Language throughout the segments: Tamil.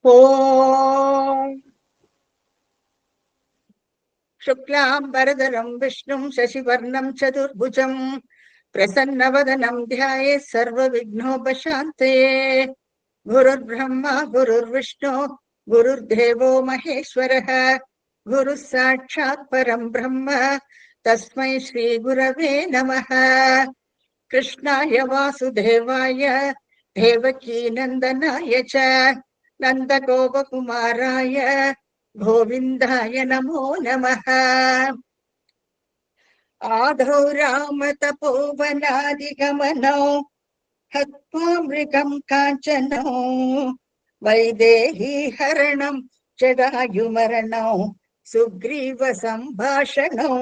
ஓம் शुक्लांबरधरं विष्णुं शशिवर्णं चतुर्भुजं प्रसन्नवदनं ध्यायेत् सर्वविघ्नोपशान्तये। गुरुर्ब्रह्मा गुरुर्विष्णु गुरुर्देवो महेश्वरः गुरुः साक्षात् परं ब्रह्म तस्मै श्रीगुरवे नमः। कृष्णाय वासुदेवाय देवकीनन्दनाय च नन्दगोपकुमाराय गोविन्दाय नमो नमः। आदौ रामतपोवनादिगमनौ हत्वा मृगं काञ्चनौ वैदेही हरणं जटायुमरणौ सुग्रीवसम्भाषणौ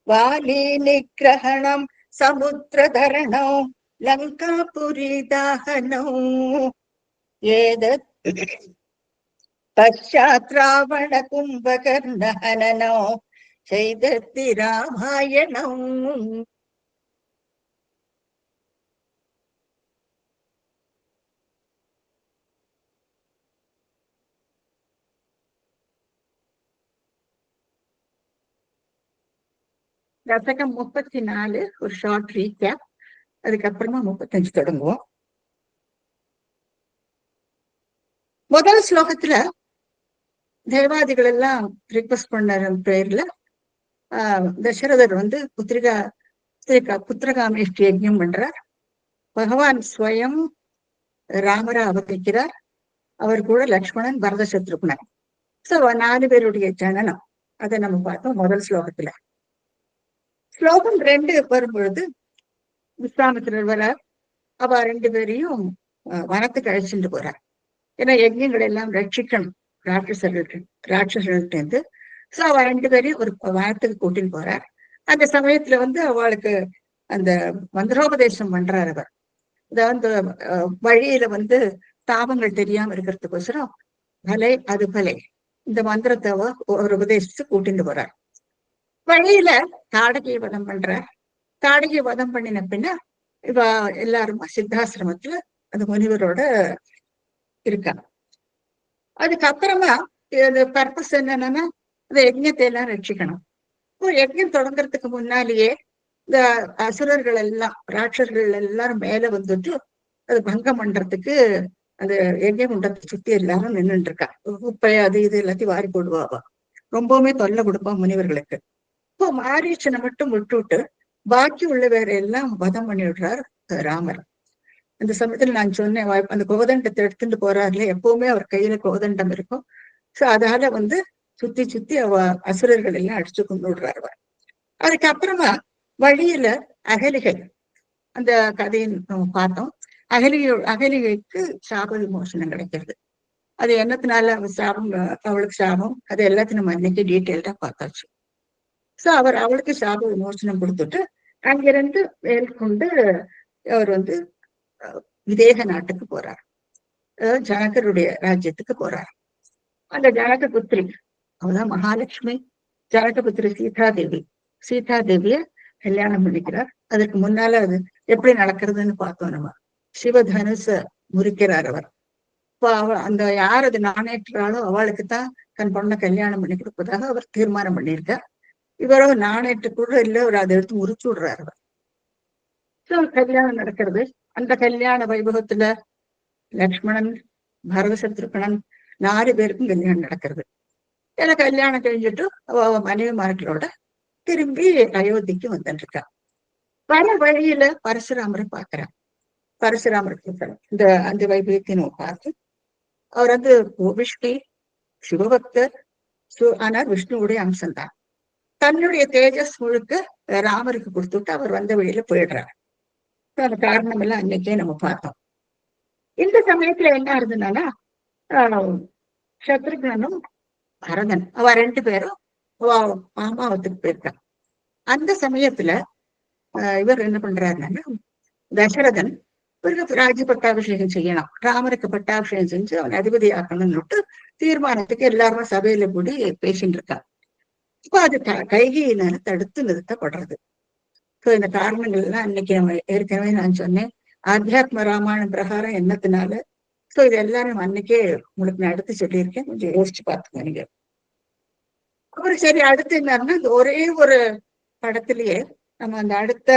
वाली निग्रहणं समुद्रधरणौ लङ्कापुरीदाहनौ एतत् पश्चात् रावण कुम्भकर्णहननौ चैदत्ति रामायणौ। தசகம் 34 ஒரு ஷார்ட் ரீகேப், அதுக்கப்புறமா 35 தொடங்குவோம். முதல் ஸ்லோகத்துல தேவாதிகள் எல்லாம் ரிக்வெஸ்ட் பண்ண பேர்ல தசரதர் புத்திரகாமேஷ்டி யஜ்ஞம் பண்றார். பகவான் ஸ்வயம் ராமரா அவதரிக்கிறார். அவர் கூட லக்ஷ்மணன், பரத சத்ருக்னன். சோ 4 பேருடைய ஜனனம் அதை நம்ம பார்த்தோம் முதல் ஸ்லோகத்துல. ஸ்லோகம் 2 வரும்பொழுது விஸ்வாமித்திரர் வரார். அவ 2 பேரையும் வனத்துக்கு அழைச்சிட்டு போறார். ஏன்னா யஜ்ஞங்கள் எல்லாம் ரட்சிக்கணும் ராட்சசர்கள்ட்ட இருந்து. சோ அவ 2 பேரையும் ஒரு வனத்துக்கு கூட்டின்னு போறார். அந்த சமயத்துல அவளுக்கு அந்த மந்திரோபதேசம் பண்றார். அவர் அதாவது வழியில தாபங்கள் தெரியாம இருக்கிறதுக்கோசரம் பலை அது பலை இந்த மந்திரத்தை ஒரு உபதேசிச்சு கூட்டிட்டு போறார். வழியில தாடகை வதம் பண்றார். தாடகை வதம் பண்ணின பின்ன இவ எல்லாருமா சித்தாசிரமத்துல அந்த முனிவரோட இருக்காங்க. அதுக்கப்புறமா பர்பஸ் என்னன்னா இந்த யஜ்ஞத்தை எல்லாம் ரட்சிக்கணும். யஜ்ஞம் தொடங்குறதுக்கு முன்னாலேயே இந்த அசுரர்கள் எல்லாம் ராட்சர்கள் எல்லாரும் மேல வந்துட்டு அது பங்கம் பண்றதுக்கு அந்த யஜ்ஞ குண்டத்தை சுத்தி எல்லாரும் நின்றுட்டு இருக்கா. குப்பை அது இது எல்லாத்தையும் வாரி போடுவாவா. ரொம்பவுமே தொல்லை கொடுப்பா முனிவர்களுக்கு. இப்போ மாரீச்சனை மட்டும் விட்டுவிட்டு பாக்கி உள்ள வேற எல்லாம் வதம் பண்ணி விடுறார் ராமர். அந்த சமயத்துல நான் சொன்னேன், அந்த கோதண்டத்தை எடுத்துட்டு போறாருல, எப்பவுமே அவர் கையில கோதண்டம் இருக்கும். சோ அதால சுத்தி சுத்தி அசுரர்கள் எல்லாம் அடிச்சு கொண்டு விடுறாரு. அதுக்கப்புறமா வழியில அகலிகை அந்த கதையை பார்த்தோம். அகலிகைக்கு சாப விமோசனம் கிடைக்கிறது. அது என்னத்தினால அவளுக்கு சாபம், அது எல்லாத்தையும் நம்ம அன்னைக்கு டீட்டெயில்டா பார்த்தாச்சு. சோ அவளுக்கு சாப விமோசனம் கொடுத்துட்டு அங்கிருந்து மேற்கொண்டு அவர் விதேக நாட்டுக்கு போறார். ஜனகருடைய ராஜ்யத்துக்கு போறார். அந்த ஜனக புத்திரி அவதான் மகாலட்சுமி. ஜனக புத்திரி சீதாதேவிய கல்யாணம் பண்ணிக்கிறார். அதற்கு முன்னால அது எப்படி நடக்கிறதுன்னு பார்த்தோம். நம்ம சிவதனுச முறிக்கிறார் அவர். இப்போ அந்த யார் அது நாணேற்றாலோ அவளுக்குத்தான் தன் பொண்ணை கல்யாணம் பண்ணி கொடுப்பதாக அவர் தீர்மானம் பண்ணியிருக்கார். இவரோ நாணேற்று கூட இல்லை, அவர் அதை எடுத்து முறிச்சு விடுறார் அவர். கல்யாணம் நடக்கிறது. அந்த கல்யாண வைபவத்துல லக்ஷ்மணன், பரத சத்ருகனன் 4 பேருக்கும் கல்யாணம் நடக்கிறது. ஏன்னா கல்யாணம் கழிஞ்சிட்டு அவ மனைவிமார்களோட திரும்பி அயோத்திக்கு வந்துட்டு இருக்கா. வர வழியில பரசுராமரை பார்க்கிறான். பரசுராமருக்கு இந்த அந்த வைபவத்தை நம்ம பார்த்து அவர் விஷ்ணு சிவபக்தர். ஆனால் விஷ்ணுவுடைய அம்சம்தான். தன்னுடைய தேஜஸ் முழுக்க ராமருக்கு கொடுத்துட்டு அவர் வந்த வழியில போயிடுறார். அந்த காரணம் எல்லாம் அன்னைக்கே நம்ம பார்த்தோம். இந்த சமயத்துல என்ன இருந்ததுன்னா சத்ருகனும் பரதன் அவ 2 பேரும் மாமாவத்துக்கு போயிருக்காங்க. அந்த சமயத்துல இவர் என்ன பண்றாருன்னா தசரதன் இவருக்கு ராஜ்ய பட்டாபிஷேகம் செய்யணும், ராமருக்கு பட்டாபிஷேகம் செஞ்சு அவன் அதிபதி ஆக்கணும்னு தீர்மானத்துக்கு எல்லாரும் சபையில கூடி பேசிட்டு இருக்கா. இப்ப அது கைகையினால தடுத்து நிறுத்தப்படுறது. ஸோ இந்த காரணங்கள் எல்லாம் அன்னைக்கு நம்ம ஏற்கனவே நான் சொன்னேன். ஆத்தியாத்ம ராமாயணம் பிரகாரம் என்னத்தினால. ஸோ இது எல்லாரும் அன்னைக்கே உங்களுக்கு நான் எடுத்து சொல்லியிருக்கேன். கொஞ்சம் யோசிச்சு பார்த்துங்க நீங்க. அப்புறம் சரி, அடுத்து என்னன்னா, இந்த ஒரே ஒரு படத்திலேயே நம்ம அந்த அடுத்த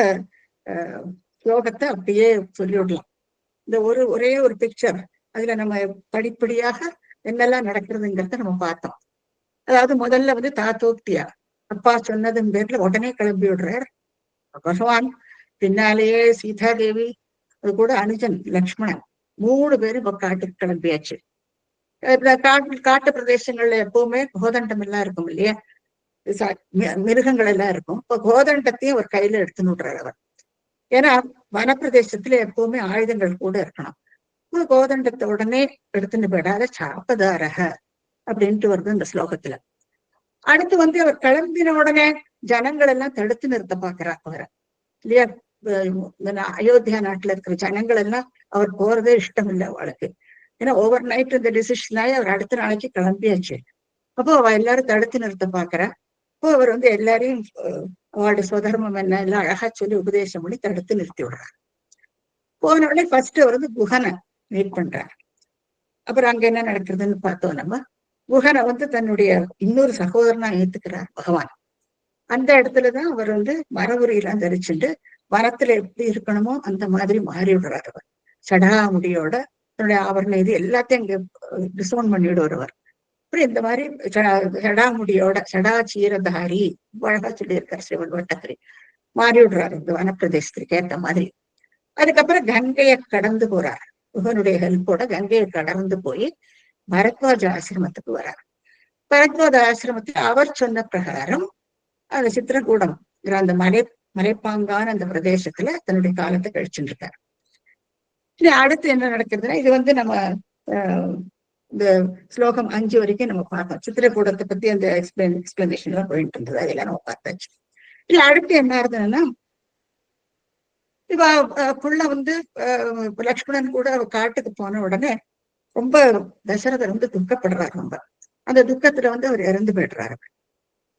ஸ்லோகத்தை அப்படியே சொல்லிவிடலாம். இந்த ஒரே ஒரு பிக்சர், அதுல நம்ம படிப்படியாக என்னெல்லாம் நடக்கிறதுங்கிறத நம்ம பார்த்தோம். அதாவது முதல்ல வந்து தாத்தோக்தியா, அப்பா சொன்னதன் பேர்ல உடனே கிளம்பி விடுறார் பகவான். பின்னாலேயே சீதா தேவி, அது கூட அனுஜன் லக்ஷ்மணன், 3 பேரும் இப்ப காட்டுக்கு கிளம்பியாச்சு. காட்டு பிரதேசங்கள்ல எப்பவுமே கோதண்டம் எல்லாம் இருக்கும் இல்லையா, மிருகங்கள் எல்லாம் இருக்கும். இப்ப கோதண்டத்தையும் ஒரு கையில எடுத்துன்னு விடுறாரு அவர். ஏன்னா வனப்பிரதேசத்துல எப்பவுமே ஆயுதங்கள் கூட இருக்கணும். கோதண்டத்தை உடனே எடுத்துன்னு போயிடாத சாப்பதாரக அப்படின்ட்டு வருது இந்த ஸ்லோகத்துல. அடுத்து வந்து அவர் கிளம்பின உடனே ஜனங்கள் எல்லாம் தடுத்து நிறுத்த பாக்குறார் அவரை இல்லையா. அயோத்தியா நாட்டுல இருக்கிற ஜனங்கள் எல்லாம் அவர் போறதே இஷ்டம் இல்லை அவளுக்கு. ஏன்னா ஓவர் நைட் இந்த டிசிஷனாயி அவர் அடுத்த நாளைக்கு கிளம்பியாச்சு. அப்போ அவ எல்லாரும் தடுத்து நிறுத்த பாக்குறா. அப்போ அவர் வந்து எல்லாரையும் அவளுடைய சுதர்மம் என்ன எல்லாம் அழகா சொல்லி உபதேசம் பண்ணி தடுத்து நிறுத்தி விடுறார். போன உடனே ஃபர்ஸ்ட் அவர் வந்து குஹனை மீட் பண்றார். அப்புறம் அங்க என்ன நடக்குதுன்னு பார்த்தோம் நம்ம. குஹனை வந்து தன்னுடைய இன்னொரு சகோதரனா ஏத்துக்கிறார் பகவான். அந்த இடத்துலதான் அவர் வந்து மரபுரியெல்லாம் தரிச்சுட்டு வனத்துல எப்படி இருக்கணுமோ அந்த மாதிரி மாறி விடுறார் அவர். சடாமுடியோட தன்னுடைய ஆவரணம் இது எல்லாத்தையும் இங்க டிசோன் பண்ணிவிடுவார் அவர். அப்புறம் இந்த மாதிரி சடாமுடியோட சடாச்சீரதாரி அழகா சொல்லியிருக்கார் சிவன் வட்டத்திரி மாறி விடுறாரு இந்த வனப்பிரதேசத்துக்கு ஏற்ற மாதிரி. அதுக்கப்புறம் கங்கையை கடந்து போறார். குஹனுடைய ஹெல்ப்போட கங்கையை கடந்து போய் பரத்வாஜ ஆசிரமத்துக்கு வரார். பரத்வாஜ ஆசிரமத்தில் அவர் சொன்ன பிரகாரம் அந்த சித்திரகூடம் அந்த மலைப்பாங்கான அந்த பிரதேசத்துல தன்னுடைய காலத்தை கழிச்சுட்டு இருக்காரு. அடுத்து என்ன நடக்கிறதுனா, இது வந்து நம்ம இந்த ஸ்லோகம் 5 வரைக்கும் நம்ம பார்த்தோம். சித்திரகூடத்தை பத்தி அந்த எக்ஸ்பிளனேஷன் எல்லாம் போயிட்டு இருந்தது, அதெல்லாம் நம்ம பார்த்தாச்சு. இல்ல அடுத்து என்ன ஆகுதுன்னா, இப்ப புள்ள வந்து லக்ஷ்மணன் கூட காட்டுக்கு போன உடனே ரொம்ப தசரதர் வந்து துக்கப்படுறாரு. ரொம்ப அந்த துக்கத்துல வந்து அவர் இறந்து போயிடுறாரு.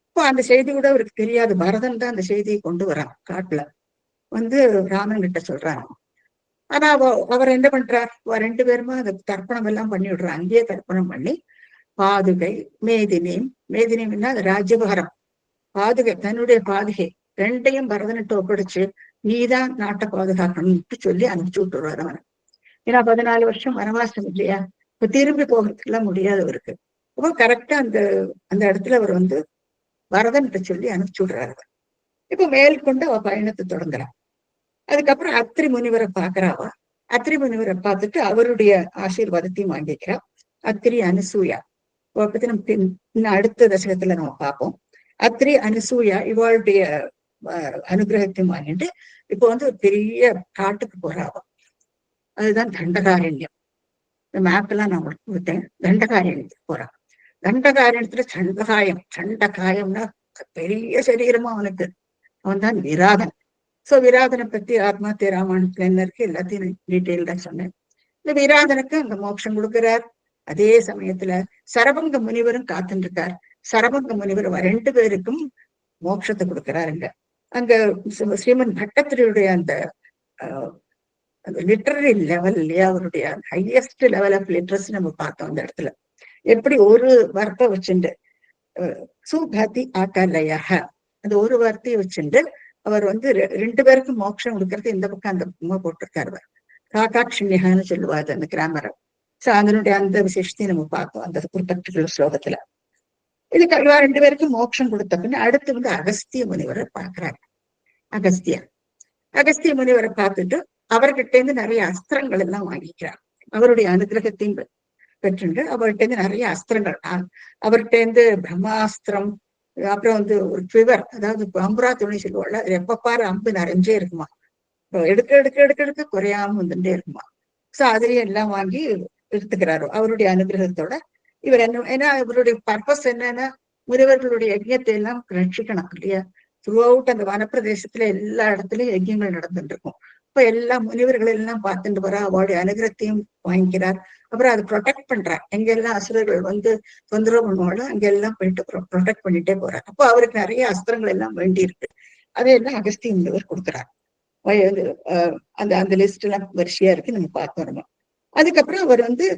இப்போ அந்த செய்தி கூட அவருக்கு தெரியாது. பரதன் தான் அந்த செய்தியை கொண்டு வரான். காட்டுல வந்து ராமன் கிட்ட சொல்றாங்க. ஆனா அவர் என்ன பண்றார், 2 பேருமே அந்த தர்ப்பணம் எல்லாம் பண்ணி விடுறார். அங்கேயே தர்ப்பணம் பண்ணி பாதுகை மேதினின்னா அது ராஜ்யபாரம், பாதுகை தன்னுடைய பாதுகை 2யும் பரதனிட்டு ஒப்படைச்சு நீதான் நாட்டை பாதுகாக்கணும்னு சொல்லி அனுப்பிச்சு விட்டுருவார் அவனை. ஏன்னா 14 வருஷம் வனவாசம் இல்லையா, இப்ப திரும்பி போகிறதுக்கு எல்லாம் முடியாது அவருக்கு. அப்போ கரெக்டா அந்த இடத்துல அவர் வந்து பரதன்கிட்ட சொல்லி அனுப்பிச்சு விடுறாரு. இப்ப மேற்கொண்டு அவ பயணத்தை தொடங்குறான். அதுக்கப்புறம் அத்திரி முனிவரை பாக்குறாவா. அத்திரி முனிவரை பார்த்துட்டு அவருடைய ஆசீர்வாதத்தையும் வாங்கிக்கிறா. அத்திரி அனுசூயா பத்தி நம்ம இன்னும் அடுத்த தசகத்துல நம்ம பார்ப்போம். அத்திரி அனுசூயா இவளுடைய அனுகிரகத்தையும் வாங்கிட்டு இப்போ வந்து ஒரு பெரிய காட்டுக்கு போறாவா. அதுதான் தண்டகாரண்யம். இந்த மேப் எல்லாம் நான் உங்களுக்கு கொடுத்தேன். தண்டகாரண்யத்துக்கு போறான். தண்டகாரண்யத்துல சண்டகாயம்னா பெரிய சரீரமா அவனுக்கு. அவன் தான் விராதன். சோ விராதனை பத்தி ஆத்மாத்திய ராமாயணத்துல என்ன இருக்கு எல்லாத்தையும் டீட்டெயில்டா சொன்னேன். இந்த விராதனுக்கு அங்க மோட்சம் கொடுக்கிறார். அதே சமயத்துல சரபங்க முனிவரும் காத்துட்டு இருக்கார். சரபங்க முனிவர் 2 பேருக்கும் மோட்சத்தை கொடுக்கிறாருங்க. அங்க ஸ்ரீமன் பட்டத்திரியுடைய அந்த லிட்டரரி லெவல் இல்லையா, அவருடைய ஹையஸ்ட் லெவல் ஆஃப் லிட்ரஸி நம்ம பார்த்தோம் அந்த இடத்துல. எப்படி ஒரு வார்த்தை வச்சுண்டு சுகதி ஆக்கலையாக, அந்த ஒரு வார்த்தையை வச்சுண்டு அவர் வந்து 2 பேருக்கும் மோட்சம் கொடுக்கறது இந்த பக்கம் அந்த பக்கமா போட்டிருக்காரு. காக்காட்சிண்யகான்னு சொல்லுவாரு அந்த கிராமரை. சோ அதனுடைய அந்த விசேஷத்தையும் நம்ம பார்த்தோம் அந்த ஒரு பர்டிகுலர் ஸ்லோகத்துல. இதுக்கு 2 பேருக்கும் மோட்சம் கொடுத்த பின்ன அடுத்து வந்து அகஸ்திய முனிவரை பார்க்கிறாங்க. அகஸ்திய முனிவரை பார்த்துட்டு அவர்கிட்ட இருந்து நிறைய அஸ்திரங்கள் எல்லாம் வாங்கிக்கிறார். அவருடைய அனுகிரகத்தையும் பெற்றுண்டு அவர்கிட்ட இருந்து நிறைய அஸ்திரங்கள், அவர்கிட்ட இருந்து பிரம்மாஸ்திரம், அப்புறம் வந்து ஒரு ஃபிவர், அதாவது அம்புரா துணி சொல்லுவாள், அது எப்ப பாரு அம்பு நிறைஞ்சே இருக்குமா, எடுக்க எடுக்க எடுக்க எடுக்க குறையாம வந்துட்டே இருக்குமா. சோ அதுலயும் எல்லாம் வாங்கி எடுத்துக்கிறாரு அவருடைய அனுகிரகத்தோட. இவர் என்ன, ஏன்னா இவருடைய பர்பஸ் என்னன்னா முனிவர்களுடைய யஜ்யத்தை எல்லாம் ரட்சிக்கணும் இல்லையா. த்ரூ அவுட் அந்த வனப்பிரதேசத்துல எல்லா இடத்துலயும் யஜ்யங்கள் நடந்துட்டு இருக்கும். இப்ப எல்லா முனிவர்கள் எல்லாம் பார்த்துட்டு வரா, அவளுடைய அனுகிரகத்தையும் வாங்கிக்கிறார். அப்புறம் அதை ப்ரொடெக்ட் பண்றார். எங்கெல்லாம் அசுரர்கள் வந்து தொந்தரவு பண்ணுவாளோ அங்கெல்லாம் போயிட்டு ப்ரொடெக்ட் பண்ணிட்டே போறார். அப்போ அவருக்கு நிறைய அஸ்திரங்கள் எல்லாம் வேண்டி இருக்கு. அதையெல்லாம் அகஸ்திய முனிவர் கொடுக்குறார். அந்த அந்த லிஸ்ட் எல்லாம் வரிசையா இருக்கு, நம்ம பார்த்து வரணும். அதுக்கப்புறம் அவர் வந்து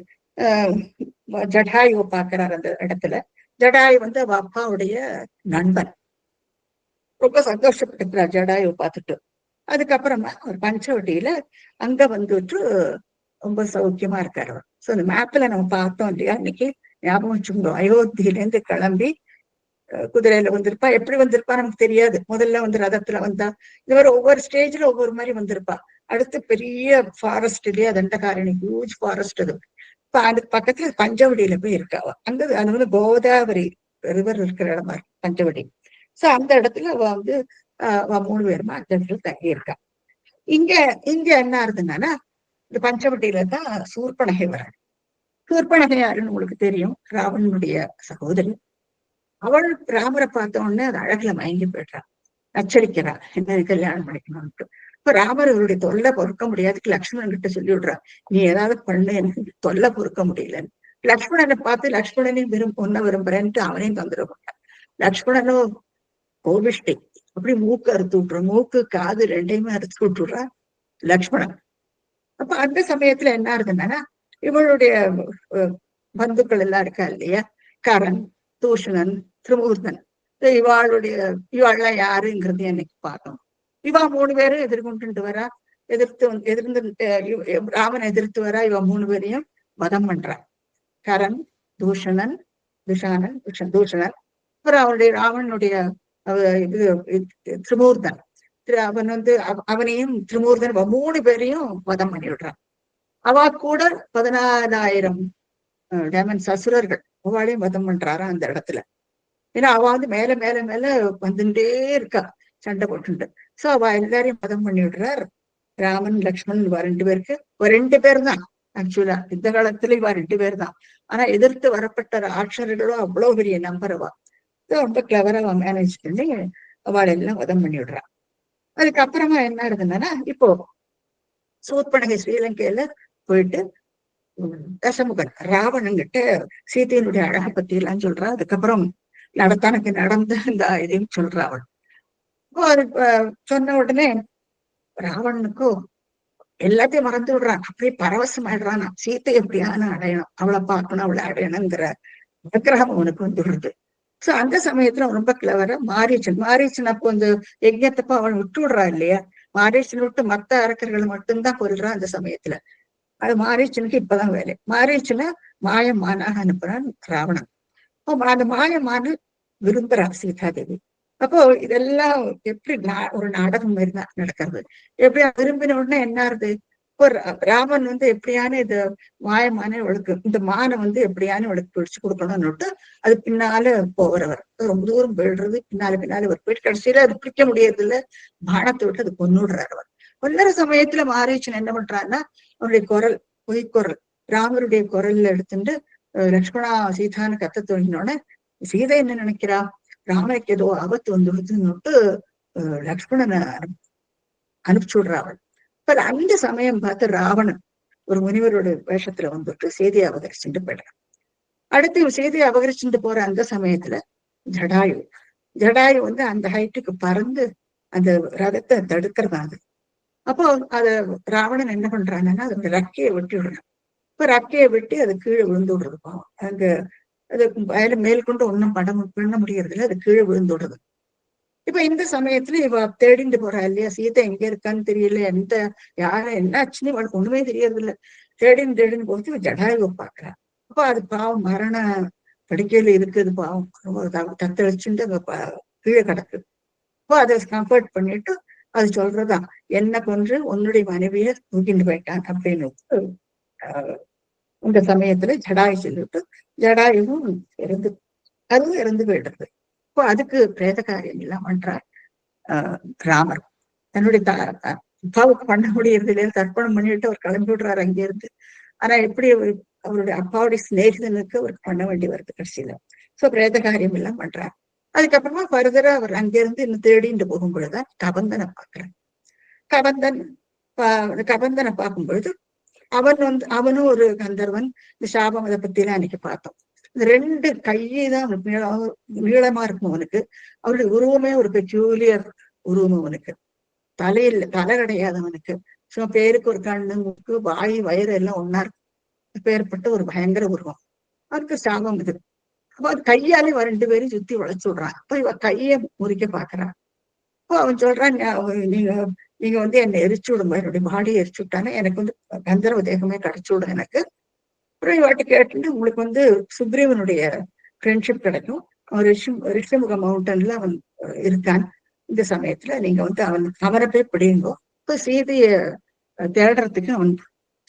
ஜடாயுவை பார்க்கிறார் அந்த இடத்துல. ஜடாயு வந்து அவ அப்பாவுடைய நண்பன். ரொம்ப சந்தோஷப்பட்டுக்கிறார் ஜடாயுவை பார்த்துட்டு. அதுக்கப்புறமா ஒரு பஞ்சவட்டியில அங்க வந்துட்டு ரொம்ப சௌக்கியமா இருக்காரு அவர். சோ அந்த மேப்ல நம்ம பார்த்தோம் இல்லையா, இன்னைக்கு ஞாபகம் வச்சுக்கணும். அயோத்தியில இருந்து கிளம்பி குதிரையில வந்திருப்பா. எப்படி வந்திருப்பா நமக்கு தெரியாது. முதல்ல வந்து ரதத்துல வந்தா, இந்த மாதிரி ஒவ்வொரு ஸ்டேஜ்ல ஒவ்வொரு மாதிரி வந்திருப்பா. அடுத்து பெரிய ஃபாரஸ்ட் இல்லையா, தண்டகாரணி, ஹியூஜ் ஃபாரஸ்ட் அது. இப்ப அதுக்கு பக்கத்துல பஞ்சவடியில போய் இருக்காவா. அங்க அது வந்து கோதாவரி ரிவர் இருக்கிற இடமா இருக்கு பஞ்சவடி. சோ அந்த இடத்துல அவ வந்து அவ 3 பேருமா அந்த இடத்துல தங்கி இருக்கா. இங்க இங்க என்ன ஆகுதுன்னா, இந்த பஞ்சவட்டியில தான் சூர்பனகை வராள். சூர்பனகை யாருன்னு உங்களுக்கு தெரியும், ராவணனுடைய சகோதரி. அவள் ராமரை பார்த்த உடனே அது அழகுல மயங்கி போயிடுறா, நச்சரிக்கிறா, என்ன கல்யாணம் பண்ணிக்கணும்ட்டு. இப்ப ராமர் அவருடைய தொல்லை பொறுக்க முடியாதுக்கு லக்ஷ்மணன் கிட்ட சொல்லி விடுறா, நீ ஏதாவது பண்ணு, எனக்கு தொல்லை பொறுக்க முடியலன்னு. லக்ஷ்மணனை பார்த்து லக்ஷ்மணனையும் பொண்ணை விரும்புறேன்ட்டு அவனையும் தொந்தரவு பண்ணான். லக்ஷ்மணனும் கோபிஷ்டி அப்படி மூக்கு அறுத்து விட்டுறான், மூக்கு காது ரெண்டையுமே அறுத்து விட்டுறா லக்ஷ்மணன். அப்ப அந்த சமயத்துல என்ன ஆகுதுன்னா, இவளுடைய பந்துக்கள் எல்லாம் இருக்கா இல்லையா, கரண், தூஷணன், திருமூர்த்தன், இவாள்லாம் யாருங்கிறது என்னைக்கு பார்க்கணும். இவா 3 பேரும் எதிர்கொண்டு வரா, எதிர்த்து ராமன் எதிர்த்து வரா. இவ 3 பேரையும் வதம் பண்றா. கரண், தூஷணன், தூஷணன், அப்புறம் அவருடைய ராவனுடைய இது திருமூர்த்தன், அவன் வந்து அவனையும் திருமூர்த்தன் 3 பேரையும் வதம் பண்ணி விடுறான். அவ கூட 14,000 டேமன்ஸ் அசுரர்கள் அவளையும் வதம் பண்றாரா அந்த இடத்துல. ஏன்னா அவ வந்து மேல மேல மேல வந்துட்டே இருக்கா, சண்டை போட்டுட்டு. சோ அவ எல்லாரையும் வதம் பண்ணி விடுறார். ராமன், லக்ஷ்மணன் இவ 2 பேருக்கு, ஒரு 2 பேர் தான் ஆக்சுவலா இந்த காலத்துல இவ 2 பேர் தான். ஆனா எதிர்த்து வரப்பட்ட ராட்சர்களும் அவ்வளவு பெரிய நம்பரவா. ரொம்ப கிளவரா அவ மேனேஜ் பண்ணி அவள் எல்லாம் வதம் பண்ணி விடுறா. அதுக்கப்புறமா என்ன ஆகுதுன்னா, இப்போ சூர்பனகை ஸ்ரீலங்கையில போயிட்டு தசமுகன் ராவணன் கிட்ட சீதையினுடைய அழகை பத்தி எல்லாம் சொல்றா. அதுக்கப்புறம் தனக்கு நடந்த இந்த இதையும் சொல்றா அவள். அது சொன்ன உடனே ராவணனுக்கும் எல்லாத்தையும் மறந்து விடுறான், அப்படியே பரவசம் ஆயிடுறான். சீத்தை எப்படியான அடையணும், அவளை பார்க்கணும், அவளை அடையணுங்கிற ஆக்கிரகம் அவனுக்கு வந்து விடுது. சோ அந்த சமயத்துல ரொம்ப கிளவரா மாரீச்சன் அப்போ இந்த யஜ்ஞத்தப்ப அவன் விட்டு விடுறா இல்லையா, மாரீச்சன் விட்டு மத்த அரக்கர்களை மட்டும்தான் கொல்றான் அந்த சமயத்துல. அது மாரீச்சனுக்கு இப்பதான் வேலை. மாரீச்சனை மாயமானாக அனுப்புறான் ராவணன். அந்த மாயமான விரும்புறா சீதாதேவி. அப்போ இதெல்லாம் எப்படி ஒரு நாடகம் மாதிரி தான் நடக்கிறது. எப்படி விரும்பின உடனே என்ன ஆகுது, இப்போ ராமன் வந்து எப்படியான இது மாயமான இவளுக்கு இந்த மானை வந்து எப்படியான இவளுக்கு பிடிச்சு கொடுக்கணும்னுட்டு அது பின்னால போகிறவர் ரொம்ப தூரம் போயிடுறது. பின்னால இவர் போயிட்டு கடைசியில அது பிடிக்க முடியறது இல்ல, பானத்தை விட்டு அது கொன்னுடுறாரு. அவர் கொல்லுற சமயத்துல மாரீச்சன் என்ன பண்றான்னா, அவருடைய பொய்க்குரல் ராமருடைய குரல்ல எடுத்துட்டு லக்ஷ்மணா சீதான்னு கத்த தொடங்கினோடனே சீதை என்ன நினைக்கிறா, ராமனுக்கு ஏதோ ஆபத்து வந்துடுதுன்னுட்டு லக்ஷ்மணனை அனுப்பிச்சு விடுறா அவள். இப்ப அந்த சமயம் பார்த்து ராவணன் ஒரு முனிவரோட வேஷத்துல வந்துட்டு செய்தியை அபகரிச்சுட்டு போயிடுறான். அடுத்து செய்தியை அபகரிச்சுட்டு போற அந்த சமயத்துல ஜடாயு வந்து அந்த ஹைட்டுக்கு பறந்து அந்த ரதத்தை தடுக்கிறதா அது. அப்போ அத ராவணன் என்ன பண்றாங்கன்னா, அதோட ரக்கையை வெட்டி விடுறான். இப்ப ரக்கையை வெட்டி அது கீழே விழுந்து விடுறது. பாவம் அங்க அது மேற்கொண்டு ஒன்னும் பண்ண முடியறது இல்லை, அது கீழே விழுந்து விடுறது. இப்ப இந்த சமயத்துல இவ தேடிட்டு போறா இல்லையா, சீதை எங்க இருக்கான்னு தெரியல, யாரும் என்ன ஆச்சுன்னு இவளுக்கு ஒண்ணுமே தெரியறது இல்லை. தேடின்னு போது ஜடாயுவை பாக்குறா. அப்போ அது பாவம் மரண படுக்கையில இருக்குது, பாவம் தத்தளிச்சுட்டு அங்க கீழே கிடக்கு. அப்போ அதை கம்ஃபர்ட் பண்ணிட்டு அது சொல்றதா, என்ன கொன்று உன்னுடைய மனைவிய தூக்கிட்டு போயிட்டான் அப்படின்னு இந்த சமயத்துல ஜடாயு சொல்லிட்டு ஜடாயுவும் அதுவும் இறந்து போயிடுறது. இப்போ அதுக்கு பிரேத காரியம் எல்லாம் பண்றார் ராமர். தன்னுடைய அப்பாவுக்கு பண்ண முடியறது இல்லையா, தர்ப்பணம் பண்ணிட்டு அவர் கிளம்பி விடுறாரு அங்கிருந்து. ஆனா எப்படி அவருடைய அப்பாவுடைய சிநேகிதனுக்கு அவருக்கு பண்ண வேண்டி வருது கடைசியில. சோ பிரேத காரியம் எல்லாம் பண்றார். அதுக்கப்புறமா ஃபர்தரா அவர் அங்கிருந்து இன்னும் தேடிட்டு போகும் பொழுதுதான் கபந்தனை பாக்குறார். கபந்தன் கபந்தனை பார்க்கும்பொழுது அவனும் ஒரு கந்தர்வன். இந்த சாபம் அதை பத்தி எல்லாம் அன்னைக்கு பார்த்தோம். இந்த ரெண்டு கையை தான் நீளமா இருக்கும் அவனுக்கு. அவருடைய உருவமே ஒரு பெக்யூலியர் உருவம் அவனுக்கு. தலை கிடையாது அவனுக்கு. பேருக்கு ஒரு கண்ணு, மூக்கு, வாய், வயிறு எல்லாம் ஒன்னா இருக்கு. பேர்பட்ட ஒரு பயங்கர உருவம். அவனுக்கு சாபம் இது. அப்ப அது கையாலே ரெண்டு பேரும் சுத்தி வளைச்சு விடுறான். அப்ப இவ கைய முறிக்க பாக்குறான். அப்போ அவன் சொல்றான், நீங்க நீங்க என்னை எரிச்சு விடுங்க, என்னுடைய பாடியை எரிச்சு விட்டானே எனக்கு கந்தர்வ தேகமே கிடைச்சு விடும் எனக்கு. அப்புறம் இவாட்டி கேட்டு உங்களுக்கு சுக்ரீவனுடைய ஃப்ரெண்ட்ஷிப் கிடைக்கும். அவன் ரிஷமுக மவுண்டன்ல அவன் இருக்கான். இந்த சமயத்துல நீங்க அவனை போய் பிடிங்கோ. இப்ப சீதைய தேடுறதுக்கு அவன்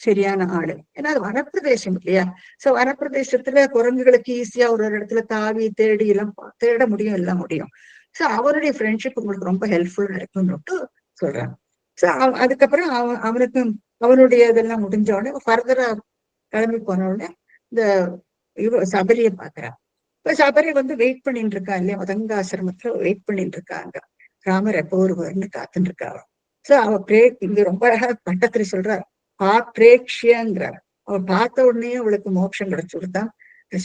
சரியான ஆளு. ஏன்னா அது வனப்பிரதேசம் இல்லையா? சோ வனப்பிரதேசத்துல குரங்குகளுக்கு ஈஸியா ஒரு இடத்துல தாவி தேடி எல்லாம் தேட முடியும், எல்லாம் முடியும். சோ அவருடைய ஃப்ரெண்ட்ஷிப் உங்களுக்கு ரொம்ப ஹெல்ப்ஃபுல்லா இருக்கும்னுட்டு சொல்றான். சோ அதுக்கப்புறம் அவனுக்கு அவனுடைய இதெல்லாம் முடிஞ்ச உடனே ஃபர்தரா கிளம்பி போன உடனே இந்த சபரியை பாக்குறான். இப்ப சபரி வெயிட் பண்ணிட்டு இருக்கா இல்லையா? மதங்காசிரமத்துல வெயிட் பண்ணிட்டு இருக்காங்க. ராமர் எப்போ ஒருவர்னு காத்துட்டு இருக்காரு. சோ இங்க ரொம்ப அழகா பட்டத்திரி சொல்றார், பிரேக்ஷியங்கிறார். அவள் பார்த்த உடனே அவளுக்கு மோட்சம் கிடைச்சு கொடுத்தான்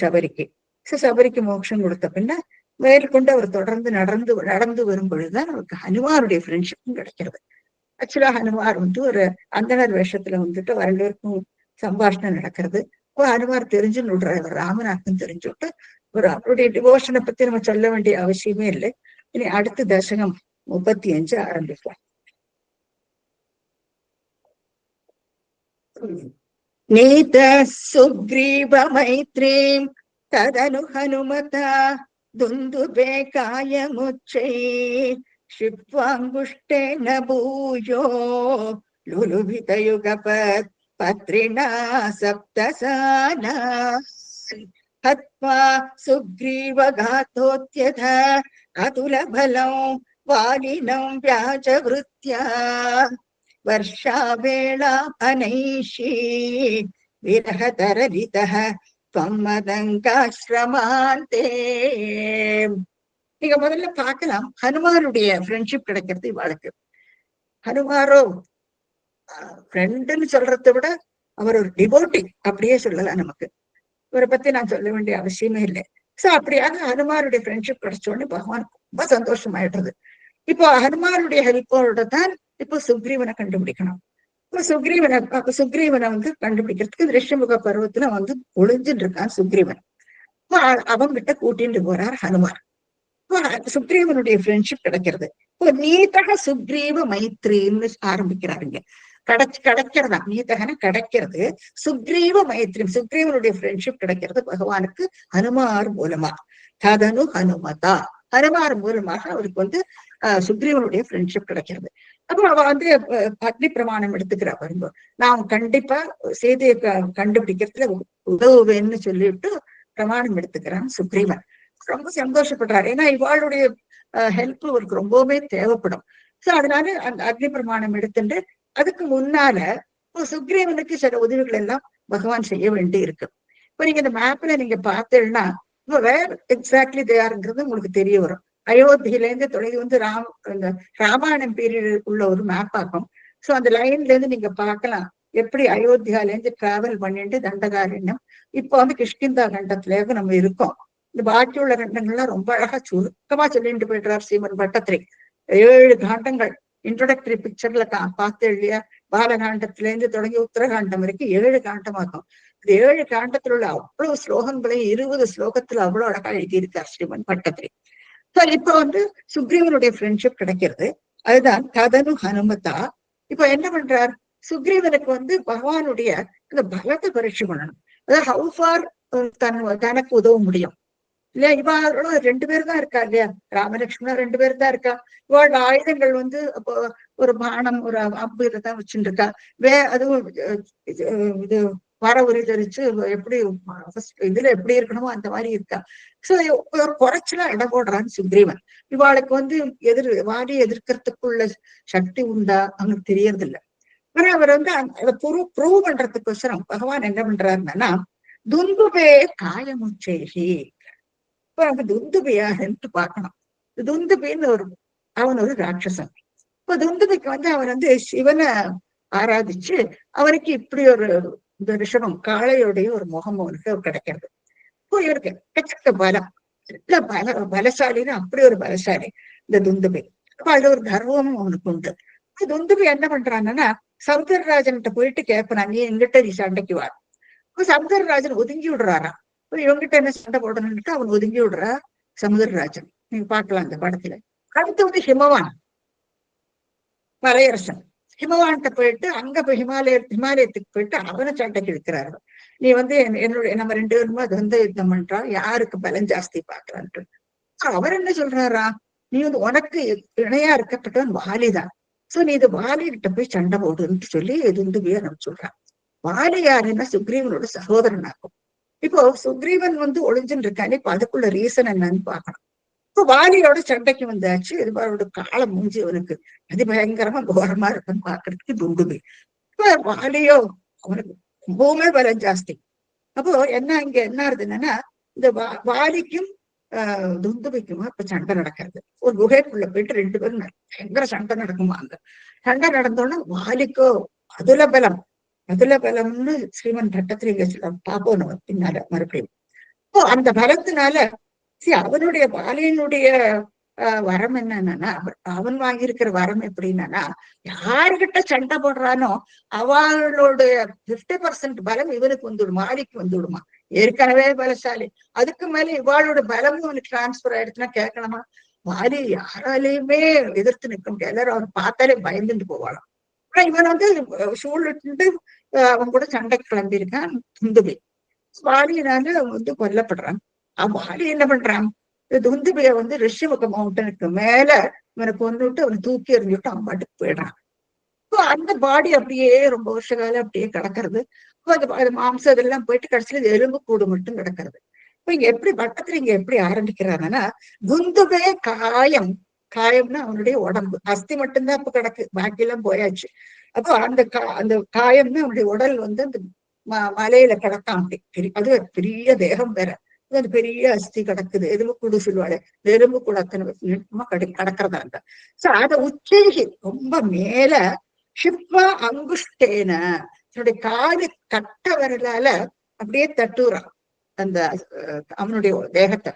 சபரிக்கு. சபரிக்கு மோட்சம் கொடுத்த பின்ன மேற்கொண்டு அவர் தொடர்ந்து நடந்து வரும் பொழுதுதான் அவருக்கு ஹனுமாருடைய ஃப்ரெண்ட்ஷிப்பும் கிடைக்கிறது. ஆக்சுவலா ஹனுமார் ஒரு அந்தனர் வேஷத்துல ரெண்டு பேருக்கும் சம்பாஷணம் நடக்கிறது. ஹனுமார் தெரிஞ்சு விடுறாரு, ராமநாதன் தெரிஞ்சு விட்டு அவருடைய டிவோஷனை பத்தி நம்ம சொல்ல வேண்டிய அவசியமே இல்லை. இனி அடுத்த தசகம் 35 ஆரம்பிக்கலாம். நீத சுக்ரீவ மைத்ரீம் ததனு ஹனுமதா துந்துபே காயமுச்சை க்ஷிப்வாங்குஷ்டேன பூயோ லுலுபிதயுகபத் பத்ரிணா சப்தசானா ஹத்வா சுக்ரீவ காதோத்யத அதுல பலம் வாலினம் வியாஜவிருத்யா வர்ஷா வேளா அனைஷி விரஹதரரிதஹ மதங்காஸ்ரமாந்தே. நீங்க முதல்ல பார்க்கலாம், ஹனுமாருடைய ஃப்ரெண்ட்ஷிப் கிடைக்கிறது இவாளுக்கு. ஹனுமாரோ ஃப்ரெண்டுன்னு சொல்றதை விட அவர் ஒரு டிவோட்டி அப்படியே சொல்லலாம். நமக்கு இவரை பத்தி நான் சொல்ல வேண்டிய அவசியமே இல்லை. சோ அப்படியாக ஹனுமாருடைய ஃப்ரெண்ட்ஷிப் கிடைச்ச உடனே பகவான் ரொம்ப சந்தோஷமாயிடுறது. இப்போ ஹனுமாருடைய ஹெல்ப்போட தான் இப்போ சுக்ரீவனை கண்டுபிடிக்கணும். சுக்ரீவனை கண்டுபிடிக்கிறதுக்கு ரிஷமுக பருவத்துல ஒளிஞ்சுட்டு இருக்கான் சுக்ரீவன். அவன் கிட்ட கூட்டிட்டு போறார் ஹனுமார். சுக்ரீவனுடைய ஃப்ரெண்ட்ஷிப் கிடைக்கிறது. இப்போ நீதக சுக்ரீவ மைத்ரின்னு ஆரம்பிக்கிறாருங்க. கிடைக்கிறதா நீதகன கிடைக்கிறது. சுக்ரீவ மைத்ரி, சுக்ரீவனுடைய ஃப்ரெண்ட்ஷிப் கிடைக்கிறது பகவானுக்கு ஹனுமார் மூலமா. ததனு ஹனுமதா, ஹனுமார் மூலமாக அவருக்கு சுக்ரீவனுடைய ஃப்ரெண்ட்ஷிப் கிடைக்கிறது. அப்போ அவ அக்னி பிரமாணம் எடுத்துக்கிறா பாருங்க, நான் கண்டிப்பா சீதையை கண்டுபிடிக்கிறதுல உதவுவேன்னு சொல்லிட்டு பிரமாணம் எடுத்துக்கிறான் சுக்ரீவன். ரொம்ப சந்தோஷப்படுறாரு. ஏன்னா இவாளுடைய ஹெல்ப் அவருக்கு ரொம்பவுமே தேவைப்படும். சோ அதனால அந்த அக்னி பிரமாணம் எடுத்துட்டு அதுக்கு முன்னால சுக்ரீவனுக்கு சில உதவிகள் எல்லாம் பகவான் செய்ய வேண்டி இருக்கு. இப்ப நீங்க இந்த மேப்ல நீங்க பார்த்தீங்கன்னா வேர் எக்ஸாக்ட்லி தேயாருங்கிறது உங்களுக்கு தெரிய வரும். அயோத்தியில இருந்து தொலைது ராமாயணம் பீரியட் உள்ள ஒரு மேப் ஆகும். சோ அந்த லைன்ல இருந்து நீங்க பார்க்கலாம் எப்படி அயோத்தியால இருந்து டிராவல் பண்ணிட்டு தண்டகாரண்யம் இப்போ கிஷ்கிந்தா கண்டத்துல நம்ம இருக்கோம். இந்த பாக்கியுள்ள கண்டங்கள்லாம் ரொம்ப அழகா சுருக்கமா சொல்லிட்டு போயிடுறார் ஸ்ரீமன் பட்டத்திரி. 7 காண்டங்கள் இன்ட்ரோடக்டரி பிக்சர்ல பார்த்து இல்லையா? பாலகாண்டத்துல இருந்து தொடங்கி உத்தரகாண்டம் வரைக்கும் 7 காண்டமாகும். இந்த 7 காண்டத்துல உள்ள அவ்வளவு ஸ்லோகங்களை 20 ஸ்லோகத்துல அவ்வளவு அழகா எழுதியிருக்கார் ஸ்ரீமன் பட்டத்திரி. இப்ப சுக்ரீவனுடைய ஃப்ரெண்ட்ஷிப் கிடைக்கிறது. அதுதான் ததனு ஹனுமதா. இப்ப என்ன பண்றார் சுக்ரீவனுக்கு பகவானுடைய இந்த பலத்தை பரீட்சை பண்ணணும். அதாவது ஹவு ஃபார் தனக்கு உதவ முடியும் இல்லையா? இவரோட 2 பேர் தான் இருக்கா இல்லையா? ராமலட்சுமணன் 2 பேர் தான் இருக்கா. இவளோட ஆயுதங்கள் அப்போ ஒரு பானம் ஒரு அம்பு இதைதான் வச்சுட்டு இருக்கா. அதுவும் இது வர உரி தரிச்சு எப்படி இதுல எப்படி இருக்கணுமோ அந்த மாதிரி இருக்கா. சோ ஒரு குறைச்சலா இடம் போடுறான்னு சுக்ரீவன். இவாளுக்கு வாடி எதிர்க்கிறதுக்குள்ள சக்தி உண்டா அவனுக்கு தெரியறது இல்லை. ஆனா அவர் அதை ப்ரூவ் பண்றதுக்கோசரம் பகவான் என்ன பண்றாருன்னா துந்துபே காயமுச்சேகி. இப்ப துந்துபியான்னு பார்க்கணும். துந்துபின்னு அவன் ஒரு ராட்சசன். இப்ப துந்துபிக்கு அவன் சிவனை ஆராதிச்சு அவருக்கு இப்படி ஒரு இந்த ரிஷபம் காளையோடைய ஒரு முகம் அவனுக்கு கிடைக்கிறது. இப்போ இவருக்கு எக்கச்சக்க பலம், நல்ல பலசாலின்னு அப்படி ஒரு பலசாலி இந்த துந்துபி. அப்ப அது ஒரு கர்வமும் அவனுக்கு உண்டு. துந்துபி என்ன பண்றாங்கன்னா சமுத்திரராஜன்கிட்ட போயிட்டு கேட்பறான், நீ எங்கிட்ட நீ சண்டைக்கு வா. இப்ப சமுத்திரராஜன் ஒதுங்கி விடுறாராம். இவங்கிட்ட என்ன சண்டை போடணும்னுட்டு அவன் ஒதுங்கி விடுறா சமுதிரராஜன். நீங்க பார்க்கலாம் அந்த படத்துல. அடுத்து வந்து ஹிமவான் மலையரசன். ஹிமவான்கிட்ட போயிட்டு அங்க போய் ஹிமாலயத்துக்கு போயிட்டு அவனை சண்டைக்கு இழுக்கிறாரு. நீ வந்து என்னுடைய நம்ம 2 பேருமே அது வந்து யுத்தம் பண்றா, யாருக்கு பலம் ஜாஸ்தி பாக்குறான்ட்டு. அவர் என்ன சொல்றாரா, நீ வந்து உனக்கு இணையா இருக்கப்பட்டவன் வாலிதான். சோ நீ இது வாலி கிட்ட போய் சண்டை போடுன்னு சொல்லி இது வந்து வீரன் சொல்றான். வாலி யாருன்னா சுக்ரீவனோட சகோதரனாக்கும். இப்போ சுக்ரீவன் வந்து ஒளிஞ்சுன்னு இருக்கானே, இப்ப அதுக்குள்ள ரீசன் என்னன்னு பாக்கணும். இப்ப வாலியோட சண்டைக்கு வந்தாச்சு. இது அவரோட காலம் மூஞ்சி அவனுக்கு அதிபயங்கரமா கோரமா இருக்குன்னு பாக்குறதுக்கு துண்டுபி. இப்ப வாலியோ அவனுக்கு ரொம்பவுமே பலம் ஜாஸ்தி. அப்போ என்ன இங்க என்ன ஆகுதுன்னா, இந்த வாலிக்கும் துந்துபிக்குமா இப்ப சண்டை நடக்கிறது. ஒரு குகைக்குள்ள போயிட்டு 2 பேரும் பயங்கர சண்டை நடக்குமா. அங்க சண்டை நடந்தோன்னா வாலிக்கோ அதுல பலம், அதுல பலம்னு ஸ்ரீமன் பட்டத்திரிகை பாப்போம் நம்ம பின்னால மறுபடியும். இப்போ அந்த பலத்தினால அவனுடைய வாலியினுடைய வரம் என்னன்னா, அவன் வாங்கியிருக்கிற வரம் எப்படின்னா, யாருகிட்ட சண்டை போடுறானோ அவளோட 50% பலம் இவனுக்கு வந்துவிடுமா, வாலிக்கு வந்துவிடுமா. ஏற்கனவே பலசாலி, அதுக்கு மேல இவாளோட பலமும் அவனுக்கு டிரான்ஸ்பர் ஆயிடுச்சுன்னா கேட்கணுமா. வாலி யாராலையுமே எதிர்த்து நிற்க முடியாது, எல்லாரும் அவன் பார்த்தாலே பயந்துட்டு போவாளாம். ஆனா இவன் வந்து சூழ்நிட்டு அவன் கூட சண்டை கிளம்பியிருக்கான் துந்துபி. வாலியினால வந்து கொல்லப்படுறான். வாலி என்ன பண்றான், துந்துபிய வந்து ரிஷிமுக மவுண்டனுக்கு மேல இவனை கொண்டுட்டு அவனை தூக்கி எறிஞ்சுட்டு அவன் பாட்டுக்கு போயிடுறான். அந்த பாடி அப்படியே ரொம்ப வருஷ காலம் அப்படியே கிடக்கிறது. அது மாம்சம் இதெல்லாம் போயிட்டு கடைசியில இது எலும்பு கூடு மட்டும் கிடக்கிறது. இப்ப இங்க எப்படி பக்கத்துல இங்க எப்படி ஆரம்பிக்கிறாங்கன்னா, துந்துபே காயம், காயம்னா அவனுடைய உடம்பு, அஸ்தி மட்டும்தான் இப்ப கிடக்கு, பாக்கி எல்லாம் போயாச்சு. அப்போ அந்த காயம்னு அவனுடைய உடல் வந்து அந்த மலையில கிடக்கான். அப்படி அது பெரிய தேகம் வேற, அது பெரிய அஸ்தி கிடக்குது, எலும்பு கூடு சொல்லுவாள், எலும்பு கூட அத்தனை கிடக்கிறதா இருந்தா. சோ அத உச்சேகி ரொம்ப மேல ஷிப்பா அங்குஷ்டேன தன்னுடைய காது கட்ட வரலால அப்படியே தட்டுறான் அந்த அவனுடைய தேகத்தை.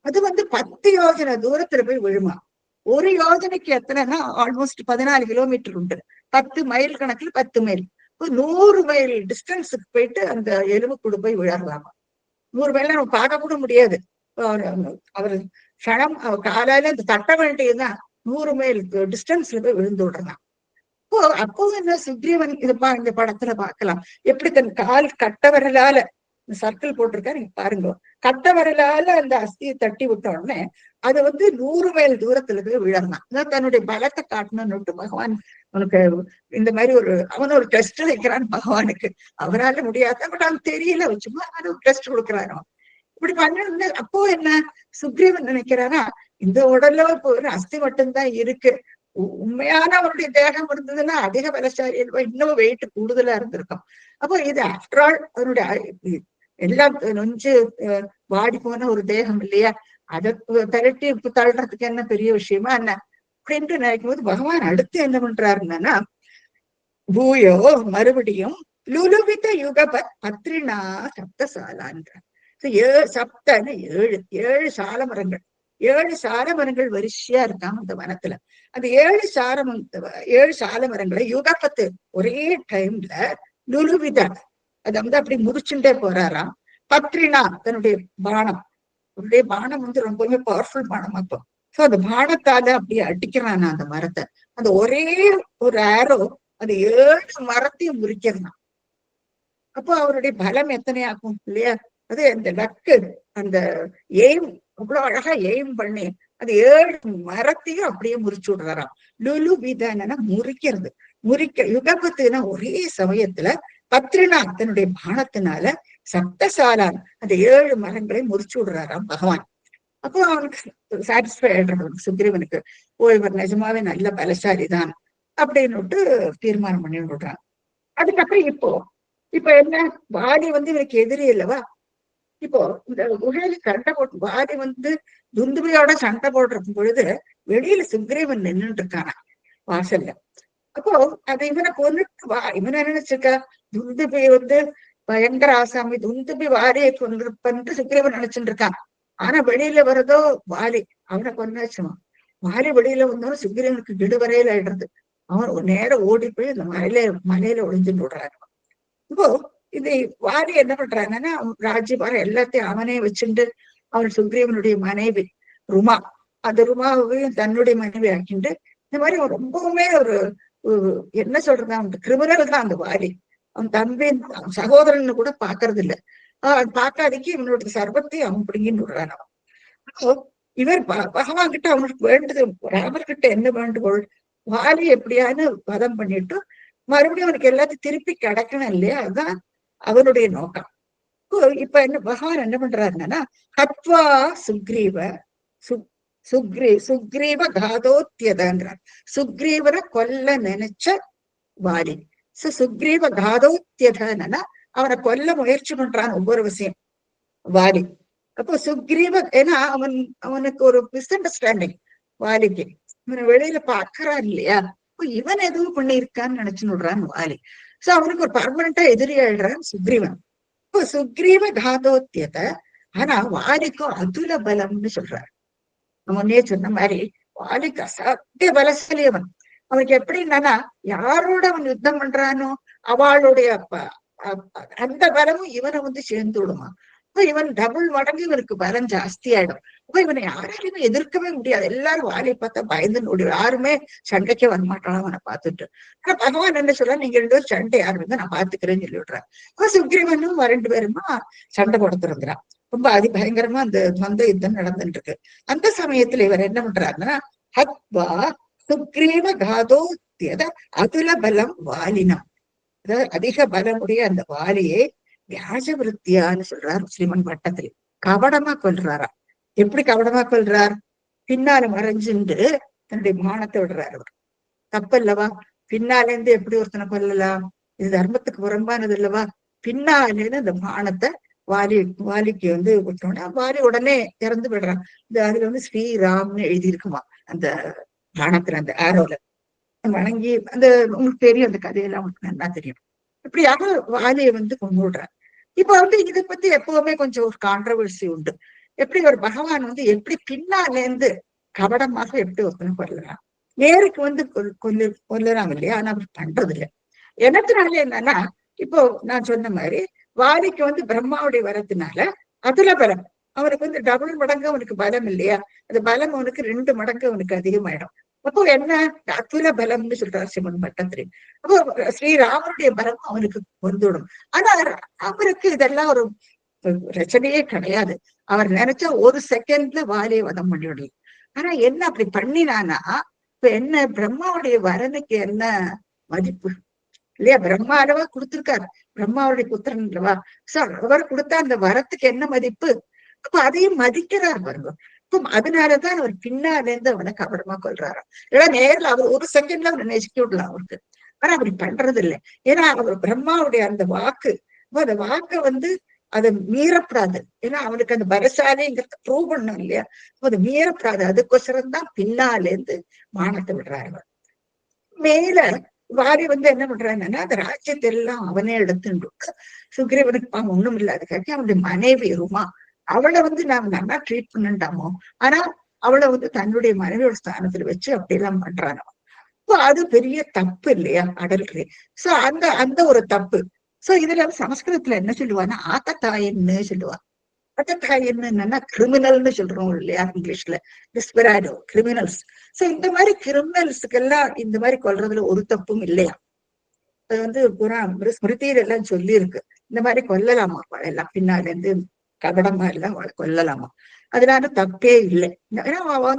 அது வந்து 10 யோஜனை தூரத்துல போய் விழுமா. ஒரு யோஜனைக்கு எத்தனைன்னா ஆல்மோஸ்ட் 14 கிலோமீட்டர் உண்டு. 10 மைல் கணக்குல 10 மைல், 100 மைல் டிஸ்டன்ஸுக்கு போயிட்டு அந்த எலும்பு கூட போய் விழறலாமா. 100 மைல் நம்ம பார்க்க கூட முடியாது. அவர் க்ஷணம் அவர் காலால அந்த தட்ட வேண்டியதுதான் 100 மைல் டிஸ்டன்ஸ்ல போய் விழுந்து விடுறான். அப்போ என்ன சுக்ரீவன் இந்த படத்துல பாக்கலாம், எப்படி தன் கால் கட்ட வரலால சர்க்கிள் போட்டிருக்கா, நீங்க பாருங்க. கட்ட வரலால அந்த அஸ்தியை தட்டி விட்ட உடனே அது வந்து 100 மைல் தூரத்துல போய் விழறான். அதான் தன்னுடைய பலத்தை காட்டணும்னு பகவான் உனக்கு இந்த மாதிரி அவன் ஒரு டெஸ்ட் வைக்கிறான் பகவானுக்கு. அவரால முடியாத, பட் அவன் தெரியல வச்சுமா அது ஒரு டெஸ்ட் கொடுக்குறாரு. இப்படி பண்ண அப்போ என்ன சுக்ரீவன் நினைக்கிறானா, இந்த உடல்ல இப்போ ஒரு அஸ்தி மட்டும்தான் இருக்கு, உண்மையான அவருடைய தேகம் இருந்ததுன்னா அதிக பலசாலி, இன்னும் வெயிட் கூடுதலா இருந்திருக்கும். அப்போ இது ஆஃப்டர் ஆல் அவருடைய எல்லாம் நொஞ்சு வாடி போன ஒரு தேகம் இல்லையா, அதை திரட்டி தள்ளுறதுக்கு என்ன பெரிய விஷயமா என்ன அப்படின்ட்டு நினைக்கும் போது பகவான் அடுத்து என்ன பண்றாருன்னா, பூயோ மறுபடியும் லுலுவித யுகபத் பத்ரினா சப்தசாலான்றார். சப்தன்னு 7 சால மரங்கள், 7 சால மரங்கள் வரிசையா இருக்காம அந்த வனத்துல. அந்த 7 சால மரங்களை யுகபத்து ஒரே டைம்ல லுலுவித அதை வந்து அப்படி முடிச்சுட்டே போறாராம். பத்ரினா தன்னுடைய பானம், அவருடைய பானம் வந்து ரொம்பவே பவர்ஃபுல் பானம். அப்போ சோ அந்த பானத்தால அப்படியே அடிக்கிறானா அந்த மரத்தை. அந்த ஒரே ஒரு ஆரோ அது 7 மரத்தையும் முறிக்கிறான். அப்போ அவருடைய பலம் எத்தனை ஆகும் இல்லையா. அது அந்த லக்கு, அந்த எய்ம் அவ்வளவு அழகா எய்ம் பண்ணி அது 7 மரத்தையும் அப்படியே முறிச்சு விடுறாராம். லுலு வீதானா முறிக்கிறது, யுகபத்துனா ஒரே சமயத்துல பத்ரினா தன்னுடைய பானத்தினால சப்தசாலான் அந்த 7 மரங்களை முறிச்சு விடுறாராம் பகவான். அப்போ அவனுக்கு சாட்டிஸ்ஃபை ஆயிடுறான் சுக்ரீவனுக்கு, இவர் நிஜமாவே நல்ல பலசாலிதான் அப்படின்னு தீர்மானம் பண்ணி விடுறான். அதுக்கப்புறம் இப்போ என்ன, வாலி வந்து இவனுக்கு எதிரி இல்லவா. இப்போ இந்த குகையில சண்டை போட்டு வாலி வந்து துந்துபியோட சண்டை போடுற பொழுது வெளியில சுக்ரீவன் நின்றுட்டு இருக்கானா வாசல்ல. அப்போ அது இவனை கொன்னுட்டு இவன் என்ன நினைச்சிருக்கா, துந்துபி பயங்கர ஆசாமி, துந்துபி வாலியை கொண்டிருப்பன்ட்டு சுக்ரீவன் நினைச்சுட்டு இருக்கான். ஆனா வெளியில வர்றதோ வாலி, அவனை கொண்டாச்சுவான். வாலி வெளியில வந்தாலும் சுக்ரீவனுக்கு விடுவரையில ஆயிடுறது. அவன் நேரம் ஓடி போய் அந்த மலையில ஒளிஞ்சுட்டு விடுறான். இப்போ இது வாலி என்ன பண்றாங்கன்னா, ராஜ்யபாரம் எல்லாத்தையும் அவனே வச்சுட்டு அவன் சுக்ரீவனுடைய மனைவி ருமா, அந்த ருமாவையும் தன்னுடைய மனைவி ஆக்கிண்டு இந்த மாதிரி அவன் ரொம்பவுமே ஒரு என்ன சொல்றது, அவன் கிரிமினல் தான் அந்த வாலி. அவன் தம்பி சகோதரன் கூட பாக்குறது இல்ல. பார்க்காதக்கு இவனோட சர்வத்தையும் அவன் பிடிங்கின்னு விடுறான். அவன் இவர் பகவான் கிட்ட அவனுக்கு வேண்டுது, ராமர்கிட்ட என்ன வேண்டுகோள், வாலி எப்படியானு வதம் பண்ணிட்டு மறுபடியும் அவனுக்கு எல்லாத்தையும் திருப்பி கிடைக்கணும் இல்லையா, அதுதான் அவனுடைய நோக்கம். இப்ப என்ன பகவான் என்ன பண்றாருன்னா, ஹத்வா சுக்ரீவ சுக்ரீவ காதோத்தியதன்றார். சுக்ரீவரை கொல்ல நினைச்ச வாலி. சுக்ரீவ காதோத்தியதன்னா அவனை கொல்ல முயற்சி பண்றான் ஒவ்வொரு விஷயம் வாலி. அப்போ சுக்ரீவ, ஏன்னா அவனுக்கு ஒரு மிஸ் அண்டர்ஸ்டாண்டிங் வாலிக்கு, இவனை வெளியில பாக்குறான் இல்லையா, இவன் எதுவும் பண்ணியிருக்கான்னு நினைச்சு விடுறான் வாலி. சோ அவனுக்கு ஒரு பர்மனண்டா எதிரி ஆயிடுறான் சுக்ரீவன். இப்போ சுக்ரீவ காதோத்தியத, ஆனா வாலிக்கும் அதுல பலம்னு சொல்றாரு. முன்னே சொன்ன மாதிரி வாலிக்கு அசாத்திய பலசாலி அவன். அவனுக்கு எப்படின்னா, யாரோட அவன் யுத்தம் பண்றானோ அவளுடைய அந்த பலமும் இவனை சேர்ந்து விடுமா. இவன் டபுள் மடங்கு இவனுக்கு பலம் ஜாஸ்தி ஆயிடும். இவனை யாராலையுமே எதிர்க்கவே முடியாது. எல்லாரும் வாலியை பார்த்தா பயந்து ஓடி, யாருமே சண்டைக்கே வரமாட்டான் அவனை பார்த்துட்டு. ஆனா பகவான் என்ன சொல்ல, நீங்க 2 பேரும் சண்டை யாரு வந்து நான் பாத்துக்கிறேன்னு சொல்லி விடுறேன். சுக்ரீவனும் 2 பேருமா சண்டை போட திறந்துறான். ரொம்ப அதிபயங்கரமா அந்த துவந்த யுத்தம் நடந்துட்டு இருக்கு. அந்த சமயத்துல இவர் என்ன பண்றாருன்னா, ஹத்வா சுக்ரீவ காதோத்தியத அதுல பலம் வாலினம், அதாவது அதிக பலமுடைய அந்த வாலியை வியாஜ விருத்தியான்னு சொல்றார் ஸ்ரீமன் பட்டத்திலே. கபடமா கொல்றாரா. எப்படி கபடமா கொல்றார், பின்னால மறைஞ்சுண்டு தன்னுடைய மானத்தை விடுறாரு. அவர் தப்பல்லவா, பின்னால இருந்து எப்படி ஒருத்தனை கொல்லலாம், இது தர்மத்துக்கு புறம்பானது இல்லவா. பின்னாலேருந்து அந்த மானத்தை வாலிக்கு விட்டோம்னா வாலி உடனே இறந்து விடுறான். அதுல ஸ்ரீராம்னு எழுதியிருக்குமா அந்த பானத்துல, அந்த ஆரோல வணங்கி. உங்களுக்கு தெரியும் அந்த கதையெல்லாம், உங்களுக்கு நல்லா தெரியும். இப்படியாக வாலியை கொண்டு விடுறான். இப்ப இதை பத்தி எப்பவுமே கொஞ்சம் ஒரு கான்ட்ரவர்சி உண்டு. எப்படி ஒரு பகவான் எப்படி பின்னாலேருந்து கபடமாக எப்படி ஒருத்தனை கொல்லுறான், நேருக்கு கொல்லுறாங்க இல்லையா, ஆனா அவர் பண்றது இல்லை. எனக்குனால என்னன்னா, இப்போ நான் சொன்ன மாதிரி வாலிக்கு பிரம்மாவுடைய வரத்தினால அதுல பலம், அவனுக்கு டபுள் மடங்கு அவனுக்கு பலம் இல்லையா, அந்த பலம் அவனுக்கு 2 மடங்கு அவனுக்கு அதிகமாயிடும். அப்போ என்ன, அத்துல பலம்னு சொல்றாரு சிவன் பட்டத்திரி. அப்போ ஸ்ரீராமனுடைய பலம் அவனுக்கு வந்துவிடும். ஆனா அவருக்கு இதெல்லாம் ஒரு பிரச்சனையே கிடையாது. அவர் நினைச்சா ஒரு செகண்ட்ல வாலியை வதம் பண்ணிவிடலாம். ஆனா என்ன அப்படி பண்ணினானா, இப்ப என்ன, பிரம்மாவுடைய வரனுக்கு என்ன மதிப்பு இல்லையா, பிரம்மா அளவா கொடுத்திருக்காரு, பிரம்மாவுடைய புத்திரன் அல்லவா. சோ அவர் கொடுத்தா அந்த வரத்துக்கு என்ன மதிப்பு, அப்ப அதையும் மதிக்கிறார் பாருங்க. அதனாலதான் அவர் பின்னால இருந்து அவனை கபடமா கொள்றாராம். ஏன்னா நேர்ல அவர் ஒரு செகண்ட்ல அவனை நெசுக்கி விடலாம் அவருக்கு. ஆனா அப்படி பண்றது இல்லை. ஏன்னா அவர் பிரம்மாவுடைய அந்த வாக்கு, அந்த வாக்கை அதை மீறப்படாது. ஏன்னா அவனுக்கு அந்த பலசாலிங்கிறத ப்ரூவ் பண்ணும் இல்லையா, அது மீறப்படாது. அதுக்கோசரம் தான் பின்னால இருந்து மானத்தை விடுறாரு. மேல வாரி என்ன பண்றாங்கன்னா, அந்த ராஜ்யத்தை எல்லாம் அவனே எடுத்துட்டு, சுக்ரீவனுக்கு ஒண்ணும் இல்லாத அவனுடைய மனைவி ருமா, அவளை நாம நல்லா ட்ரீட் பண்ணிட்டாமோ, ஆனா அவளை தன்னுடைய மனைவியோட ஸ்தானத்துல வச்சு அப்படியெல்லாம் பண்றானோ. இப்போ அது பெரிய தப்பு இல்லையா, அடல்ட்ரி. சோ அந்த ஒரு தப்பு. சோ இதுல சமஸ்கிருதத்துல என்ன சொல்லுவான்னா, ஆத்தத்தாயின்னு சொல்லுவா. ஆத்தத்தாயின்னு என்னன்னா கிரிமினல்னு சொல்றோம் இல்லையா இங்கிலீஷ்ல, டிஸ்பிராடோ கிரிமினல்ஸ். சோ இந்த மாதிரி கிரிமினல்ஸுக்கெல்லாம் இந்த மாதிரி கொல்றதுல ஒரு தப்பும் இல்லையா. அது ஸ்மிருதியில எல்லாம் சொல்லி இருக்கு, இந்த மாதிரி கொல்லலாமா எல்லாம், பின்னால இருந்து கபடமா எல்லாம் கொல்லலாமா, அதனால தப்பே இல்லை. ஏன்னா அவ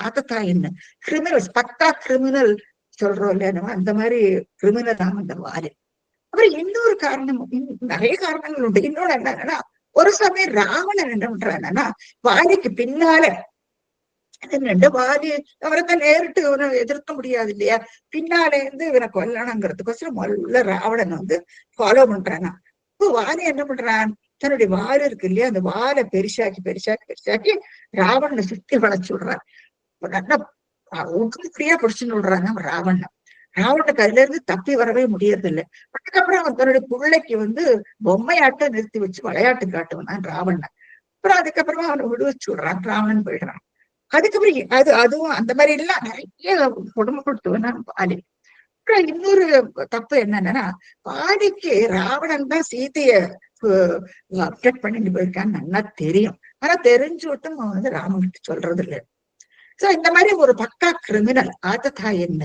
ஆத்தத்தாயின்னு கிரிமினல்ஸ், பக்கா கிரிமினல் சொல்றோம் இல்லையா, அந்த மாதிரி கிரிமினல் தான் அந்த வாலி. அப்புறம் இன்னொரு காரணம், நிறைய காரணங்கள் உண்டு. இன்னொன்னு என்னன்னா, ஒரு சமயம் ராவணன் என்ன பண்றான்னா, வாலிக்கு பின்னால வாலி அவரைத்தான் நேரிட்டு இவனை எதிர்க்க முடியாது இல்லையா, பின்னாலே இருந்து இவனை கொல்லணுங்கிறதுக்கோசரம் முதல்ல ராவணன் ஃபாலோ பண்றானா. இப்போ வாலி என்ன பண்றான், தன்னுடைய வால் இருக்கு இல்லையா, அந்த வாலை பெருசாக்கி பெருசாக்கி பெருசாக்கி ராவணனை சுத்தி வளைச்சு விடுறான். நல்லா உடனடியா பிடிச்சுன்னு விடுறாங்க ராவணன். ராவணனுக்கு அதுல இருந்து தப்பி வரவே முடியறது இல்லை. அதுக்கப்புறம் அவன் தன்னுடைய பிள்ளைக்கு பொம்மையாட்ட நிறுத்தி வச்சு விளையாட்டு காட்டுவனான் ராவணன். அப்புறம் அதுக்கப்புறமா அவனை விடுவிச்சு விடுறான், ராவணன் போயிடுறான். அதுக்கப்புறம் அதுவும் அந்த மாதிரி எல்லாம் நிறைய கொடுமைப்படுத்துவனான் வாலி. அப்புறம் இன்னொரு தப்பு என்னன்னா, வாலிக்கு ராவணன் தான் சீதைய அப்டேட் பண்ணிட்டு போயிருக்கான்னு நல்லா தெரியும். ஆனா தெரிஞ்சுட்டும் அவன் ராமன்கிட்ட சொல்றது இல்லை. சோ இந்த மாதிரி ஒரு பக்கா கிரிமினல் ஆத்ததா என்ன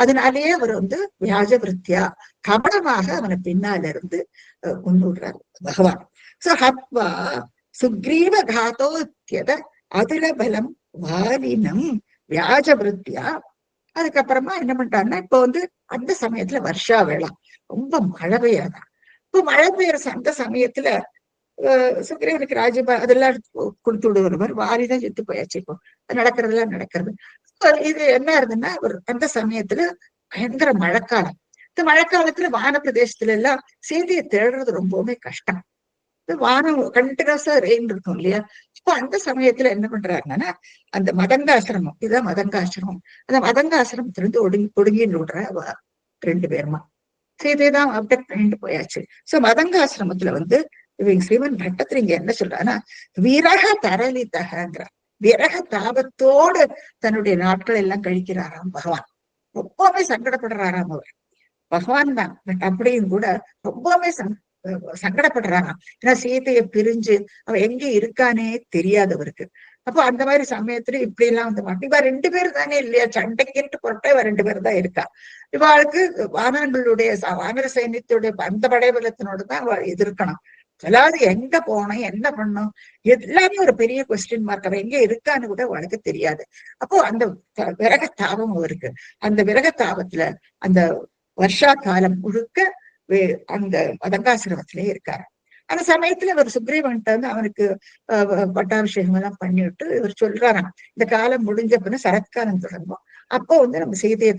அதனாலேயே அவர் வியாஜ விருத்தியா கபடமாக அவனை பின்னால இருந்து கொண்டு விடுறார் பகவான். சோ ஹத்வா சுக்ரீவ காத்தோத்தியத அதுல பலம் வாலினம் வியாஜ விருத்தியா. அதுக்கப்புறமா என்ன பண்றாருன்னா, இப்போ அந்த சமயத்துல வருஷா வேளா ரொம்ப மழை பெய்யாதான். இப்போ மழை பெய்யற அந்த சமயத்துல சுக்ரீவனுக்கு ராஜ்யபா அதெல்லாம் கொடுத்து விடுவார். வாலிதான் செத்து போயாச்சு. இப்போ நடக்கிறதுலாம் நடக்கிறது. இது என்ன இருந்ததுன்னா, அந்த சமயத்துல பயங்கர மழைக்காலம். இந்த மழைக்காலத்துல வான பிரதேசத்துல எல்லாம் சீதையை தேடுறது ரொம்பவுமே கஷ்டம். வானம் கண்டினியூஸா ரெயின் இருக்கும் இல்லையா. இப்போ அந்த சமயத்துல என்ன பண்றாருன்னா, அந்த மதங்காசிரமம், இதுதான் மதங்காசிரமம், அந்த மதங்காசிரமத்திலிருந்து ஒடுங்கின்னு விடுற 2 பேருமா சீதைதான் அப்டேட் பண்ணிட்டு போயாச்சு. சோ மதங்காசிரமத்துல இவங்க ஸ்ரீமன் பட்டத்துல இங்க என்ன சொல்றான்னா, விரக தரலித்தகங்கிற விரக தாபத்தோடு தன்னுடைய நாட்கள் எல்லாம் கழிக்கிறாராம் பகவான். ரொம்பவே சங்கடப்படுறாராம் அவர். பகவான் தான், பட் அப்படியும் கூட ரொம்பவே சங்கடப்படுறாராம். ஏன்னா சீதையை பிரிஞ்சு அவ எங்க இருக்கானே தெரியாதவருக்கு. அப்போ அந்த மாதிரி சமயத்துல இப்படி எல்லாம் இவ 2 பேர் தானே இல்லையா, சண்டைக்கிட்டு பொருட்டா இவ 2 பேர் தான் இருக்கா. இவாளுக்கு வானர்களுடைய வானர சைன்யத்துடைய அந்த படைபலத்தினோடு தான் அவள் எதிர்க்கணும். அதாவது எங்க போனோம், என்ன பண்ணோம், எல்லாமே ஒரு பெரிய கொஸ்டின் மார்க். அவ எங்க இருக்கான்னு கூட அவளுக்கு தெரியாது. அப்போ அந்த விரக தாபம் அவருக்கு. அந்த விரக தாபத்துல அந்த வருஷா காலம் முழுக்க அந்த மதங்காசிரமத்திலே இருக்காரு. அந்த சமயத்துல இவர் சுக்ரீவன்ட்ட அவனுக்கு பட்டாபிஷேகம் எல்லாம் பண்ணிவிட்டு இவர் சொல்றாராம், இந்த காலம் முடிஞ்ச பின்ன சரத்காலம் தொடங்கும். அப்போ நம்ம சீதையை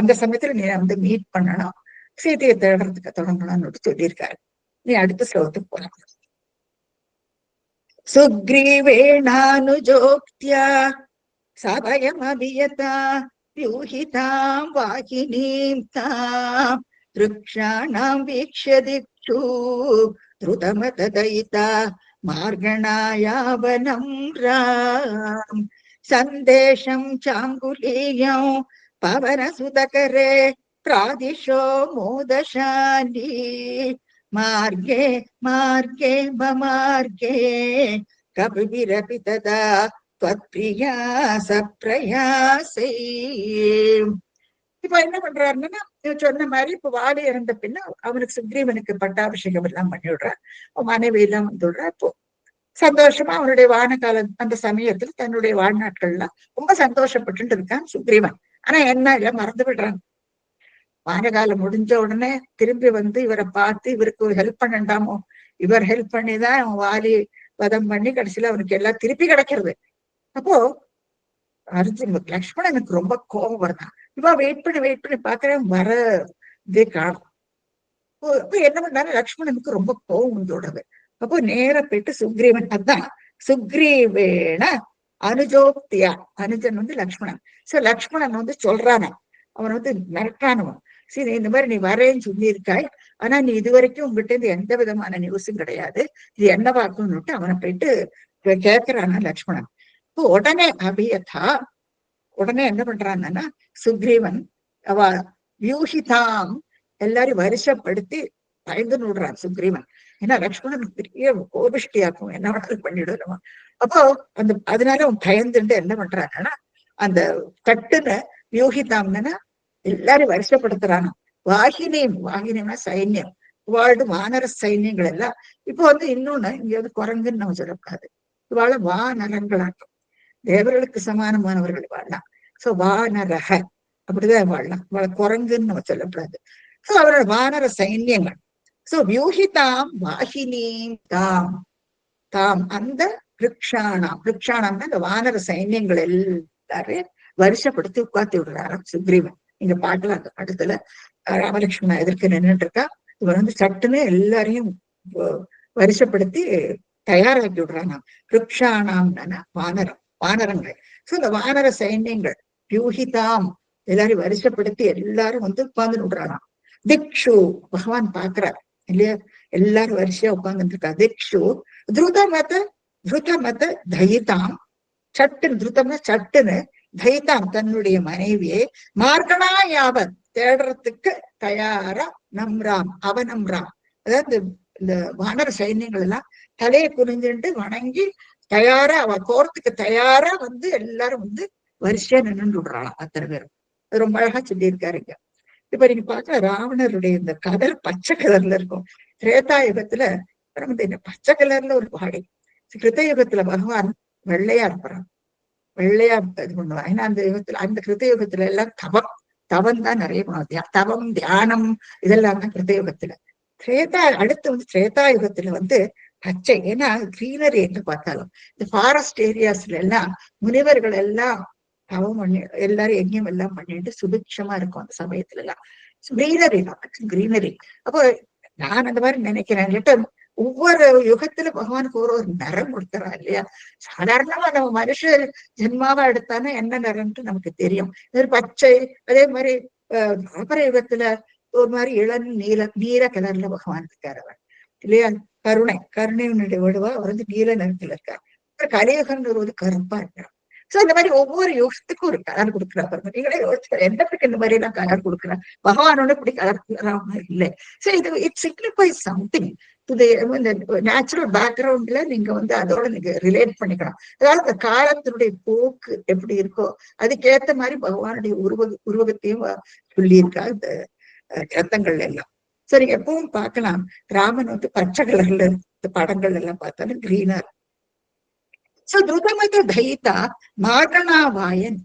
அந்த சமயத்துல நீ மீட் பண்ணணும், சீதையை தேடுறதுக்கு தொடங்கணும்னு சொல்லியிருக்காரு. நீ அடுத்த ஸ்லோகத்துக்கு போலாம். சுக்ரீவேணானுஜோக்த்யா சபயம் அபியதா வ்யூஹிதாம் வாகினீம் தாம் ருக்ஷாணாம் வீக்ஷ்ய திக்ஷு த்ருதமததயிதா மார்கணாயாவனம் ராம் சந்தேஷம் சாங்குலீயம் பவனசுதகரே பிராதிஷோ மோதசாலி மார்கே மார்கே மமார்கே கபிபிரபி ததா த்வத்ப்ரியா சப்ரயாசை. இப்ப என்ன பண்றாருன்னா, சொன்ன மாதிரி இப்ப வாலி இறந்த பின்ன அவனுக்கு சுக்ரீவனுக்கு பட்டாபிஷேகம் எல்லாம் பண்ணி விடுறார், மனைவி எல்லாம் விடுறா. இப்போ சந்தோஷமா அவனுடைய வான காலம் அந்த சமயத்துல தன்னுடைய வாழ்நாட்கள்லாம் ரொம்ப சந்தோஷப்பட்டு இருக்கான் சுக்ரீவன். ஆனா என்ன இல்ல, மறந்து விடுறான். வானகாலம் முடிஞ்ச உடனே திரும்பி இவரை பார்த்து இவருக்கு ஹெல்ப் பண்ணண்டாமோ, இவர் ஹெல்ப் பண்ணிதான் அவன் வாலி வதம் பண்ணி கடைசியில அவனுக்கு எல்லாம் திருப்பி கிடைக்கிறது. அப்போ லக்ஷ்மணனுக்கு ரொம்ப கோபம் வருதான். இவா வெயிட் பண்ணி பாக்குறேன், வர இதே காணும். அப்ப என்ன பண்ணாரு, லக்ஷ்மணனுக்கு ரொம்ப கோபம் வந்தோடது. அப்போ நேர போயிட்டு சுக்ரீவன், அதான் சுக்ரீவேன அனுஜோக்தியா, அனுஜன் லக்ஷ்மணன். சோ லக்ஷ்மணன் சொல்றான, அவன் மிரட்டானவன். சரி, இந்த மாதிரி நீ வரேன்னு சொல்லியிருக்காய், ஆனா நீ இது வரைக்கும் உங்ககிட்ட இருந்து எந்த விதமான நியூஸும் கிடையாது, இது என்ன பார்க்கணும்னுட்டு அவனை போயிட்டு கேட்கிறானா லக்ஷ்மணன். உடனே அபியதா, உடனே என்ன பண்றான்னா சுக்ரீவன் அவ வியூஹிதாம் எல்லாரையும் வருஷப்படுத்தி பயந்து நூடுறான் சுக்ரீவன். ஏன்னா லக்ஷ்மணன் பெரிய கோபிஷ்டியாக்கும், என்ன வேணாலும் பண்ணிடுவான். அப்போ அதனால அவன் பயந்துட்டு என்ன பண்றாங்கன்னா, அந்த கட்டுன வியூஹிதாம்னா எல்லாரும் வருஷப்படுத்துறானோ. வாகினியம்னா சைன்யம், இவாழ்டு வானர சைன்யங்கள் எல்லாம். இப்போ இன்னொன்னு இங்க குரங்குன்னு நம்ம சொல்லக்கூடாது, இவாழ வானரங்களாட்டும், தேவர்களுக்கு சமானமானவர்கள் வாழலாம். சோ வானரக அப்படிதான் வாழலாம், இவாழ குரங்குன்னு நம்ம சொல்லக்கூடாது. சோ அவரோட வானர சைன்யங்கள். சோ வியூஹிதாம் வாகினீம் தாம், தாம் அந்த ரிக்ஷாணாம்னா அந்த வானர சைன்யங்கள் எல்லாரையும் வருஷப்படுத்தி உட்கார்த்தி விடுறாராம் சுக்ரீவன். இங்க பாட்டுல அந்த படத்துல ராமலட்சுமணன் எதிர்க்க நின்றுட்டு இருக்கா, இவன் சட்டுன்னு எல்லாரையும் வருஷப்படுத்தி தயாராக்கி விடுறாங்க. ரிக்ஷாணாம் வானரங்கள். சோ இந்த வானர சைன்யங்கள் வியூஹிதாம் எல்லாரையும் வருஷப்படுத்தி எல்லாரும் வந்து உட்கார்ந்து விடுறாராம். திக்ஷு பகவான் பாக்குறாரு இல்லையா, எல்லாரும் வரிசையா உட்கார்ந்துட்டு இருக்கா. திக்ஷு திருத மத தயிதாம், சட்டுன்னு திருத்தம்னா சட்டுன்னு, தைதாம் தன்னுடைய மனைவியை மார்கனா யாவத் தேடுறதுக்கு தயாரா நம்ராம் அவநம்ராம். அதாவது இந்த வானர சைன்யங்கள் எல்லாம் தலையை குனிஞ்சுட்டு வணங்கி தயாரா அவ போறதுக்கு தயாரா வந்து எல்லாரும் வந்து வரிசையா நின்று விடுறாளாம் அத்தனை பேரும். அது ரொம்ப அழகா சொல்லியிருக்காருங்க. இப்ப நீங்க பார்க்க ராவணருடைய இந்த கலர் பச்சை கலர்ல இருக்கும். திரேதா யுகத்துல இந்த பச்சை கலர்ல ஒரு பாடி, கிருத்த யுகத்துல பகவான் வெள்ளையா இருப்பான், வெள்ளையா இது பண்ணுவான். ஏன்னா அந்த யுகத்துல, அந்த கிருத்த யுகத்துல எல்லாம் தவம் தான் நிறைய பண்ணுவாங்க. தவம் தியானம் இதெல்லாம் தான் கிருத்த யுகத்துல. அடுத்து வந்து திரேதா யுகத்துல வந்து பச்சை. ஏன்னா கிரீனரி என்று பார்த்தாலும் இந்த ஃபாரஸ்ட் ஏரியாஸ்ல எல்லாம் முனிவர்கள் எல்லாம் தவம் பண்ணி எல்லாரும் எங்கேயும் எல்லாம் பண்ணிட்டு சுபிக்ஷமா இருக்கும் அந்த சமயத்துல எல்லாம். Greenery greenery. அப்போ நான் அந்த மாதிரி நினைக்கிறேன். ஒவ்வொரு யுகத்துல பகவானுக்கு ஒரு ஒரு நிறம் கொடுத்துறா இல்லையா. சாதாரணமா நம்ம மனுஷ ஜென்மாவா எடுத்தானே என்ன நிறம்ட்டு நமக்கு தெரியும். பச்சை, அதே மாதிரி துவாபர யுகத்துல ஒரு மாதிரி நீல கலர்ல பகவான் இருக்காரு அவர் இல்லையா. கருணையினுடைய வடுவா அவர் வந்து நீல நிறத்துல இருக்கார். கலியுகம்னு ஒரு கருப்பா இருக்கார். சோ இந்த மாதிரி ஒவ்வொரு யோகத்துக்கும் ஒரு கலர் கொடுக்குறா பாருங்க. நீங்களே யோசிச்சு என்னத்துக்கு இந்த மாதிரி எல்லாம் கலர் கொடுக்குறா. பகவானோட இப்படி கலர் இல்லை. சோ இது it signifies something to the natural பேக்ரவுண்ட்ல நீங்க வந்து அதோட நீங்க ரிலேட் பண்ணிக்கணும். அதாவது அந்த காலத்தினுடைய போக்கு எப்படி இருக்கோ அதுக்கேற்ற மாதிரி பகவானுடைய உருவகத்தையும் சொல்லியிருக்கா இந்த கிரந்தங்கள்ல எல்லாம். சரி, எப்பவும் பார்க்கலாம் ராமன் வந்து பச்சை கலர்ல இந்த படங்கள் எல்லாம் பார்த்தாலும் கிரீனா. சோ துருதமத தைதா மார்கணாவாயன்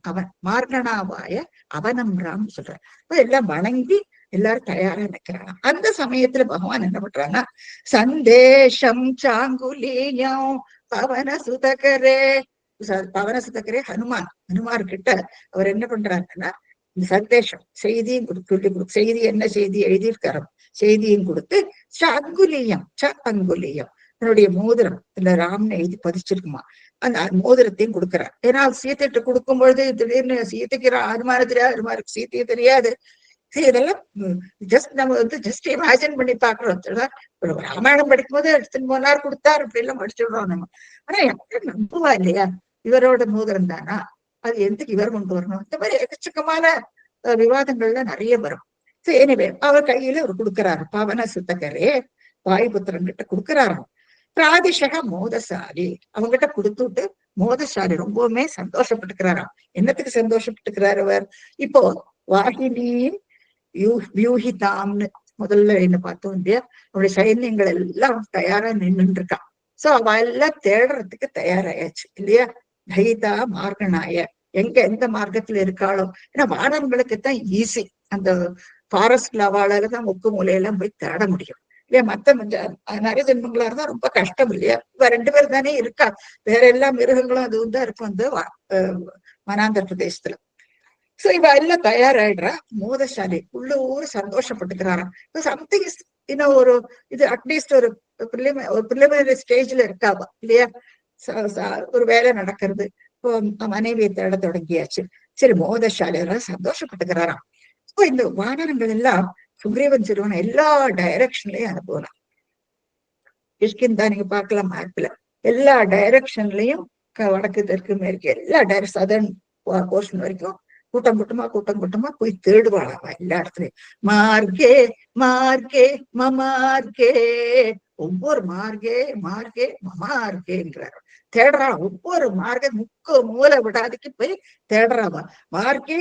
மார்கணாவாய அவனம்ராம் சொல்றான். எல்லாம் வணங்கி எல்லாரும் தயாரா நிக்கிறாங்க. அந்த சமயத்துல பகவான் என்ன பண்றாங்கன்னா சந்தேஷம் சாங்குலியம் பவன சுதகரே ஹனுமான் கிட்ட அவர் என்ன பண்றாங்கன்னா இந்த சந்தேஷம் செய்தியும் செய்தி என்ன செய்தி எழுதியிருக்காரோ செய்தியும் கொடுத்து அங்குலியம் தன்னுடைய மோதிரம் இல்ல ராம்னு எழுதி பதிச்சிருக்குமா அந்த மோதிரத்தையும் கொடுக்குறார். ஏன்னா சீத்தைட்டு கொடுக்கும் பொழுது திடீர்னு சீத்தைக்கு ஹனுமானு தெரியாது, ஹனுமானுக்கு சீத்தையும் தெரியாது. இதெல்லாம் ஜஸ்ட் நம்ம வந்து ஜஸ்ட் இமேஜின் பண்ணி பாக்குறோம். ராமாயணம் படிக்கும் போது எடுத்துன்னு போனார் கொடுத்தார் அப்படி எல்லாம் படிச்சுடுறோம் நம்ம. ஆனா எப்படி நம்புவா இல்லையா இவரோட மோதிரம் தானா, அது எதுக்கு இவர் கொண்டு வரணும், இந்த மாதிரி எக்கச்சக்கமான விவாதங்கள்ல நிறைய வரும். எனவே அவர் கையில அவர் கொடுக்கிறாரு. பவன சுத்தகரே வாயுபுத்திரன் கிட்ட கொடுக்கிறாராம். பிராதிஷக மோதசாலி அவங்கிட்ட கொடுத்துட்டு மோதசாலி ரொம்பவுமே சந்தோஷப்பட்டுக்கிறாராம். என்னத்துக்கு சந்தோஷப்பட்டுக்கிறார் அவர்? இப்போ வாகினியின் வியூஹிதாம்னு முதல்ல என்ன பார்த்தோம் இல்லையா, அவருடைய சைன்யங்கள் எல்லாம் தயாரா நின்று இருக்கான். சோ அவ எல்லாம் தேடுறதுக்கு தயாராயாச்சு இல்லையா. தைதா மார்கனாய எந்த மார்க்கத்துல இருக்காளோ, ஏன்னா வானவங்களுக்குத்தான் ஈஸி அந்த ஃபாரஸ்ட்ல அவளால தான் முக்கு மூலையெல்லாம் போய் தேட முடியும் இல்லையா. மத்த நிறைய ஜென்மங்களா இருந்தா ரொம்ப கஷ்டம் இல்லையா. இப்ப 2 பேர் தானே இருக்கா, வேற எல்லா மிருகங்களும் அதுவும் தான் இருக்கும் அந்த வனாந்தர பிரதேசத்துல. சோ இவ எல்லாம் தயாராயிடுறா. மோதசாலி உள்ளூர் சந்தோஷப்பட்டுக்கிறாராம். சம்திங் இன்னும் ஒரு இது அட்லீஸ்ட் ஒரு பிரிலிமினரி ஸ்டேஜ்ல இருக்காவா இல்லையா. ஒரு வேலை நடக்கிறது, மனைவியை தேட தொடங்கியாச்சு. சரி, மோதசாலியெல்லாம் சந்தோஷப்பட்டுக்கிறாராம். இந்த வானரங்கள் எல்லாம் சுக்ரீவன் சிறுவன் எல்லா டைரக்ஷன்லயும் அனுப்புவான். கிஷ்கிந்தா நீங்க பார்க்கலாம் மேப்ல எல்லா டைரக்ஷன்லயும் வடக்கு தெற்கு மேற்கு எல்லா சதர்ன் போர்ஷன் வரைக்கும் கூட்டம் கூட்டமா போய் தேடுவாளாம் எல்லா இடத்துலயும். மார்கே மார்கே மமார்கே, ஒவ்வொரு மார்கே மமார்கேங்கிறார். தேடுறான் ஒவ்வொரு முக்கு மூலை விடாதுக்கு போய் தேடுறாவா. மார்கே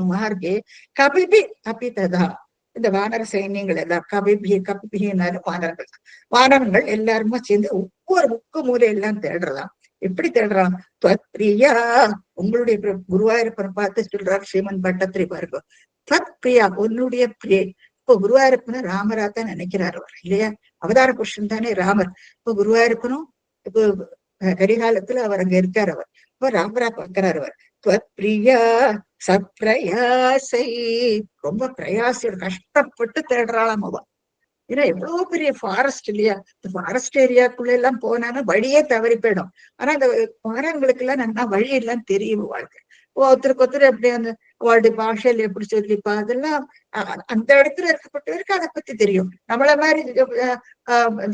மமார்கே கபிபி அபிததா. இந்த வானர சைன்யங்கள் எல்லாம் கபிபினாலும் வானரங்கள் எல்லாருமே சேர்ந்து ஒவ்வொரு முக்கு மூலை எல்லாம் தேடுறதாம். எப்படி தேடுறான்? பிரியா, உங்களுடைய குருவாயூரப்பனை பார்த்து சொல்றார் ஸ்ரீமன் பட்டத்திரி பாருங்க. பிரியா உன்னுடைய பிரியை. இப்போ குருவாயூரப்பனை ராமரா தான் நினைக்கிறார் அவர் இல்லையா. அவதார புருஷன் தானே ராமர். இப்போ குருவாயூரப்பனும் இப்போ கரிகாலத்துல அவர் அங்க இருக்கார். அவர் இப்போ ராமரா பார்க்கிறார். அவர் பிரியா சப்ரயாசை, ரொம்ப பிரயாசோட கஷ்டப்பட்டு தேடுறாளாம் அவ. ஏன்னா எவ்வளவு பெரிய ஃபாரஸ்ட் இல்லையா. இந்த ஃபாரஸ்ட் ஏரியாக்குள்ள எல்லாம் போனாலும் வழியே தவறி போயிடும். ஆனா இந்த மரங்களுக்கு எல்லாம் நல்லா வழி எல்லாம் தெரியும் வாழ்க்கை. ஒருத்தருக்கு அப்படி அந்த அவளுடைய பாஷையில எப்படி சொல்லிப்பா அதெல்லாம் அந்த இடத்துல இருக்கப்பட்டவருக்கு அதை பத்தி தெரியும். நம்மள மாதிரி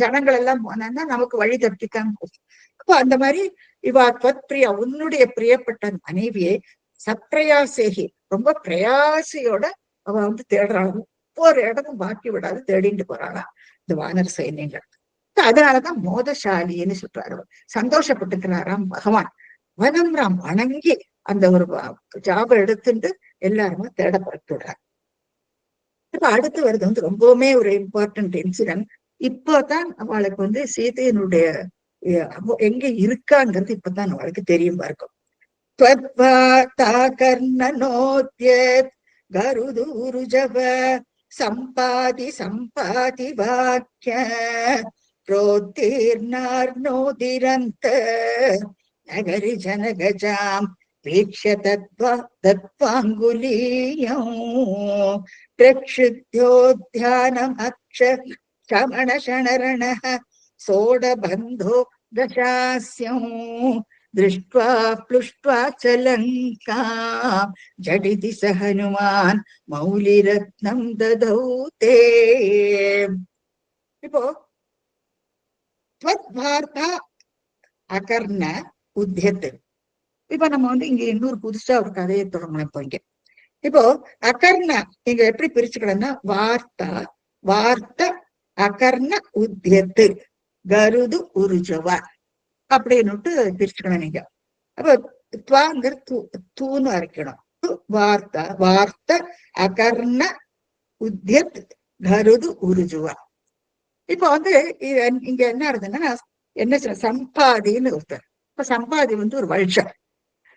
ஜனங்கள் எல்லாம் போனா நமக்கு வழி தப்பிக்காம போகும். அப்போ அந்த மாதிரி இவா பிரியா உன்னுடைய பிரியப்பட்ட மனைவியை சப்ரயாசேகி ரொம்ப பிரயாசையோட அவ வந்து தேடுறாளும் ஒவ்வொரு இடமும் பாக்கி விடாது தேடிட்டு போறாளா இந்த வானர சைன்யங்கள். அதனாலதான் மோதசாலின்னு சொல்றாரு, சந்தோஷப்பட்டுக்கிறாராம் பகவான். வனம்ராம் வணங்கி அந்த ஒரு ஜாப எடுத்துட்டு எல்லாருமே தேட புறப்படுறாரு. இப்ப அடுத்து வருது வந்து ரொம்பவுமே ஒரு இம்பார்ட்டன்ட் இன்சிடென்ட். இப்போதான் அவளுக்கு வந்து சீதையினுடைய எங்க இருக்காங்கிறது இப்பதான் அவளுக்கு தெரியும் இருக்கும். கருதூருஜவ சம்பாதி சம்பாதி வாக்கிய प्रोत्तीर्णार्नोदिरन्त नगरि जनगजाम् वीक्ष्य तत्त्वाङ्गुलीयम् प्रक्षुद्योद्यानमक्ष शमणशणरणः सोडबन्धो दशास्यम् दृष्ट्वा प्लुष्ट्वा च लङ्काम् झटिति स हनुमान् मौलिरत्नम् ददौ ते. இப்போ அகர்ண உத்தியத்து. இப்ப நம்ம வந்து இங்க இன்னொரு புதுசா ஒரு கதையை தொடங்கணும். இப்போ இங்க இப்போ அகர்ண இங்க எப்படி பிரிச்சுக்கணும்னா வார்த்தா வார்த்த அகர்ண உத்தியத்து கருது உருஜவா அப்படின்னுட்டு பிரிச்சுக்கணும் நீங்க. அப்ப துவாங்கிற தூன்னு அரைக்கணும். வார்த்தா வார்த்த அகர்ண உத்தியத் கருது உருஜுவா. இப்ப வந்து இங்க என்ன இருந்ததுன்னா என்ன சம்பாதின்னு ஒருத்தர். இப்ப சம்பாதி வந்து ஒரு வல்சர்.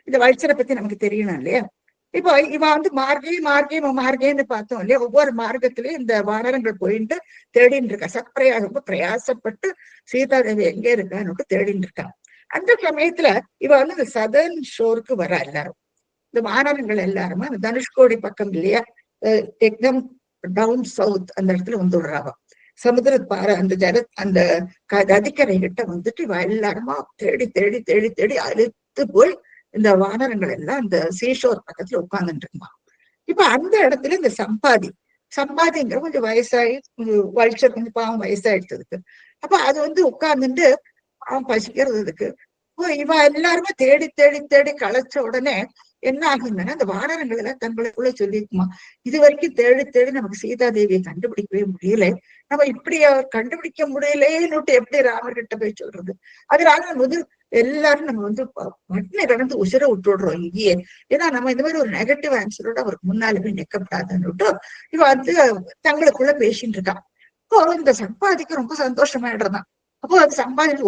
இந்த வல்சரை பத்தி நமக்கு தெரியணும் இல்லையா? இப்போ இவ வந்து மார்கேன்னு பார்த்தோம் இல்லையா? ஒவ்வொரு மார்க்கத்திலயும் இந்த வானரங்கள் போயிட்டு தேடின்னு இருக்கா. ரொம்ப பிரயாசப்பட்டு சீதாதேவி எங்க இருக்கான்னு தேடின்னு இருக்கா. அந்த சமயத்துல இவ வந்து இந்த சதர்ன் ஷோருக்கு வர எல்லாரும் இந்த வானரங்கள் எல்லாருமே அந்த தனுஷ்கோடி பக்கம் இல்லையா, எக்தம் டவுன் சவுத் அந்த இடத்துல வந்து விடுறாவ. சமுதிர பாறை அந்த அந்த நதிக்கரை கிட்ட வந்துட்டு இவ எல்லாருமா தேடி தேடி தேடி தேடி அழுத்து போய் இந்த வானரங்கள் எல்லாம் இந்த சீஷோர் பக்கத்துல உட்கார்ந்துட்டு இருக்குமா. இப்ப அந்த இடத்துல இந்த சம்பாதிங்கிற கொஞ்சம் வயசாயி வல்ச்சர் கொஞ்சம் பாவம் வயசாயிடுறதுக்கு. அப்ப அது வந்து உட்கார்ந்துட்டு பாவம் பசிக்கிறதுக்கு இவ எல்லாருமே தேடி தேடி தேடி களைச்ச உடனே என்ன ஆகுதுன்னா அந்த வானரங்கள் எல்லாம் தங்களுக்குள்ள சொல்லிக்குமா, இது வரைக்கும் தேடி தேடி நமக்கு சீதாதேவியை கண்டுபிடிக்கவே முடியல, நம்ம இப்படி கண்டுபிடிக்க முடியலேன்னு எப்படி ராமர்கிட்ட போய் சொல்றது? அதனால வந்து எல்லாரும் நம்ம வந்து மட்டினை கடந்து உசிர விட்டுடுறோம் இங்கேயே. ஏன்னா நம்ம இந்த மாதிரி ஒரு நெகட்டிவ் ஆன்சரோட அவருக்கு முன்னாலுமே நிற்கப்படாதுன்னு இவ வந்து தங்களுக்குள்ள பேசிட்டு இருக்கான். அப்போ இந்த சம்பாதிக்க ரொம்ப சந்தோஷமாயிடுறதான். அப்போ அது சம்பாதிச்சு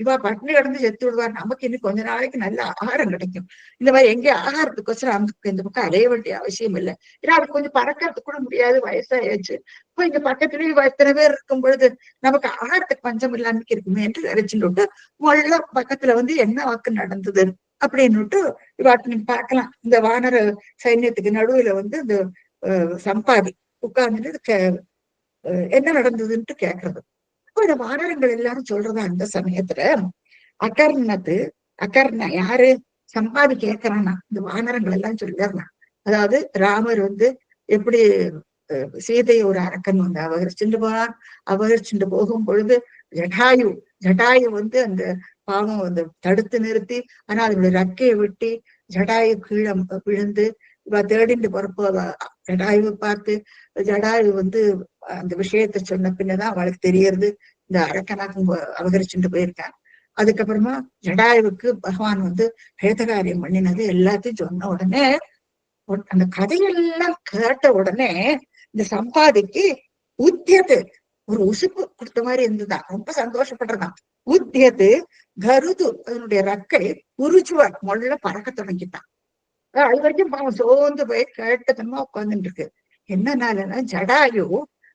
இவா பட்டினி கடந்து செத்து விடுவார், நமக்கு இன்னும் கொஞ்ச நாளைக்கு நல்ல ஆகாரம் கிடைக்கும். இந்த மாதிரி எங்கே ஆகாரத்துக்கோசரம் அந்த இந்த பக்கம் அலைய வேண்டிய அவசியம் இல்லை. ஏன்னா அவருக்கு கொஞ்சம் பறக்கிறதுக்கு கூட முடியாது, வயசாயாச்சு. இப்போ இங்க பக்கத்துலயே எத்தனை பேர் இருக்கும் பொழுது நமக்கு ஆகாரத்துக்கு பஞ்சம் இல்லாம இருக்குமே என்று நினைச்சுட்டு முள்ள பக்கத்துல வந்து என்ன வாக்கு நடந்தது அப்படின்னுட்டு இவாட்டு நீங்க பார்க்கலாம். இந்த வானர சைன்யத்துக்கு நடுவுல வந்து இந்த சம்பாதி உட்கார்ந்துட்டு என்ன நடந்ததுன்ட்டு கேக்குறது. இந்த வானரங்கள் எல்லாரும் சொல்றதா அந்த சமயத்துல அகர்ண யாரு சம்பாதி கேட்கிறானா இந்த வானரங்கள் எல்லாம் சொல்லிடுறான். அதாவது ராமர் வந்து எப்படி சீதையை ஒரு அரக்கன் வந்து அபகரிச்சுட்டு போகும் பொழுது ஜடாயு வந்து அந்த பாவம் வந்து தடுத்து நிறுத்தி, ஆனா அதனுடைய ரக்கையை வெட்டி ஜடாயு கீழே விழுந்து இவ தேடிட்டு பொறுப்போவ ஜடாயுவை பார்த்து ஜடாயு வந்து அந்த விஷயத்த சொன்ன பின்னதான் அவளுக்கு தெரியறது இந்த அரக்கனாக அபகரிச்சுட்டு போயிருக்கான். அதுக்கப்புறமா ஜடாயுவுக்கு பகவான் வந்து பேதகாரியம் பண்ணினது எல்லாத்தையும் சொன்ன உடனே அந்த கதையெல்லாம் கேட்ட உடனே இந்த சம்பாதிக்கு உத்தியது ஒரு உசுப்பு கொடுத்த மாதிரி இருந்துதான், ரொம்ப சந்தோஷப்படுறதான். உத்தியது கருது அதனுடைய ரக்கை உருச்சுவார் மொள்ள பறக்க தொடங்கிட்டான். அது வரைக்கும் பாவம் சோர்ந்து போய் கேட்டதமா உட்கார்ந்துட்டு இருக்கு. என்னன்னாலன்னா ஜடாயு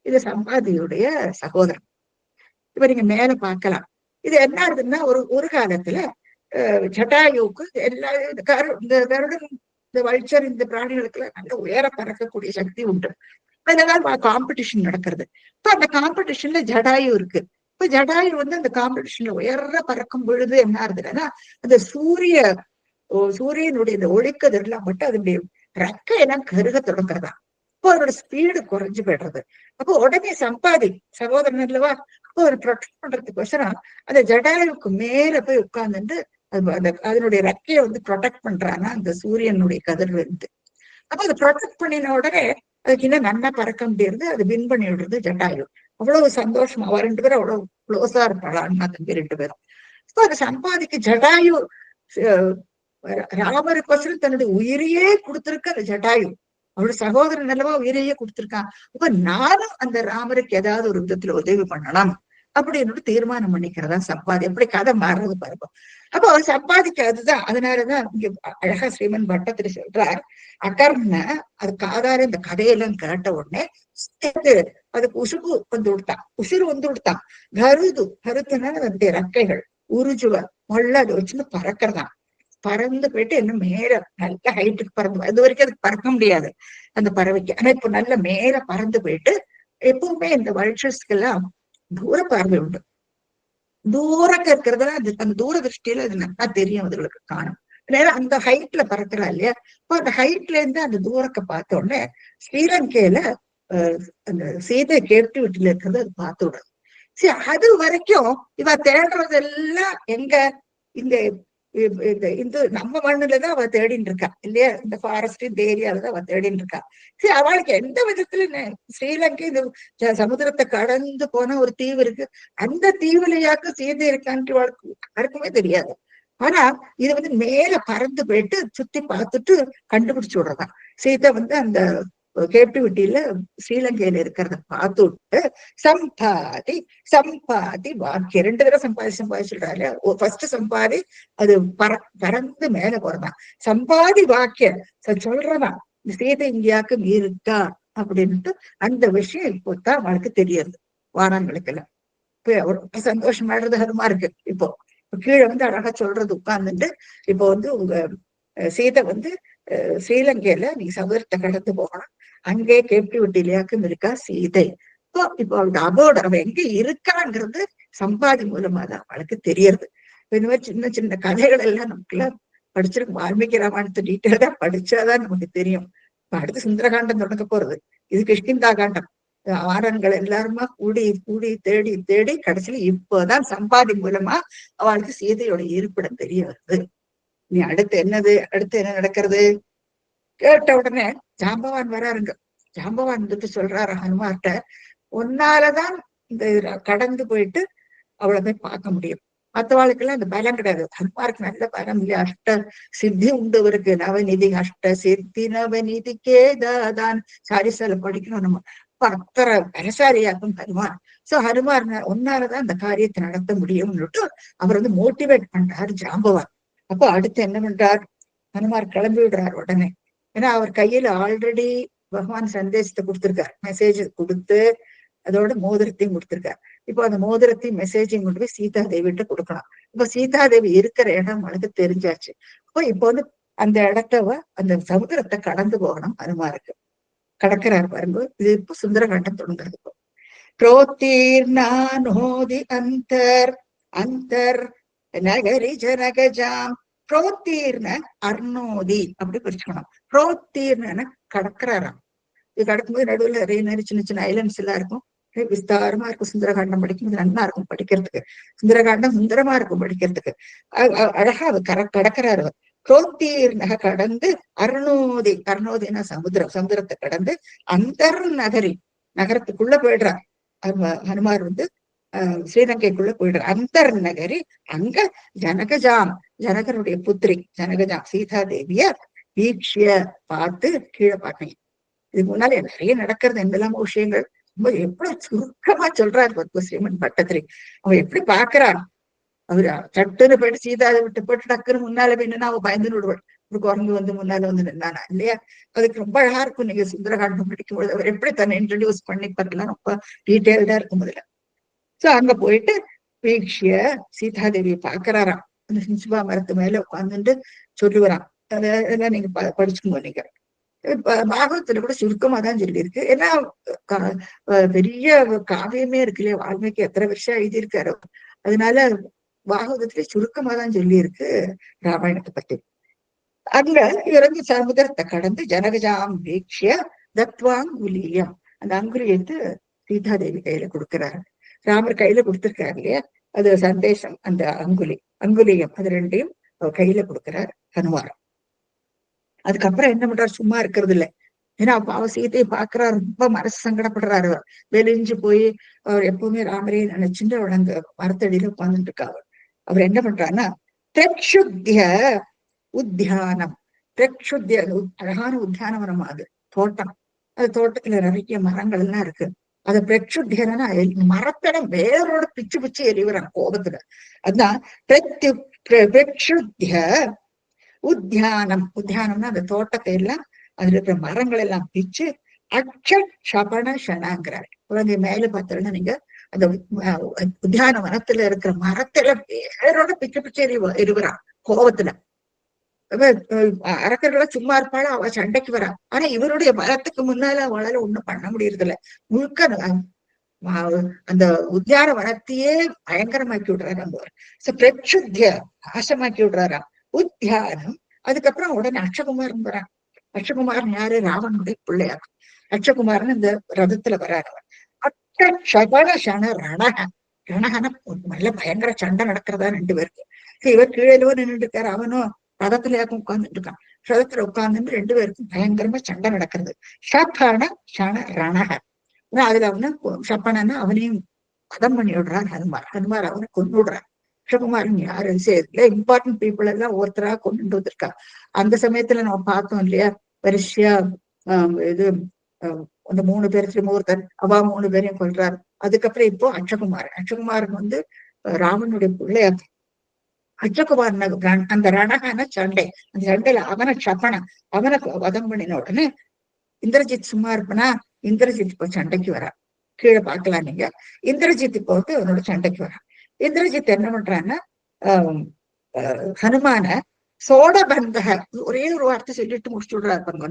இது சம்பாதியுடைய சகோதரன். இப்ப நீங்க மேல பார்க்கலாம். இது என்ன ஆகுதுன்னா ஒரு காலத்துல ஜடாயுவுக்கு எல்லா இந்த கருடன் இந்த வல்ச்சர் இந்த பிராணிகளுக்கு எல்லாம் நல்ல உயர பறக்கக்கூடிய சக்தி உண்டு. அதனால காம்படிஷன் நடக்கிறது. இப்ப அந்த காம்படிஷன்ல ஜடாயு இருக்கு. இப்ப ஜடாயு வந்து அந்த காம்படிஷன்ல உயர பறக்கும் பொழுது என்ன ஆகுதுன்னா அந்த சூரியனுடைய இந்த ஒளிக்கதிரெல்லாம் மட்டும் அதனுடைய ரெக்கையெல்லாம் கருக தொடங்குறதா. அப்போ அவரோட ஸ்பீடு குறைஞ்சு போயிடுறது. அப்போ உடனே சம்பாதி சகோதரன் அல்லவா, அப்போ ஒரு ப்ரொடெக்ட் பண்றதுக்கோசரம் அந்த ஜடாயுவுக்கு மேல போய் உட்கார்ந்துட்டு அதனுடைய ரெக்கையை ப்ரொடெக்ட் பண்றானா அந்த சூரியனுடைய கதிர்ல இருந்து. அப்ப அதை ப்ரொடெக்ட் பண்ணின உடனே அதுக்கு இன்னும் நல்லா பறக்க முடியாது, அது வின் பண்ணி விடுறது ஜடாயு. அவ்வளவு சந்தோஷமா அவ ரெண்டு பேரும் அவ்வளவு க்ளோஸா இருப்பாளா அண்ணா தம்பி ரெண்டு பேரும். அதை சம்பாதிக்க ஜடாயு ராமருக்கோசரம் தன்னுடைய உயிரையே கொடுத்திருக்க அந்த ஜடாயு. அவளோட சகோதரன் அல்லவா உயிரையே கொடுத்திருக்கான். அப்ப நானும் அந்த ராமருக்கு ஏதாவது ஒரு விதத்துல உதவி பண்ணலாம் அப்படின்னு தீர்மானம் பண்ணிக்கிறதா சம்பாதி. எப்படி கதை மாறுறது பாருங்க. அப்போ அவர் சம்பாதிக்காதுதான். அதனாலதான் இங்க அழகா ஸ்ரீமன் பட்டத்திரி சொல்றார், அகர்ண அதுக்கு ஆதாரம் இந்த கதையெல்லாம் கேட்ட உடனே அதுக்கு உசுகு விடுத்தான், உசுறு விடுத்தான். கருத்துனா அதனுடைய ரெக்கைகள் உருஜுவ மொள்ள அதை வச்சுன்னு பறக்கிறதான். பறந்து போயிட்டு இன்னும் மேல நல்ல ஹைட்டுக்கு பறந்து, இது வரைக்கும் அதுக்கு பறக்க முடியாது அந்த பறவைக்கு. ஆனா இப்ப நல்ல மேல பறந்து போயிட்டு, எப்பவுமே இந்த வல்ச்சர்ஸ்க்கு எல்லாம் தூர பார்வை உண்டு. தூரக்க இருக்கிறதுல அது அந்த தூர திருஷ்டியில அது நல்லா தெரியும், அதுகளுக்கு காணும். நேரம் அந்த ஹைட்ல பறக்கிறா இல்லையா, இப்போ அந்த ஹைட்ல இருந்து அந்த தூரக்க பார்த்த உடனே ஸ்ரீலங்கையில அந்த சீதை கேட்டு வீட்டுல இருக்கிறது அது பார்த்து விடுறது. சரி, அது வரைக்கும் இவ தேடுறதெல்லாம் எங்க இந்த இந்த நம்ம மண்ணுலதான் அவ தேடின்னு இருக்கா இல்லையா, இந்த ஃபாரஸ்ட் இந்த ஏரியாலதான் அவ தேடின்னு இருக்கா. சரி, அவளுக்கு எந்த விதத்துல ஸ்ரீலங்கை இந்த சமுதிரத்தை கடந்து போன ஒரு தீவு இருக்கு, அந்த தீவுலையாக்கு சீதை இருக்கான்ட்டு யாருக்குமே தெரியாது. ஆனா இது மேல பறந்து போயிட்டு சுத்தி பார்த்துட்டு கண்டுபிடிச்சு விடுறதான். சீதை அந்த கேப்டிவிட்டியில ஸ்ரீலங்கையில இருக்கிறத பார்த்து விட்டு சம்பாதி சம்பாதி வாக்கியம் ரெண்டு தடவை சம்பாதிச்சுடுறாரு. ஃபர்ஸ்ட் சம்பாதி அது பறந்து மேல போறதான். சம்பாதி வாக்கியம் சொல்றதான் சீதை இந்தியாவுக்கு இருக்கா அப்படின்ட்டு அந்த விஷயம் இப்போதான் அவளுக்கு தெரியுது. வாராங்களுக்கு எல்லாம் இப்ப சந்தோஷமாடுறது அதுமா இருக்கு. இப்போ கீழே அழகா சொல்றது உட்கார்ந்துட்டு இப்போ உங்க சீதை ஸ்ரீலங்கையில நீங்க சமுதிரத்தை கடந்து போகணும், அங்கே கேப்டிவிட்டிலையாக்கும் இருக்கா சீதை. இப்போ அவ எங்க இருக்காங்கிறது சம்பாதி மூலமா தான் அவளுக்கு தெரியறது. இந்த மாதிரி சின்ன சின்ன கதைகள் எல்லாம் நமக்குலாம் படிச்சிருக்கு. வால்மீகி ராமாயணத்தை டீட்டெயிலா படிச்சாதான் நமக்கு தெரியும். இப்ப அடுத்து சுந்தரகாண்டம் தொடங்க போறது, இது கிஷ்கிந்தா காண்டம். ஆரன்கள் எல்லாருமா கூடி கூடி தேடி தேடி கடைசியில இப்போதான் சம்பாதி மூலமா அவளுக்கு சீதையோட இருப்பிடம் தெரிய வருது. நீ அடுத்து என்ன நடக்கிறது கேட்ட உடனே ஜாம்பவான் வராருங்க. ஜாம்பவான் சொல்றாரு ஹனுமார்ட்ட, உன்னாலதான் இந்த கடந்து போயிட்டு அவளை போய் பார்க்க முடியும், மற்றவாளுக்கெல்லாம் அந்த பலம் கிடையாது. ஹனுமாருக்கு நல்ல பலம் இல்லையா, அஷ்ட சித்தி உண்டவருக்கு, நவநிதி அஷ்ட சித்தி நவநிதிக்கே தான் சாரிசால படிக்கணும் நம்ம. அத்தனை பலசாரியாக்கும் ஹனுமான். சோ ஹனுமார் ஒன்னாலதான் அந்த காரியத்தை நடத்த முடியும்னுட்டு அவர் மோட்டிவேட் பண்றாரு ஜாம்பவான். அப்போ அடுத்து என்ன பண்றார், ஹனுமார் கிளம்பி விடுறார் உடனே. ஏன்னா அவர் கையில ஆல்ரெடி பகவான் சந்தேசத்தை கொடுத்திருக்கார், மெசேஜ் கொடுத்து அதோட மோதிரத்தையும் கொடுத்திருக்காரு. இப்போ அந்த மோதிரத்தையும் மெசேஜையும் கொண்டு போய் சீதா தேவிட்டு கொடுக்கலாம். இப்ப சீதா தேவி இருக்கிற இடம் அவனுக்கு தெரிஞ்சாச்சு. இப்போ அந்த இடத்தவ அந்த சமுதிரத்தை கடந்து போகணும் ஹனுமாருக்கு. கடக்கிறார் பாருங்க. இது இப்போ சுந்தரகாண்டம் தொடங்குறது. இப்போ புரோத்தீர்ணானோதி அந்தர் அந்தர் நகரி ஜனகஜாம். புரோத்தீர்ண அர்ணோதி அப்படி பிரிச்சுக்கணும். புரோத்தீர்ண கடக்கிறாராம். இது கடக்கும்போது நடுவில் நிறைய சின்ன சின்ன ஐலண்ட்ஸ் எல்லாம் இருக்கும், விஸ்தாரமா இருக்கும். சுந்தரகாண்டம் படிக்கும் நல்லா இருக்கும் படிக்கிறதுக்கு. சுந்தரகாண்டம் சுந்தரமா இருக்கும் படிக்கிறதுக்கு. அழகா அது கடக்கிறாரு. புரோத்தீர்ண கடந்து அர்ணோதி, அர்ணோதினா சமுதிரம், சமுதிரத்தை கடந்து அந்தர் நகரி நகரத்துக்குள்ள போயிடுறார். ஹனுமார் ஸ்ரீலங்கைக்குள்ள போயிடுற அந்தர் நகரி. அங்க ஜனகஜாம், ஜனகனுடைய புத்திரி ஜனகஜாம் சீதா தேவிய வீக்ஷிய பார்த்து கீழே பார்த்தீங்க. இதுக்கு முன்னாலே நிறைய நடக்கிறது என்னெல்லாமோ விஷயங்கள். ரொம்ப எப்படி சுருக்கமா சொல்றாரு ஸ்ரீமன் பட்டத்திரி. அவன் எப்படி பாக்குறான், அவரு சட்டுன்னு போயிட்டு சீதாவை விட்டு போட்டு டக்குன்னு முன்னால வேணும்னா அவன் பயந்து விடுவாள். ஒரு குரங்கு முன்னால நின்னானா இல்லையா. அதுக்கு ரொம்ப அழகா இருக்கும். நீங்க சுந்தரகாண்டம் படிக்கும்போது அவர் எப்படி தன்னை இன்ட்ரடியூஸ் பண்ணி பார்க்கலாம், ரொம்ப டீட்டெயில்டா இருக்கும் முதல்ல. சோ அங்க போயிட்டு வீக்ஷிய சீதாதேவியை பாக்குறாராம். அந்த சிஞ்சுபா மரத்து மேல உட்கார்ந்துட்டு சொல்லுவாராம். அதெல்லாம் நீங்க படிச்சுக்கோங்க. நீங்க பாகவத்துல கூட சுருக்கமா தான் சொல்லியிருக்கு. ஏன்னா பெரிய காவியமே இருக்கு இல்லையா, வால்மீகி எத்தனை வருஷம் எழுதியிருக்காரு. அதனால பாகவதத்திலே சுருக்கமா தான் சொல்லியிருக்கு ராமாயணத்தை பத்தி. அங்க இறங்கி சமுதிரத்தை கடந்து ஜனகஜாம் வீக்ஷிய தத்வாங்குலியம், அந்த அங்குலியத்தை சீதாதேவி கையில கொடுக்கிறாரு. ராமர் கையில கொடுத்திருக்காரு இல்லையா, அது சந்தேசம். அந்த அங்குலியம் அது ரெண்டையும் கையில கொடுக்கிறார் ஹனுமார். அதுக்கப்புறம் என்ன பண்றாரு, சும்மா இருக்கிறது இல்லை. ஏன்னா அவ சீதையை பாக்குறாரு, ரொம்ப மனசு சங்கடப்படுறாரு. வெளிஞ்சு போய் அவர் எப்பவுமே ராமரே நினைச்சுட்டு அவள் அந்த மரத்தடியில உட்கார்ந்துட்டு இருக்காரு. அவர் என்ன பண்றாருன்னா, பிரக்ஷுத்திய உத்தியானம், பிரக்ஷுத்திய அழகான உத்தியானவனம், அது தோட்டம். அது தோட்டத்துல நிறைய மரங்கள் எல்லாம் இருக்கு. அதை பிரக்ஷுத்தியனா மரத்தட வேரோட பிச்சு பிச்சு எறிவுறான் கோபத்துல. அதுதான் பிரக்ஷுத்திய உத்தியானம். உத்தியானம்னா அந்த தோட்டத்தை எல்லாம், அதுல இருக்கிற மரங்கள் எல்லாம் பிச்சு அக்ஷபண ஷனாங்கிறாரு. குழந்தைய மேல பார்த்தோம்னா நீங்க அந்த உத்தியான வனத்துல இருக்கிற மரத்துல வேரோட பிச்சு பிச்சு எறிவுறான் கோபத்துல. அரக்கர்களை சும்மா இருப்பாள, அவ சண்டைக்கு வரா. ஆனா இவருடைய பலத்துக்கு முன்னால அவளால ஒண்ணும் பண்ண முடியறது இல்ல. முழுக்க அந்த உத்தியான வனத்தையே பயங்கரமாக்கி விடுறாரு. பிரக்ஷுத்திய நாசமாக்கி விடுறாராம் உத்தியானம். அதுக்கப்புறம் உடனே அக்ஷகுமாரன் வரான். அக்ஷகுமாரன் யாரு, ராவனுடைய பிள்ளையார். அக்ஷகுமாரன் இந்த ரதத்துல வராரு. அக்ஷபண சன ரணக, ரணகன நல்ல பயங்கர சண்டை நடக்கிறதா ரெண்டு பேருக்கு. இவர் கீழேலோ நின்றுட்டு இருக்காரு, அவனும் ரதத்துல உட்கார்ந்துட்டு இருக்கான். ரதத்துல உட்கார்ந்து ரெண்டு பேருக்கும் பயங்கரமா சண்டை நடக்கிறது. ஷபண சன ரணக. அதுல அவனை ஷப்பனா அவனையும் பதம் பண்ணி விடுறார் ஹனுமார். ஹனுமார் அவனை கொண்டு விடுறார். அக்ஷகுமாரன் யாரு சேர்ல இம்பார்ட்டன்ட் பீப்புள் எல்லாம் ஒருத்தரா கொண்டு வந்திருக்கா. அந்த சமயத்துல நம்ம பார்த்தோம் இல்லையா, வரிசையா இது அந்த 3 பேர் திருமூர்த்தன், அவா 3 பேரையும் கொள்றாரு. அதுக்கப்புறம் இப்போ அக்ஷகுமாரன் ராமனுடைய பிள்ளையா. அக்ஷகுமாரன் அந்த ரணகான சண்டை, அந்த சண்டையில அவனை ஷப்பன, அவனை வதம் பண்ணின உடனே இந்திரஜித் சும்மா இருப்பனா, இந்திரஜித் இப்போ சண்டைக்கு வரா. கீழே பார்க்கலாம் நீங்க. இந்திரஜித் இப்போ அவனோட சண்டைக்கு வரா. இந்திரஜித் என்ன பண்றான்னா, ஹனுமான சோடபந்தக ஒரே ஒரு வார்த்தை சொல்லிட்டு முடிச்சு விடுறாரு. பாருங்க,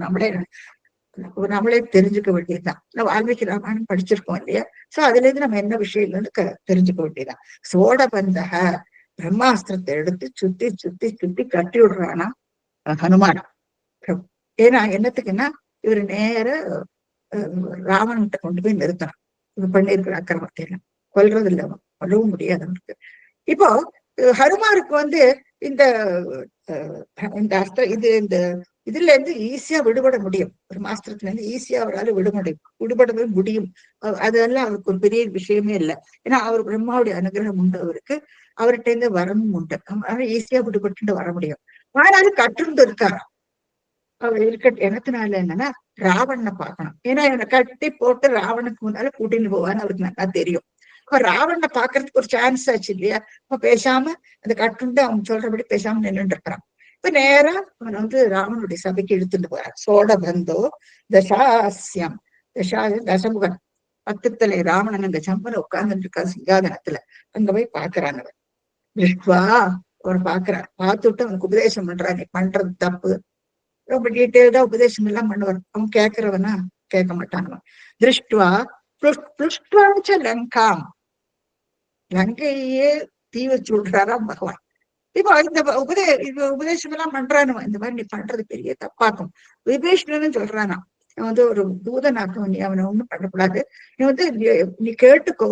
நம்மளே தெரிஞ்சுக்க வேண்டியதுதான். வால்மீகி ராமாயணம் படிச்சிருக்கோம் இல்லையா, சோ அதுல இருந்து நம்ம என்ன விஷயம் இல்லைன்னு தெரிஞ்சுக்க வேண்டியதுதான். சோடபந்தக பிரம்மாஸ்திரத்தை எடுத்து சுத்தி சுத்தி சுத்தி கட்டி விடுறானா ஹனுமான். ஏன்னா என்னத்துக்குன்னா, இவரு நேர ராவணன்கிட்ட கொண்டு போய் நிறுத்தணும். இது பண்ணிருக்கிற அக்கிரமத்தை எல்லாம் கொல்றது இல்லை, கொல்லவும் முடியாது அவனுக்கு. இப்போ ஹனுமாருக்கு இந்த இந்த அஸ்திரம் இந்த இதுல இருந்து ஈஸியா விடுபட முடியும். ஒரு மாஸ்திரத்துல இருந்து ஈஸியா அவரால் விடுபடவே முடியும். அதெல்லாம் அவருக்கு ஒரு பெரிய விஷயமே இல்லை. ஏன்னா அவர் பிரம்மாவுடைய அனுகிரகம் உண்டு அவருக்கு, அவர்கிட்ட இருந்து வரமும் உண்டு. அவரால் ஈஸியா விடுபட்டு வர முடியும். ஆனாலும் கற்றுண்டு இருக்காரு அவர். இருக்கட்டும், எனக்குனால என்னன்னா ராவணனை பார்க்கணும். ஏன்னா இவனை கட்டி போட்டு ராவனுக்கு முன்னால கூட்டின்னு போவான்னு அவருக்கு நல்லா தெரியும். அப்ப ராவணனை பாக்குறதுக்கு ஒரு சான்ஸ் ஆச்சு இல்லையா. அப்ப பேசாம அந்த கட்டுண்டு அவன் சொல்றபடி பேசாம நின்றுட்டு இருக்கிறான். இப்ப நேரா அவன் ராவனுடைய சபைக்கு இழுத்துட்டு போறான். சோடபந்தோ தசாசியம், தசமுகன் 10 தலை ராவணன் அங்க சம்பன உட்கார்ந்துட்டு இருக்கா சிங்காதனத்துல. அங்க போய் பாக்குறான். அவன் திருஷ்வா அவன் பாக்குறான். பார்த்துட்டு அவனுக்கு உபதேசம் பண்றான், நீ பண்றது தப்பு. ரொம்ப டீட்டெயில்டா உபதேசம் எல்லாம் பண்ணுவார். அவன் கேட்கிறவனா கேட்க மாட்டான். திருஷ்டுவா புஷ்டுவாச்ச லங்காம், லங்கையே தீ வச்சு விடுறாராம் பகவான். இப்போ இந்த உபதேசம் எல்லாம் பண்றானு, இந்த மாதிரி நீ பண்றது பெரிய தப்பாக்கும். விபீஷ்ணன்னு சொல்றானா, ஒரு தூதனாக்கும், நீ அவனை ஒண்ணும் பண்ணக்கூடாது. நீ கேட்டுக்கோ,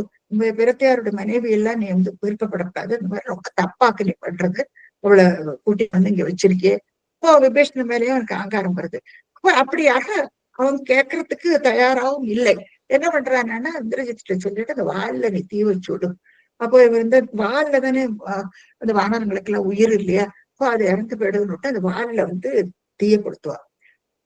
பிரத்தையாருடைய மனைவி எல்லாம் நீ விருப்பப்படக்கூடாது. இந்த மாதிரி ரொம்ப தப்பாக்கு நீ பண்றது. அவளை கூட்டி இங்க வச்சிருக்கே. இப்போ விபீஷ்ணன் மேலேயும் அவனுக்கு அகங்காரம் வருது. அப்ப அப்படியாக அவன் கேட்கறதுக்கு தயாராகவும் இல்லை. என்ன பண்றான்னா, இந்திரஜித்த சொல்லிட்டு அந்த வால்ல நீ தீ வச்சு விடும். அப்போ இவர் வால்ல தானே அந்த வானரங்களுக்கு எல்லாம் உயிர் இல்லையா, அப்போ அது இறந்து போயிடுன்னு அந்த வால்ல தீயப்படுத்துவார்.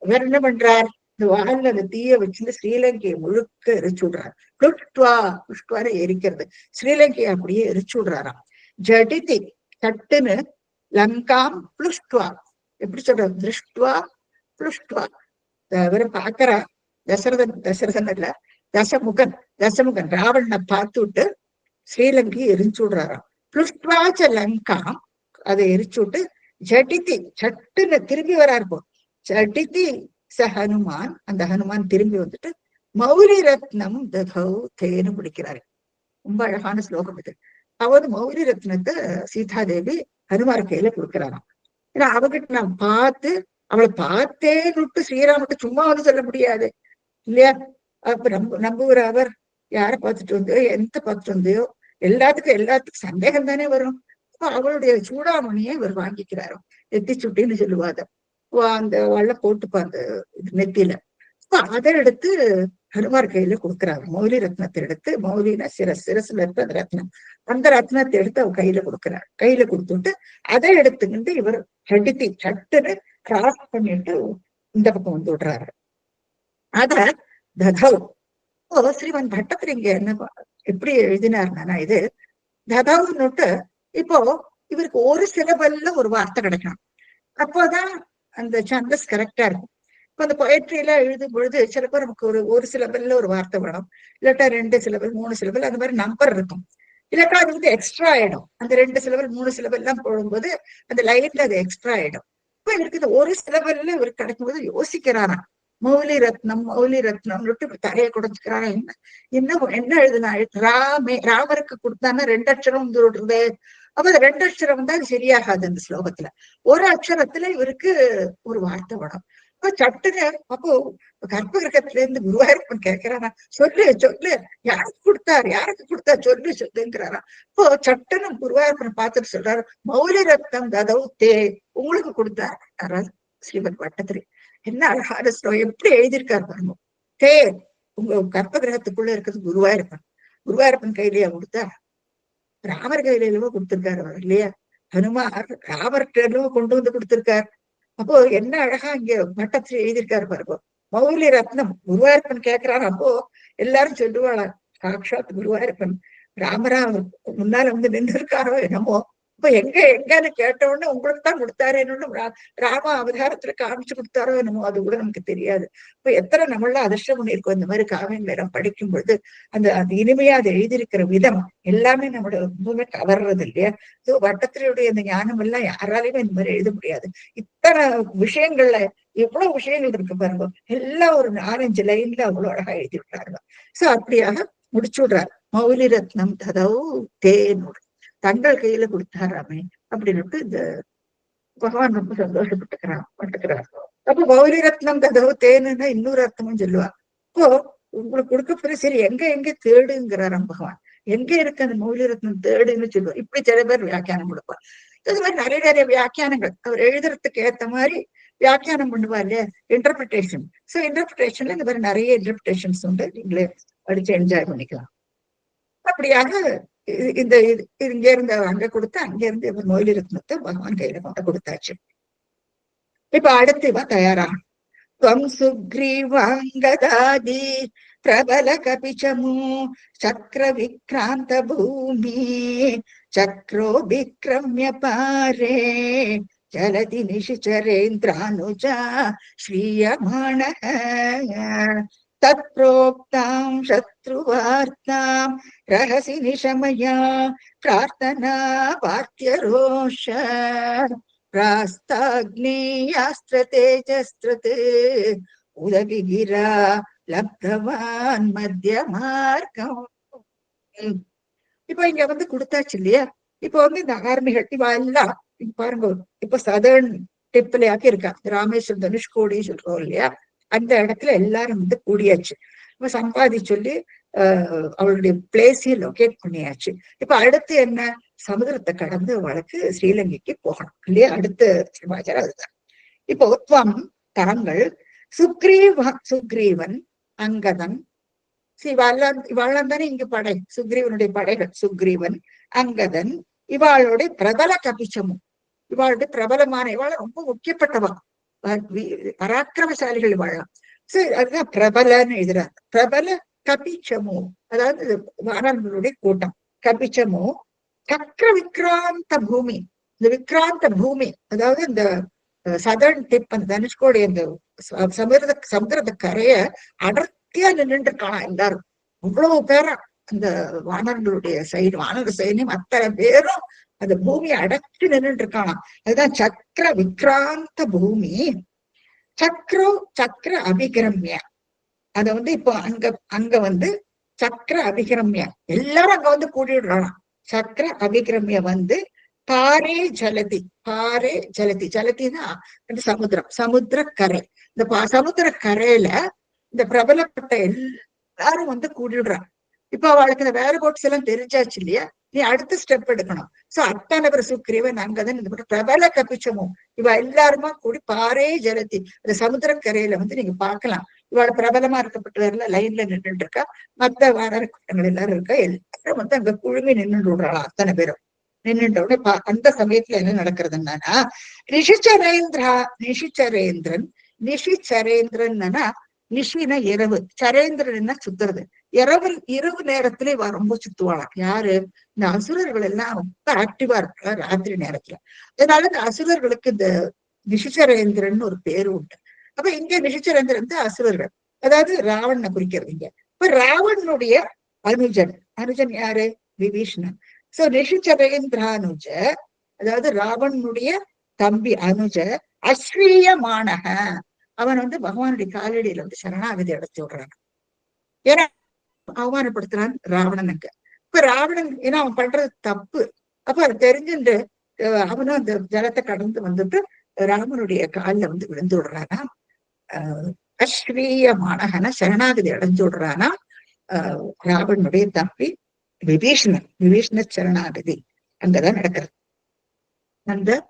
வேற என்ன பண்றார், இந்த வால்ல அந்த தீய வச்சுட்டு ஸ்ரீலங்கையை முழுக்க எரிச்சு விடுறாரு. புஷ்டுவார எரிக்கிறது, ஸ்ரீலங்கையை அப்படியே எரிச்சு விடுறாராம். ஜடிதி சட்டுன்னு லங்காம் புஷ்டுவா. எப்படி சொல்றது, திருஷ்டுவா புஷ்டுவா. வெறும் பாக்குறா. தசரதன் இல்ல, தசமுகன் ராவணனை பார்த்து விட்டு ஸ்ரீலங்கையை எரிச்சு விடுறாராம். புஷ்டுவாச்ச லங்காம், அதை எரிச்சு விட்டு ஜடிதி சட்டுன்னு திரும்பி வராரு. போ ஜடிதி ஹனுமான், அந்த ஹனுமான் திரும்பி வந்துட்டு மௌலி ரத்னம் ததௌ தேனு பிடிக்கிறாரு. ரொம்ப அழகான ஸ்லோகம் இது. அதாவது மௌலி ரத்னத்தை சீதாதேவி ஹனுமார் கையில கொடுக்கிறாராம். ஏன்னா அவகிட்ட நான் பார்த்து அவளை பார்த்தேன்னு ஸ்ரீராமட்டு சும்மா வந்து சொல்ல முடியாது இல்லையா? அப்ப நம்புகிற அவர் யாரை பார்த்துட்டு வந்தோ எந்த பார்த்துட்டு வந்தையோ எல்லாத்துக்கும் சந்தேகம் தானே வரும். அப்ப அவளுடைய சூடாமணியை இவர் வாங்கிக்கிறாரோ, நெத்தி சுட்டின்னு சொல்லுவாத அந்த வள்ள போட்டுப்பா அந்த நெத்தியில. அதை எடுத்து ஹனுமார் கையில கொடுக்குறாரு. மௌலி ரத்னத்தை எடுத்து, மௌலினா சிரசுல இருக்க அந்த ரத்னம், அந்த ரத்னத்தை எடுத்து அவ கையில கொடுக்குறாரு. கையில கொடுத்துட்டு அதை எடுத்துக்கிட்டு இவர் ஹெடுத்தி சட்டுன்னு கிராஸ் பண்ணிட்டு இந்த பக்கம் வந்து விடுறாரு. அத ததவ் ஸ்ரீமன் பட்டத்திரி இங்க என்ன எப்படி எழுதினார்னா, இது ததவ்னுட்டு இப்போ இவருக்கு ஒரு சிலபல்ல ஒரு வார்த்தை கிடைக்கணும். அப்போதான் அந்த சந்தஸ் கரெக்டா இருக்கும். இப்ப அந்த பொயட்ரி எல்லாம் எழுதும் பொழுது சில பேர் நமக்கு ஒரு சிலபல்ல ஒரு வார்த்தை வேணும், இல்லாட்டா 2 சிலபல் 3 சிலபல் அந்த மாதிரி நம்பர் இருக்கும். இல்லாட்டா அது வந்து எக்ஸ்ட்ரா ஆயிடும். அந்த 2 சிலபல் 3 சிலபல் எல்லாம் போடும்போது அந்த லைன்ல அது எக்ஸ்ட்ரா ஆயிடும். இப்ப இவருக்கு இந்த ஒரு சிலபல்ல இவருக்கு கிடைக்கும் போது யோசிக்கிறாராம். மௌலி ரத்னம் தலையை குடைஞ்சுக்கிறாரா, என்ன எழுதுனா, ராமருக்கு கொடுத்தான்னா 2 அக்ஷரம் வந்து விடுறது. அப்ப அந்த 2 அக்ஷரம் வந்து அது சரியாகாது. அந்த ஸ்லோகத்துல ஒரு அக்ஷரத்துல இவருக்கு ஒரு வார்த்தை வேணும். அப்ப சட்டுன்னு அப்போ கர்ப்பகிரகத்துல இருந்து குருவாயூரப்பன் கேட்கிறாரா, சொல்லு யாருக்கு கொடுத்தார் சொல்லுங்கிறாரா. இப்போ சட்டுன்னு குருவாயூரப்பன் பார்த்துட்டு சொல்றாரு, மௌலி ரத்னம் ததவ் தே, உங்களுக்கு கொடுத்தார் ஸ்ரீமத் பட்டத்திரி. என்ன அழகான ஸ்லோகம், எப்படி எழுதியிருக்காரு பாருங்க. தே, உங்க கர்ப்ப கிரகத்துக்குள்ள இருக்கிறது குருவாயூரப்பன் கையிலேயே கொடுத்தா, ராமர் கையில கொடுத்திருக்காரு அவர் இல்லையா? ஹனுமார் ராமர்கிட்ட கொண்டு வந்து கொடுத்திருக்காரு. அப்போ என்ன அழகா இங்க பட்டத்திரி எழுதியிருக்காரு பாருங்க. மௌலி ரத்னம் குருவாயூரப்பன் கேட்கிறாரு. அப்போ எல்லாரும் சொல்லுவாளா, சாட்சாத் குருவாயூரப்பன் ராமரா முன்னால வந்து நின்று இருக்காரோ என்னமோ. இப்ப எங்கன்னு கேட்ட உடனே உங்களுக்கு தான் கொடுத்தாருன்னு ராம அவதாரத்துல காமிச்சு கொடுத்தாரோ என்னமோ, அது கூட நமக்கு தெரியாது. இப்ப எத்தனை நம்மள அதிர்ஷ்டம் பண்ணியிருக்கோம் இந்த மாதிரி காவியம் நேரம் படிக்கும் பொழுது. அந்த இனிமையா அதை எழுதியிருக்கிற விதம் எல்லாமே நம்மளோட ரொம்பவே கவர்றது இல்லையா? வட்டத்தினுடைய அந்த ஞானம் எல்லாம் யாராலையுமே இந்த மாதிரி எழுத முடியாது. இத்தனை விஷயங்கள்ல எவ்வளவு விஷயங்கள் இருக்கு பாருங்க. எல்லாம் ஒரு 4-5 லைன்ல அவ்வளவு அழகா எழுதி விட்டாருங்க. சோ அப்படியாக முடிச்சு விடுறாரு. மௌலி ரத்னம் ததவு தேனோடு தங்கள் கையில கொடுத்தாராமே அப்படின்னு இந்த பகவான் ரொம்ப பட்டுக்கிறார். அப்ப மௌலி ரத்னம் ததவு தேனுன்னா இன்னொரு அர்த்தமும் சொல்லுவா. இப்போ உங்களுக்கு கொடுக்க போற சரி எங்க தேடுங்கிறாராம் பகவான். எங்க இருக்கு அந்த மௌலி ரத்னம் தேடுன்னு சொல்லுவா. இப்படி சில பேர் வியாக்கியானம் கொடுப்பா. இது மாதிரி நிறைய வியாக்கியானங்கள் அவர் எழுதுறதுக்கு ஏத்த மாதிரி வியாக்கியானம் பண்ணுவா இல்லையா, இன்டர்பிரிட்டேஷன். சோ இன்டர்பிரிட்டேஷன்ல இந்த மாதிரி நிறைய இன்டர்பிரிட்டேஷன்ஸ் உண்டு, நீங்களே படிச்சு என்ஜாய் பண்ணிக்கலாம். அப்படியாக இந்த இங்க இருந்து அங்க கொடுத்து அங்க இருந்து மொழி ரத்னத்தை பகவான் கையில கொண்டு கொடுத்தாச்சு. இப்ப அடுத்து இவ தயாராக துவம் சுக்ரீவாங்கதாதி பிரபல கபிச்சமு சக்கர விக்ராந்த பூமி சக்ரோ விக்ரமிய பாரே ஜலதி நிஷிச்சரேந்திரானுஜா ஸ்ரீயமான தத்ப்ரோக்தாம் சத்ருவார்த்தாம் ரகசி நிஷமயா பிரார்த்தனா வாத்தியரோஷ பிராஸ்தாக்னேயாஸ்திர தேஜஸ்திரத் உதவிகிரா லப்தவான் மத்திய மார்க்கம். இப்ப இங்க வந்து கொடுத்தாச்சு இல்லையா? இப்ப வந்து இந்த ஆர்மிகள் இவ எல்லாம் பாருங்க, இப்ப சதர்ன் டிப்ல ஆக்கி இருக்கா. ராமேஸ்வரம் தனுஷ்கோடி சொல்றோம் இல்லையா, அந்த இடத்துல எல்லாரும் வந்து கூடியாச்சு. இப்ப சம்பாதி சொல்லி அவளுடைய பிளேஸையும் லொகேட் பண்ணியாச்சு. இப்ப அடுத்து என்ன, சமுதிரத்தை கடந்து அவளுக்கு ஸ்ரீலங்கைக்கு போகணும் இல்லையா? அடுத்த சமாச்சாரம் அதுதான். இப்போ துவம் தரங்கள், சுக்ரீவன், அங்கதன், இவாளாம் தானே இங்கு படை, சுக்ரீவனுடைய படைகள். சுக்ரீவன், அங்கதன், இவாளுடைய பிரபல கபிச்சமும், இவாளுடைய பிரபலமான, இவாள ரொம்ப முக்கியப்பட்டவா, பராக்கிரமசாலிகள் இவாழலாம். சரி, அதுதான் பிரபலன்னு எழுதுறாங்க. பிரபல கபிச்சமோ, அதாவது வானர்களுடைய கூட்டம். கபிச்சமோ சக்கர விக்ராந்த பூமி, இந்த விக்ராந்த பூமி அதாவது இந்த சதர்ன் டிப், அந்த தனுஷ்கோடி அந்த சமுதிரத கரைய அடர்த்தியா நின்று இருக்கலாம் எல்லாரும். அவ்வளவு பேரா அந்த வானர்களுடைய சைடு, வானர சைன்யம் அத்தனை பேரும் அந்த பூமியை அடக்கி நின்று இருக்கானா. அதுதான் சக்கர விக்ராந்த பூமி. சக்கர அபிகிரமிய, அத வந்து இப்போ அங்க வந்து சக்கர அபிகிரமிய எல்லாரும் அங்க வந்து கூடிடுறானா. சக்கர அபிகிரமிய வந்து பாரே ஜலதி, பாரே ஜலதி, ஜலதினா சமுத்திரம், சமுத்திரக்கரை. இந்த சமுத்திரக்கரையில இந்த பிரபலப்பட்ட எல்லாரும் வந்து கூடிடுறாங்க. இப்ப அவளுக்கு இந்த வேற போட்ஸ் எல்லாம் தெரிஞ்சாச்சு இல்லையா, நீ அடுத்த ஸ்டெப் எடுக்கணும். சோ அத்தனை பேர் சுக்ரீவன் அங்கதான் இந்த பிரபல கபிச்சமும் இவ எல்லாருமா கூடி பாரே ஜலதி அந்த சமுத்திரக்கரையில வந்து நீங்க பார்க்கலாம். இவாள பிரபலமா இருக்கப்பட்டவர்ல லைன்ல நின்றுட்டு இருக்கா, மத்த வானர கூட்டங்கள் எல்லாரும் இருக்கா, எல்லாரும் வந்து அங்க குழுமி நின்று விடுறாளா அத்தனை பேரும். நின்றுட்ட உடனே அந்த சமயத்துல என்ன நடக்கிறதுன்னா, நிஷிச்சரேந்திரா, நிஷிச்சரேந்திரன், நிஷிச்சரேந்திரன் நிஷின இரவு, சரேந்திரன் சுத்துறது. இரவு நேரத்துல இவ ரொம்ப சுத்துவாளாம். யாரு? இந்த அசுரர்கள் எல்லாம் ரொம்ப ஆக்டிவா இருக்கா ராத்திரி நேரத்துல. அதனால இந்த அசுரர்களுக்கு இந்த நிஷிச்சரேந்திரன் ஒரு பேரு உண்டு. அப்ப இங்க நிஷிச்சரேந்திரன் வந்து அசுரர்கள், அதாவது ராவணனை குறிக்கிறது இங்க. இப்ப ராவணனுடைய அனுஜன், அனுஜன் யாரு? விபீஷணன். சோ நிஷிச்சரேந்திரானுஜ, அதாவது ராவணனுடைய தம்பி அனுஜ, அஸ்ரீயமானக, அவன் வந்து பகவானுடைய காலடியில வந்து சரணாகதி அடைச்சு விடுறான். ஏன்னா அவமானப்படுத்துறான் ராவணனுக்கு. இப்ப ராவணன் ஏன்னா அவன் பண்றது தப்பு, அப்ப அது தெரிஞ்சுட்டு அவனும் அந்த ஜலத்தை கடந்து வந்துட்டு ராமனுடைய காலில் வந்து விழுந்து விடுறானா. அஸ்ரீயமானகன சரணாகதி அடைஞ்சு விடுறானா ராவணனுடைய தம்பி விபீஷணன். விபீஷண சரணாகதி அங்கதான் நடக்கிறது. அந்த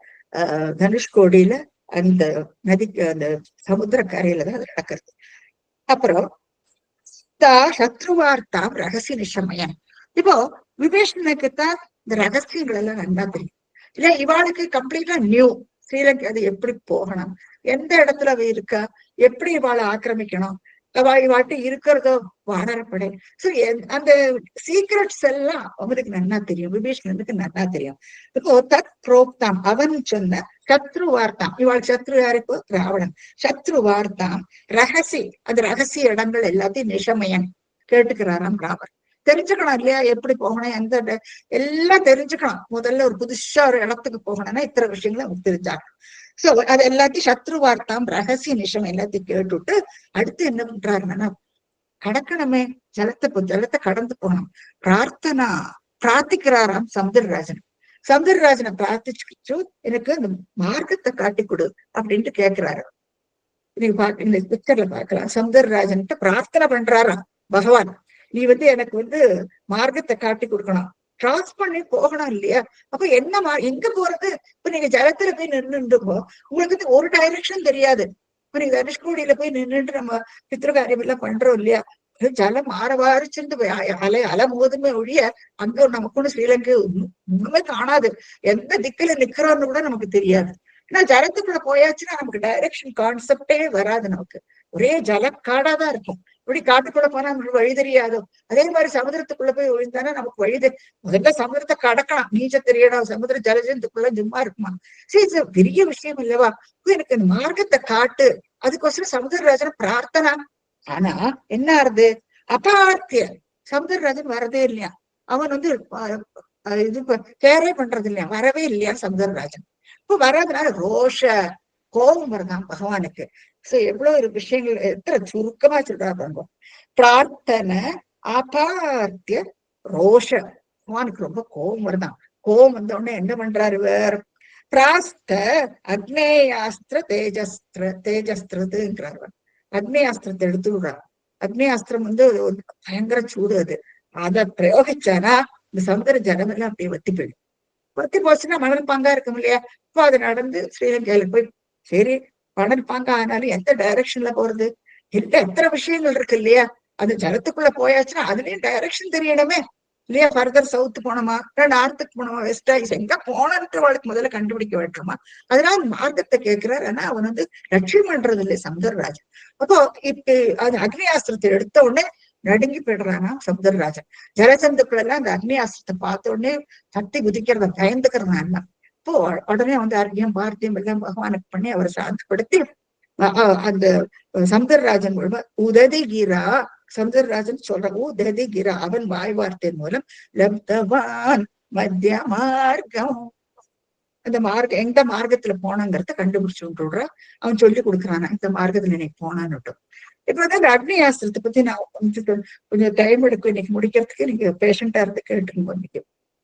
தனுஷ்கோடியில அந்த நதிக்கு அந்த சமுத்திர கரையில தான் அது நடக்கிறது. அப்புறம் சத்ருவார்த்தாம் ரகசிய நிஷமயன். இப்போ விபீஷணனுக்குத்தான் இந்த ரகசியங்கள் எல்லாம் நல்லா தெரியும் இல்ல, இவாளுக்கு கம்ப்ளீட்டா நியூ ஸ்ரீலங்கா, அது எப்படி போகணும், எந்த இடத்துல அவ இருக்கா, எப்படி இவாளை ஆக்கிரமிக்கணும், இவாட்டு இருக்கிறதோ வானரப்படை. சோ அந்த சீக்ரெட்ஸ் எல்லாம் அவனுக்கு நல்லா தெரியும், விபீஷணனுக்கு நல்லா தெரியும். இப்போ தத் புரோக்தாம், அவன் சொன்ன சத்ரு வார்த்தாம், இவாள் சத்ரு யாருக்கு? ராவணன். சத்ரு வார்த்தாம் ரகசி, அந்த ரகசிய இடங்கள் எல்லாத்தையும் நிஷமயன் கேட்டுக்கிறாராம் ராமர். தெரிஞ்சுக்கணும் இல்லையா, எப்படி போகணும், எந்த எல்லாம் தெரிஞ்சுக்கணும். முதல்ல ஒரு புதுசா ஒரு இடத்துக்கு போகணும்னா இத்தனை விஷயங்களை அவங்க தெரிஞ்சாங்க. சோ அது எல்லாத்தையும் சத்ரு வார்த்தாம் ரகசிய நிஷம் எல்லாத்தையும் கேட்டுட்டு அடுத்து என்ன பண்றாருன்னா, கடக்கணுமே, ஜலத்தை கடந்து போகணும். பிரார்த்தனா பிரார்த்திக்கிறாராம் சமுதிரராஜன். சமுதிரராஜனை பிரார்த்திச்சு எனக்கு அந்த மார்க்கத்தை காட்டி கொடு அப்படின்ட்டு கேட்கிறாரு. நீங்க இந்த பிக்சர்ல பாக்கலாம். சமுதிரராஜன்ட்டு பிரார்த்தனை பண்றாராம் பகவான், நீ வந்து எனக்கு வந்து மார்க்கத்தை காட்டி கொடுக்கணும், கிராஸ் பண்ணி போகணும் இல்லையா. அப்ப என்ன எங்க போறது? இப்ப நீங்க ஜலத்துல போய் நின்றுப்போ உங்களுக்கு ஒரு டைரக்ஷன் தெரியாது. இப்ப நீங்க தனுஷ்கோடியில போய் நின்றுட்டு நம்ம பித்ருகாரியம் எல்லாம் பண்றோம் இல்லையா, ஜலம் மாறவாரிச்சுட்டு அலை மோதுமே ஒழிய அங்க நமக்குன்னு ஸ்ரீலங்கை ஒண்ணுமே காணாது. எந்த திக்குல நிக்கிறோம்னு கூட நமக்கு தெரியாது. ஏன்னா ஜலத்துக்குள்ள போயாச்சுன்னா நமக்கு டைரக்ஷன் கான்செப்டே வராது. நமக்கு ஒரே ஜலக்காடாதான் இருக்கும். இப்படி காட்டுக்குள்ள போனா நமக்கு வழி தெரியாதோ, அதே மாதிரி சமுதிரத்துக்குள்ள போய் விழுந்தானா நமக்கு வழி முதல்ல சமுதிரத்தை கடக்கலாம், நீச்ச தெரியணும். சமுதிர ஜலஜந்துக்குள்ள சும்மா இருக்குமா? சரி, இது பெரிய விஷயம் இல்லவா? எனக்கு இந்த மார்க்கத்தை காட்டு. அதுக்கோசரம் சமுதிரராஜன் பிரார்த்தனா. ஆனா என்ன ஆறுது? அபார்த்திய சமுதிரராஜன் வரதே இல்லையா. அவன் வந்து இது கேரே பண்றது இல்லையா, வரவே இல்லையா சமுதிரராஜன். இப்ப வராதனால ரோஷ கோபம் வருதான் பகவானுக்கு. சோ எவ்வளவு ஒரு விஷயங்கள் எத்தனை சுருக்கமா சொல்றாங்க. பிரார்த்தனை அபார்த்திய ரோஷ, பகவானுக்கு ரொம்ப கோபம் வருதான். கோபம் வந்த உடனே என்ன பண்றாரு வேற? பிராஸ்த அக்னேயாஸ்திர தேஜஸ்திரதுங்கிறார். அக்னேயாஸ்திரத்தை எடுத்து விடுறார். அக்னேயாஸ்திரம் வந்து பயங்கர சூடு, அது அதை பிரயோகிச்சானா இந்த சமுதிர ஜலம் எல்லாம் அப்படியே வத்தி போயிடும். வத்தி போச்சுன்னா மணல் பாங்கா இருக்கும் இல்லையா. இப்போ அது நடந்து ஸ்ரீலங்கையில போய் சரி மணல் பாங்கா ஆனாலும் எந்த டைரக்ஷன்ல போறது இல்ல, எத்தனை விஷயங்கள் இருக்கு இல்லையா. அது ஜலத்துக்குள்ள போயாச்சுன்னா அதுலயும் டைரக்ஷன் தெரியணுமே இல்லையா. ஃபர்தர் சவுத் போனோமா, நார்த்துக்கு போனோமா, வெஸ்டா, எங்க போனன்ட்டு அவளுக்கு முதல்ல கண்டுபிடிக்க வேண்டுமா. அதனால மார்க்கத்தை கேட்கிறார். ஆனா அவன் வந்து லட்சியம் பண்றது இல்லை சமுதிரராஜன். அப்போ இப்ப அது அக்னியாஸ்திரத்தை எடுத்த உடனே நடுங்கி போயிடுறானா சமுதிரராஜன். ஜலசந்துக்குள்ள எல்லாம் அந்த அக்னியாஸ்திரத்தை பார்த்த உடனே சக்தி குதிக்கிறத பயந்துக்கிறதா எல்லாம். இப்போ உடனே வந்து அர்க்கியம் பார்த்தியம் எல்லாம் பகவானுக்கு பண்ணி அவரை சாந்தப்படுத்தி அந்த சமுதிரராஜன் மூலமா உததிகிரா, சமுதிரராஜன் சொல்ற உததிகிரா, அவன் வாய் வார்த்தை மூலம் லப்தவான் மத்திய மார்க்கம், அந்த மார்க்கம் எந்த மார்க்கத்துல போனாங்கிறத கண்டுபிடிச்சு விட்டுடுற. அவன் சொல்லி கொடுக்குறானா இந்த மார்க்கத்துல இன்னைக்கு போனான்னு. இப்ப வந்து அந்த அக்னியாஸ்திரத்தை பத்தி நான் கொஞ்சம் டைம் எடுக்கும் இன்னைக்கு முடிக்கிறதுக்கு. நீங்க பேஷண்டா இருந்து கேட்டுருங்க இன்னைக்கு.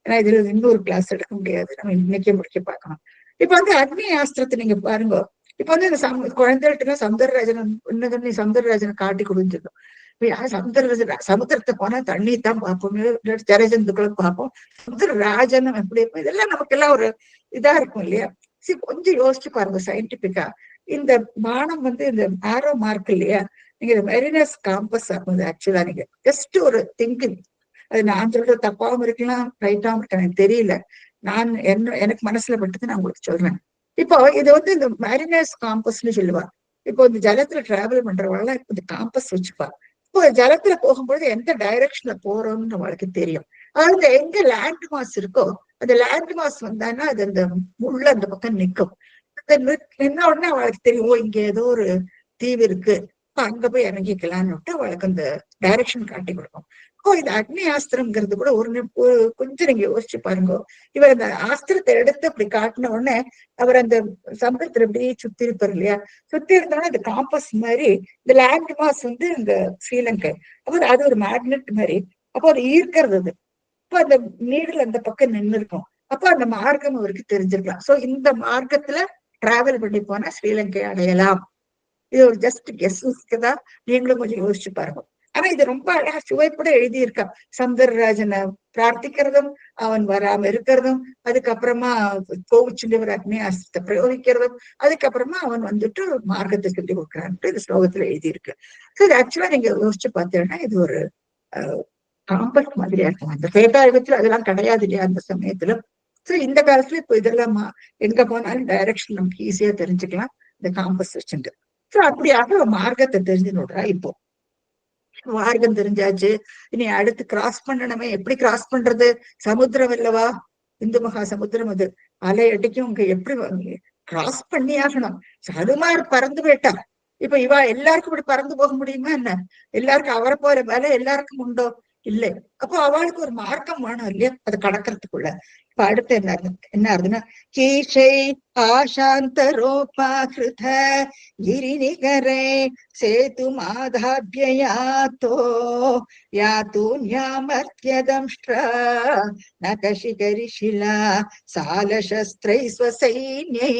ஏன்னா இதுல இன்னொரு கிளாஸ் எடுக்க முடியாது, நம்ம இன்னைக்கே முடிக்க பார்க்கணும். இப்ப வந்து அக்னி ஆஸ்திரத்தை நீங்க பாருங்க. இப்ப வந்து இந்த குழந்தைகிட்ட சௌந்தரராஜன் இன்னும் சௌந்தரராஜனை காட்டி கொடுத்துருக்கோம். சமுத்திர சமுத்திரத்தை போனா தண்ணி தான் பார்ப்போம், ஜலஜந்துக்களை பார்ப்போம். சமுத்திரராஜன் எப்படி இருக்கும், இதெல்லாம் நமக்கு எல்லாம் ஒரு இதா இருக்கும் இல்லையா? சரி, கொஞ்சம் யோசிச்சு பாருங்க சயின்டிபிக்கா. இந்த பானம் வந்து இந்த ஆரோ மார்க் இல்லையா, நீங்க மெரினஸ் காம்பஸ் ஆகுது. ஆக்சுவலா நீங்க ஜஸ்ட் ஒரு திங்கிங், அது நான் சொல்றது தப்பாவும் இருக்கலாம் ரைட்டாவும் இருக்கலாம் எனக்கு தெரியல. நான் எனக்கு மனசுல பட்டது நான் உங்களுக்கு சொல்றேன். இப்போ இது வந்து இந்த மெரினஸ் காம்பஸ்ன்னு சொல்லுவா. இப்போ இந்த ஜலத்துல டிராவல் பண்றவங்க இந்த காம்பஸ் வச்சுப்பா. இப்போ ஜலத்துல போகும்போது எந்த டைரக்ஷன்ல போறோம்னு நம்மளுக்கு தெரியும். அதாவது எங்க லேண்ட் மாஸ் இருக்கோ அந்த லேண்ட் மாஸ் வந்தான்னா அது அந்த முள்ள அந்த பக்கம் நிற்கும். நின்ன உடனே அவளுக்கு தெரியும், ஓ இங்க ஏதோ ஒரு தீவு இருக்கு, அங்க போய் இறங்கிக்கலாம்னு விட்டு அவளுக்கு அந்த டைரக்ஷன் காட்டி கொடுக்கும். ஓ இது அக்னி ஆஸ்திரம்ங்கிறது கூட கொஞ்சம் நீங்க யோசிச்சு பாருங்க. இவர் அந்த ஆஸ்திரத்தை எடுத்து அப்படி காட்டின உடனே அவர் அந்த சமுத்திரத்துல இப்படியே சுத்தி இருப்பார் இல்லையா, சுத்தி இருந்தோடனே அந்த காம்பஸ் மாதிரி இந்த லேண்ட் மாஸ் வந்து இந்த ஸ்ரீலங்கை, அப்போ அது ஒரு மேக்னெட் மாதிரி, அப்போ அது ஈர்க்கிறது. அது அப்போ அந்த நீடில் அந்த பக்கம் நின்று இருக்கும். அப்போ அந்த மார்க்கம் அவருக்கு தெரிஞ்சிருக்கலாம். சோ இந்த மார்க்கத்துல டிராவல் பண்ணி போனா ஸ்ரீலங்கை அடையலாம். இது ஒரு ஜஸ்ட் கெஸ்ஸுக்கு தான், நீங்களும் கொஞ்சம் யோசிச்சு பாருங்க. ஆனா இது ரொம்ப அழகா சுவைப்பட எழுதியிருக்கா. சௌந்தரராஜனை பிரார்த்திக்கிறதும் அவன் வராம இருக்கிறதும், அதுக்கப்புறமா கோவிச்சுண்டு ஒரு அக்னி அஸ்திரத்தை பிரயோகிக்கிறதும், அதுக்கப்புறமா அவன் வந்துட்டு மார்க்கத்தை சொல்லி கொடுக்குறான்ட்டு இந்த ஸ்லோகத்துல எழுதியிருக்கு. ஸோ இது ஆக்சுவலா நீங்க யோசிச்சு பார்த்தீங்கன்னா இது ஒரு காம்பஸ் மாதிரியா இருக்கும். அந்த திரேதாயுகத்துல அதெல்லாம் கிடையாது இல்லையா அந்த சமயத்துல. சோ இந்த காலத்துல இப்போ இதெல்லாம் எங்க போனாலும் டைரக்ஷன் நமக்கு ஈஸியா தெரிஞ்சுக்கலாம் இந்த காம்பஸ் வச்சுட்டு. சோ அப்படியாக மார்க்கத்தை தெரிஞ்சு நோடுறா. இப்போ மார்க்கம் தெரிஞ்சாச்சு, இனி அடுத்து கிராஸ் பண்ணணுமே. எப்படி கிராஸ் பண்றது? சமுத்திரம் இல்லவா, இந்து மகா சமுத்திரம், அது அலை அடிக்கும். இங்க எப்படி கிராஸ் பண்ணி ஆகணும். ஹனுமார் பறந்து போயிட்டார். இப்ப இவா எல்லாருக்கும் இப்படி பறந்து போக முடியுமா என்ன? எல்லாருக்கும் அவரை போற வேலை எல்லாருக்கும் உண்டோ? இல்லை. அப்போ அவளுக்கு ஒரு மார்க்கம் வேணும் இல்லையா அதை கடக்கிறதுக்குள்ள. இப்ப அடுத்து என்ன ஆகுதுன்னா, கீஷை ஆசாந்தரோபாகிருத கிரிநிகரே சேது மாதாபியாத்தோ யாத்தூன்யாமர்த்யதம்ஷ்ட்ரா நகசிகரிஷிலா சாலசஸ்திரை ஸ்வசைன்யை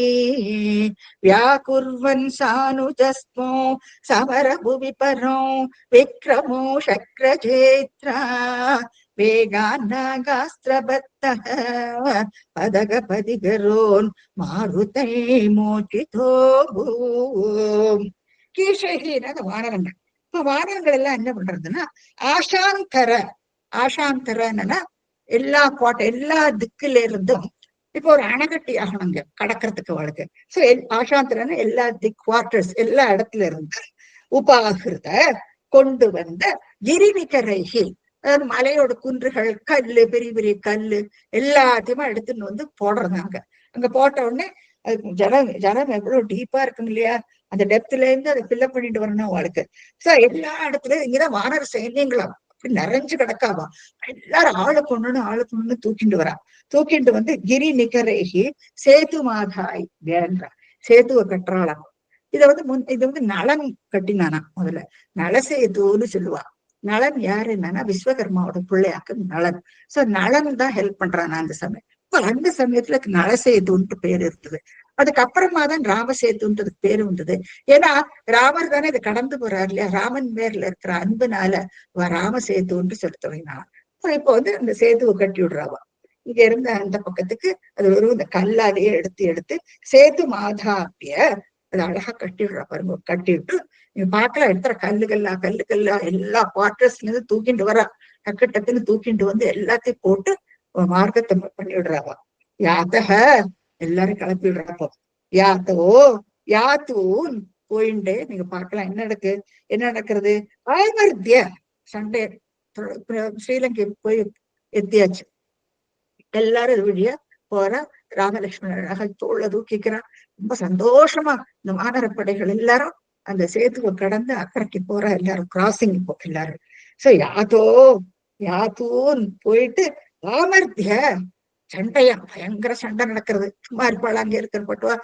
வியாகுர்வன் சானுஜஸ்மோ சமரபுவி பரோ விக்ரமோ சக்ரஜேத்ரா வேகாநாகாஸ்திரபத்தः பதகபதிகரோன் மாருதை மோச்சிதோ பூம். கீஷகின வானரங்கள். இப்ப வானரங்கள் எல்லாம் என்ன பண்றதுன்னா ஆசாந்தர, ஆசாந்தரன்னா எல்லா எல்லா திக்குல இருந்தும் இப்போ ஒரு அணைகட்டி ஆகணுங்க கடக்கிறதுக்கு அவளுக்கு. சோ ஆசாந்தரன்னு எல்லா திக் குவார்டர்ஸ் எல்லா இடத்துல இருந்து உபாகிருத கொண்டு வந்த கிரிநிகரைகி, அதாவது மலையோட குன்றுகள், கல்லு, பெரிய பெரிய கல்லு எல்லாத்தையுமே எடுத்துன்னு வந்து போடுறாங்க. அங்க போட்ட உடனே அது ஜலம் எவ்வளவு டீப்பா இருக்கும் இல்லையா, அந்த டெப்த்ல இருந்து அதை ஃபில்அப் பண்ணிட்டு வரணும் அவளுக்கு. சோ எல்லா இடத்துலயும் இங்கதான் வானர சைன்யங்களாம் அப்படி நிறைஞ்சு கிடக்காவா. எல்லாரும் ஆளுக்கு ஒண்ணுன்னு தூக்கிட்டு வரா. தூக்கிட்டு வந்து கிரி நிகரேகி சேது மாதாய் வேண்டா, சேதுவை கட்டுறாளாம். இத வந்து இது வந்து நலன் கட்டினானா முதல்ல, நலசேதுன்னு சொல்லுவா. நலன் யாரு என்னன்னா விஸ்வகர்மாவோட பிள்ளையாக்கு நலன். சோ நலன் தான் ஹெல்ப் பண்றான் அந்த சமயம். இப்ப அந்த சமயத்துல நலசேதுன்ட்டு பேர் இருந்தது. அதுக்கப்புறமா தான் ராமசேதுன்றது பேரு வந்தது. ஏன்னா ராமர் தானே இதை கடந்து போறாரு இல்லையா, ராமன் மேல இருக்கிற அன்புனால ராமசேதுன்ட்டு சொல்லி தொடங்கினான். இப்போ வந்து அந்த சேதுவை கட்டி விடுறாவா. இங்க இருந்து அந்த பக்கத்துக்கு அது வெறும் இந்த கல்லாலேயே எடுத்து எடுத்து சேது மாதாப்பிய அது அழகா கட்டி விடுறா பாருங்க. கட்டி விட்டு நீங்க பார்க்கலாம், எடுத்துற கல்லுகள்லா எல்லா குவார்டர்ஸ்ல இருந்து தூக்கிட்டு வரா. டக்கு டக்குன்னு தூக்கிட்டு வந்து எல்லாத்தையும் போட்டு மார்க்கத்தை பண்ணி விடுறாவா. யாத்தக எல்லாரும் கிளப்பி விடுறப்போ யாத்தோ யாத்தூன் போயிண்டே நீங்க பார்க்கலாம் என்ன நடக்கிறது. ஆய்மர்த்திய சண்டை ஸ்ரீலங்கை போய் எத்தியாச்சு. எல்லாரும் இது வழியா போற ராமலட்சுமணன் தோல்ல தூக்கிக்கிறான். ரொம்ப சந்தோஷமா இந்த வானரப்படைகள் எல்லாரும் அந்த சேத்துவை கடந்து அக்கறைக்கு போற எல்லாரும் கிராசிங் இப்போ எல்லாரும். சோ யாத்தூன் போயிட்டு ராமர்த்திய சண்டையா பயங்கர சண்டை நடக்கிறது. சும்மா இருப்பாள் அங்க இருக்கிற பட்டுவா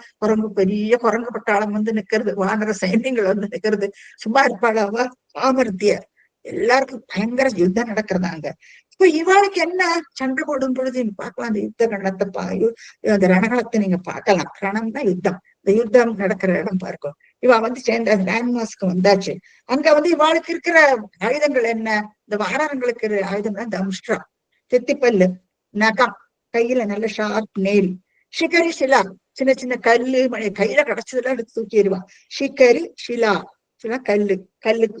பெரிய குரங்கு பட்டாளம் வந்து நிக்கிறது, வானர சைன்யங்கள் வந்து நிக்கிறது. சும்மா இருப்பாளாவா. ராமர்த்திய எல்லாருக்கும் பயங்கர யுத்தம் நடக்கிறதாங்க. இப்ப இவாளுக்கு என்ன சண்டை போடும் பொழுது பார்க்கலாம். அந்த யுத்த கணத்தை அந்த ரணகளத்தை நீங்க பார்க்கலாம். ரணம்னா யுத்தம். இந்த யுத்தம் நடக்கிற இடம் பார்க்கும். இவ சேர்ந்த லேண்ட்மாஸ்க்கு வந்தாச்சு. அங்க இவாளுக்கு இருக்கிற ஆயுதங்கள் என்ன? இந்த வானரங்களுக்கு ஆயுதம் தான் தம்ஷ்டா, செத்திப்பல்லு, நகம், கையில நல்ல ஷார்ப் நெயில், ஷிகரி ஷிலா, சின்ன சின்ன கல்லு மணி கையில கிடைச்சதெல்லாம் எடுத்து தூக்கிடுவா. ஷிகரி ஷிலா, கல்லு,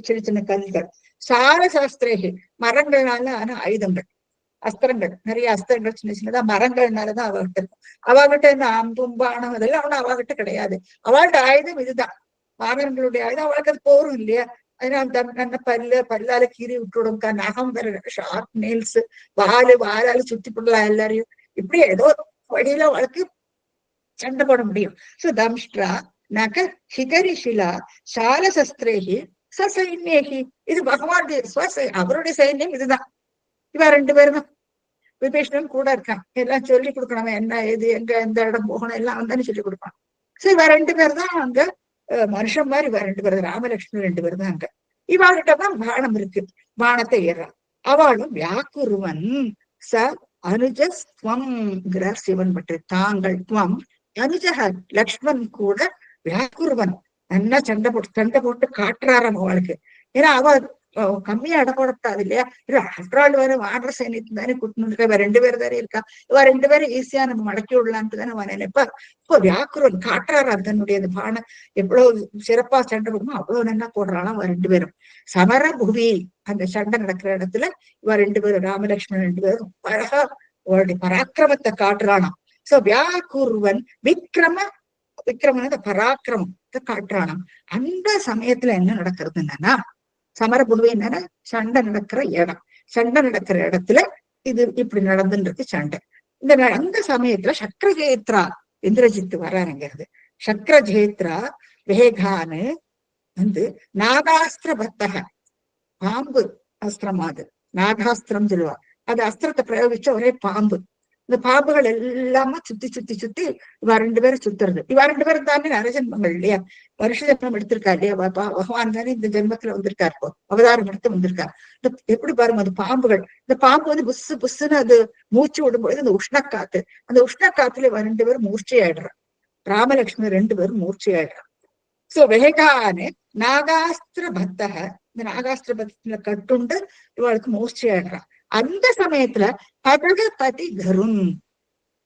சின்ன சின்ன கல்லுகள். சார சாஸ்திரேகி, மரங்கள்னால ஆன ஆயுதங்கள், அஸ்திரங்கள், நிறைய அஸ்திரங்கள் சின்ன சின்னதா மரங்கள்னாலதான் அவகிட்ட இருக்கும். அவகிட்ட இந்த அம்பும் பானம் அதெல்லாம் அவகிட்ட கிடையாது. அவள்கிட்ட ஆயுதம் இதுதான், வானரங்களுடைய ஆயுதம். அவளுக்கு அது போரும் இல்லையா? அதனால பல்லால கீறி விட்டுடும், நகம் வேற, ஷார்ப் நெயில்ஸ், வாலால சுத்தி போடலாம் எல்லாரையும். இப்படி ஏதோ வழியில அவளுக்கு சண்டை போட முடியும். சோ தம்ஷ்ட்ரா நக ஹிகரி ஷிலா சாலசஸ்திரேகி சைன்யேகி. இது பகவானுடைய அவருடைய சைன்யம் இதுதான். இவ ரெண்டு பேரும் தான். விபீஷணன் கூட இருக்கான். எல்லாம் சொல்லி கொடுக்கணும், என்ன ஏது, எங்க எந்த இடம் போகணும் எல்லாம் வந்தானு சொல்லி கொடுப்பான். சோ இவ ரெண்டு பேர் தான் அங்க மனுஷன் மாதிரி. இவ ரெண்டு பேர், ராமலட்சுமி ரெண்டு பேர் தான் அங்க. இவாகிட்டதான் பானம் இருக்கு. பானத்தை ஏறான். அவளும் வியாக்குருவன் ச அனுஜஸ்வம் சிவன் பற்றி தாங்கள் துவம் அனுஜக லக்ஷ்மன் கூட வியாக்குருவன் நல்லா சண்டை போட்டு காட்டுறாராம் அவளுக்கு. ஏன்னா அவ கம்மியா இடம் போடப்படாது இல்லையா? ஆஃப்டர் வேற வானர சைன்யத்து தானே கூட்டணும் இருக்கா. இவ ரெண்டு பேர் தானே இருக்கா. இவ ரெண்டு பேரும் ஈஸியா நம்ம மடக்கி விடலான்ட்டு தானே அவன் நினைப்பா. இப்போ வியாக்குரன் காட்டுறாராம் தன்னுடைய அந்த பானை எவ்வளவு சிறப்பா சண்டை போடுமோ அவ்வளவு நல்லா போடுறாளாம் அவ ரெண்டு பேரும். சமர புவி, அந்த சண்டை நடக்கிற இடத்துல இவ ரெண்டு பேரும், ராமலட்சுமணன் ரெண்டு பேரும் அழகா அவருடைய பராக்கிரமத்தை காட்டுறானாம். சோ வியாக்குருவன் விக்ரமன் பராக்கிரமத்தை காட்டுறானாம். அந்த சமயத்துல என்ன நடக்கிறது என்னன்னா, சமரபுடுவை என்னன்னா சண்டை நடக்கிற இடம். சண்டை நடக்கிற இடத்துல இது இப்படி நடந்துருக்கு சண்டை. அந்த சமயத்துல சக்கரஜேத்ரா இந்திரஜித் வராருங்கிறது. சக்கரஜேத்ரா வேகானு நாகாஸ்திர பத்தக, பாம்பு அஸ்திரம், அது நாகாஸ்திரம் சொல்லுவா. அது அஸ்திரத்தை பிரயோகிச்ச ஒரே பாம்பு. இந்த பாம்புகள் எல்லாமே சுத்தி சுத்தி சுத்தி இவ ரெண்டு பேரும் சுத்துறது. இவ ரெண்டு பேரும் தானே நரஜன்மங்கள் இல்லையா? வருஷ ஜென்மம் எடுத்திருக்கா இல்லையா? பகவான் தானே இந்த ஜென்மத்துல வந்திருக்காரு, இப்போ அவதாரம் எடுத்து வந்திருக்காரு. எப்படி பாருங்க அது பாம்புகள். இந்த பாம்பு புஸ்ஸு புஸ்ஸுன்னு அது மூச்சு விடும்பொழுது அந்த உஷ்ணக்காத்து, அந்த உஷ்ணக்காத்துல இவ ரெண்டு பேரும் மூர்ச்சையாயிடுறான். ராமலட்சுமி ரெண்டு பேரும் மூர்ச்சையாயிடுறான். சோ வேகானு நாகாஸ்திர பத்தக, இந்த நாகாஸ்திர பத்தத்துல கட்டுண்டு இவளுக்கு மூர்ச்சையாயிடுறான். அந்த சமயத்துல பதகபதி கருண்,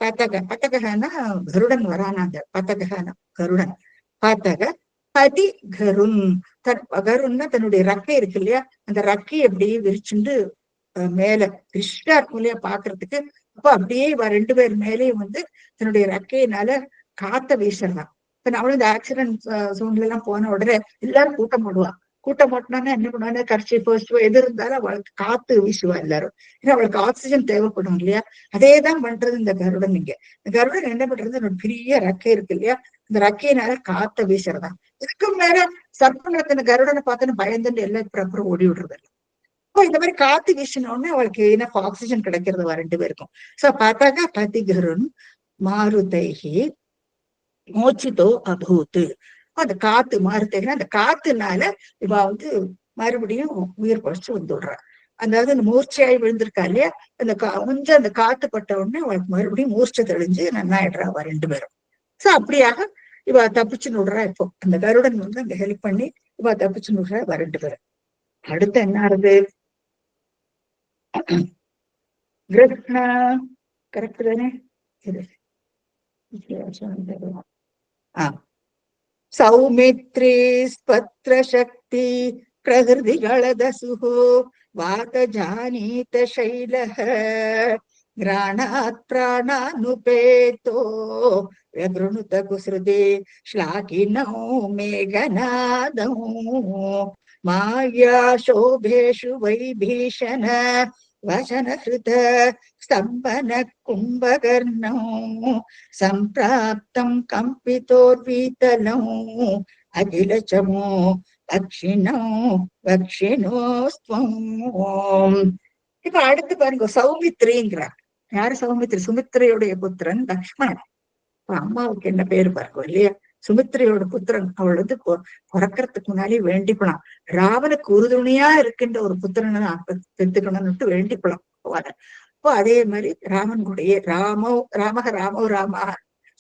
பதகனா கருடன் வரானா, அந்த பதகன கருடன், பதக பதி கருண், கருண்னா தன்னுடைய ரக்கை இருக்கு இல்லையா, அந்த ரக்கையை அப்படியே விரிச்சுண்டு மேல கிருஷ்ணா இருக்கும் இல்லையா பாக்குறதுக்கு. அப்ப அப்படியே ரெண்டு பேர் மேலேயும் தன்னுடைய ரக்கையினால காத்த வீசுறான். இப்ப நம்மளும் இந்த ஆக்சிடென்ட் சூழ்நிலை எல்லாம் போன உடனே எல்லாரும் கூட்டம் போடுவா. கூட்டம் போட்டோன்னா என்ன பண்ணுவாங்க, கர்ச்சி ஃபர்ஸ்ட் எது இருந்தாலும் அவளுக்கு காத்து வீசுவா எல்லாரும். ஏன்னா அவளுக்கு ஆக்சிஜன் தேவைப்படும் இல்லையா? அதேதான் பண்றது இந்த கருடன். இங்க இந்த கருடன் என்ன பண்றது, ஒரு பெரிய ரக்கை இருக்கு இல்லையா, இந்த ரக்கையினால காத்த வீசுறதா. இதுக்கு மேல சர்ப்பங்களுக்கு இந்த கருடனை பார்த்துன்னு பயந்துட்டு எல்லாம் அப்புறம் ஓடி விடுறது இல்லை. இப்போ இந்த மாதிரி காத்து வீசினோடனே அவளுக்கு என்ன ஆக்சிஜன் கிடைக்கிறது ரெண்டு பேருக்கும். சோ பார்த்தாக்கா பதி கருண் மாருதைகி மோச்சிதோ அபூத்து. அந்த காத்து மாறுத்தேன்னா அந்த காத்துனால இவ மறுபடியும் உயிர் பழிச்சு வந்துடுறா. அதாவது அந்த மூர்ச்சையாய் விழுந்திருக்கா இல்லையா, அந்த அந்த காத்து பட்ட உடனே அவளுக்கு மறுபடியும் மூர்ச்சை தெளிஞ்சு நன்னாயிடுறா அவ ரெண்டு பேரும். சோ அப்படியாக இவ தப்பிச்சு விடுறா. இப்போ அந்த கருடன் அங்க ஹெல்ப் பண்ணி இவ தப்பிச்சு விடுறா அவ ரெண்டு பேரும். அடுத்து என்ன ஆறுது, கிருஷ்ணா கரெக்ட் தானே? சௌமித்ரி ஸ்பத்ர சக்தி பிரகிருதிகளதசுஹோ வாத ஜானீத சைலஹ கிராணாத் பிராணானுபேதோ வியக்ருணுத குஸ்ருதே ஸ்லாகினோ மேகநாதோ மாயா சோபேஷு வைபீஷண வசன ஹிருத ஸ்தம்பன கும்பகர்ணோ சம்பிராப்தம் கம்பிதோர்வீதலோ அகிலச்சமோ தக்ஷிணோ தக்ஷிணோஸ்துவம். இப்ப அடுத்து பாருங்க, சௌமித்ரிங்கிறார். யாரு சௌமித்ரி? சுமித்ரையுடைய புத்திரன் லக்ஷ்மணன். இப்ப அம்மாவுக்கு என்ன பேரு பாருங்க இல்லையா, சுமித்ரையோட புத்திரன். அவள் பிறக்கிறதுக்கு முன்னாலே வேண்டிக்கலாம், ராவனுக்கு உறுதுணையா இருக்கின்ற ஒரு புத்திரனை பெற்றுக்கணும்னு வேண்டிக்கலாம். போவாங்க. அப்போ அதே மாதிரி ராமன் கூடயே ராமோ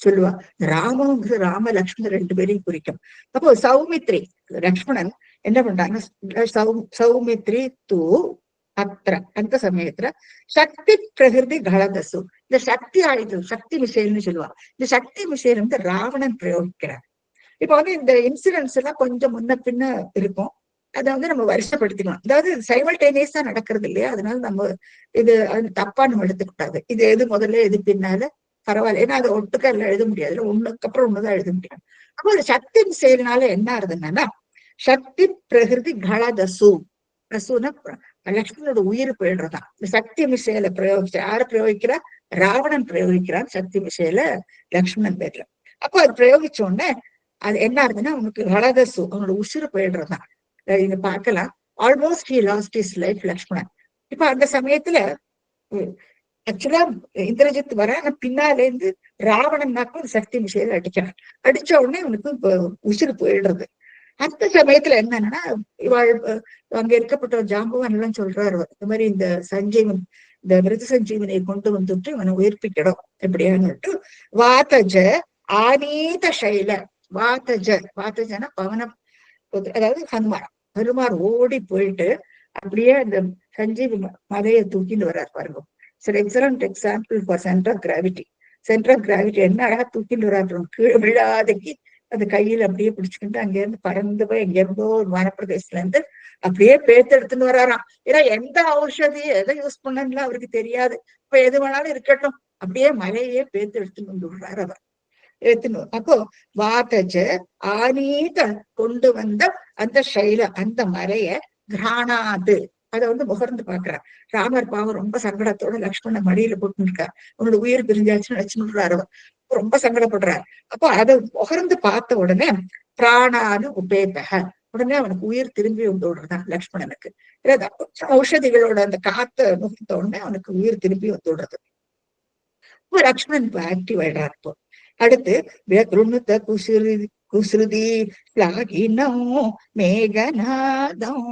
சொல்லுவா. ராமங்கிற ராம லக்ஷ்மணன் ரெண்டு பேரையும் குறிக்கும். அப்போ சௌமித்ரி லக்ஷ்மணன் என்ன பண்றாங்க, சௌமித்ரி தூ அத்திர அந்த சமயத்துல சக்தி பிரகிருதி கலதசு, இந்த சக்தி ஆயுதம் சக்தி மிசைல்னு சொல்லுவா. இந்த சக்தி மிசைல் வந்து ராவணன் பிரயோகிக்கிறார். இப்ப வந்து இந்த இன்சிடென்ட்ஸ் எல்லாம் கொஞ்சம் முன்ன பின்ன இருக்கும். அதை வந்து நம்ம வருஷப்படுத்திக்கலாம். அதாவது சைமல்டேனியஸா நடக்கிறது இல்லையா, அதனால நம்ம இது தப்பா நம்ம எடுத்துக்கூடாது. இது எது முதல்ல எது பின்னால பரவாயில்ல, ஏன்னா அதை ஒட்டுக்க எல்லாம் எழுத முடியாது, ஒண்ணுக்கு அப்புறம் ஒண்ணுதான் எழுத முடியும். அப்போ அது சக்தி செயல்னால என்ன ஆகுதுன்னா சக்தி பிரகிருதி கலதசு, ரசுனா லக்ஷ்மணனோட உயிர் போயிடுறதான். இந்த சக்தி மிசையில பிரயோகிச்ச யார பிரயோகிக்கிறா, ராவணன் பிரயோகிக்கிறான் சக்தி மிசையில லக்ஷ்மணன் பேர்ல. அப்போ அது பிரயோகிச்ச உடனே அது என்ன ஆகுதுன்னா அவனுக்கு கலதசு, அவனோட உசுறு போயிடுறதான். இங்க பார்க்கலாம், almost he lost his life Lakshmanan. இப்ப அந்த சமயத்துல ஆக்சுவலா இந்திரஜித் வர பின்னால இருந்து ராவணன்னாக்கும் சக்தி மிசையில அடிக்கிறான். அடிச்ச உடனே அவனுக்கு உசுறு போயிடுறது. அந்த சமயத்துல என்னன்னா இவாள் அங்க இருக்கப்பட்ட ஜாம்பவான் எல்லாம் சொல்றாரு, இந்த மாதிரி இந்த சஞ்சீவன் இந்த மிருத சஞ்சீவனை கொண்டு வந்துட்டு இவனை உயிர்ப்பிக்கணும் எப்படியான்னுட்டு வாத்தஜ ஆனீத சைல வாத்தஜன பவன, அதாவது ஹனுமார் ஓடி போயிட்டு அப்படியே அந்த சஞ்சீவி மலையை தூக்கிட்டு வர்றாரு பாருங்க. சரி, excellent example for centre of gravity. Centre of gravity என்ன அழகா தூக்கிட்டு வர்றாரு, கீழே விழாதைக்கு அந்த கையில அப்படியே பிடிச்சுக்கிட்டு அங்க இருந்து பறந்து போய் எங்க இருந்தோ ஒரு வனப்பிரதேசத்துல இருந்து அப்படியே பேத்து எடுத்துன்னு வராராம். ஏன்னா எந்த ஔஷதி எதை யூஸ் பண்ணலாம் அவருக்கு தெரியாது. இப்ப எது வேணாலும் இருக்கட்டும், அப்படியே மலையே பேத்து எடுத்துன்னு வந்து விடுறாரு அவர். அப்போ வாத்தஜ ஆனீத கொண்டு வந்த அந்த சைல அந்த மலைய கிராணாது, அதை வந்து முகர்ந்து பாக்குறார். ராமர் பாவம் ரொம்ப சங்கடத்தோட லக்ஷ்மண மடியில போட்டு இருக்கார். அவனோட உயிர் பிரிஞ்சாச்சுன்னு நினைச்சுடுறாரு அவர். ரொம்ப சங்கடப்படுறார். அப்போ அதை முகர்ந்து பார்த்த உடனே பிராணானு உபேதக, உடனே அவனுக்கு உயிர் திரும்பி வந்து விடுறதான் லக்ஷ்மணனுக்கு. ஔஷதிகளோட அந்த காத்த முகத்த உடனே அவனுக்கு உயிர் திரும்பி வந்து விடுறது. இப்போ லக்ஷ்மணன் இப்ப ஆக்டிவ் ஆயிடுறாரு. இப்போ அடுத்து குசிருதி ஸ்லாகினம் மேகநாதம்,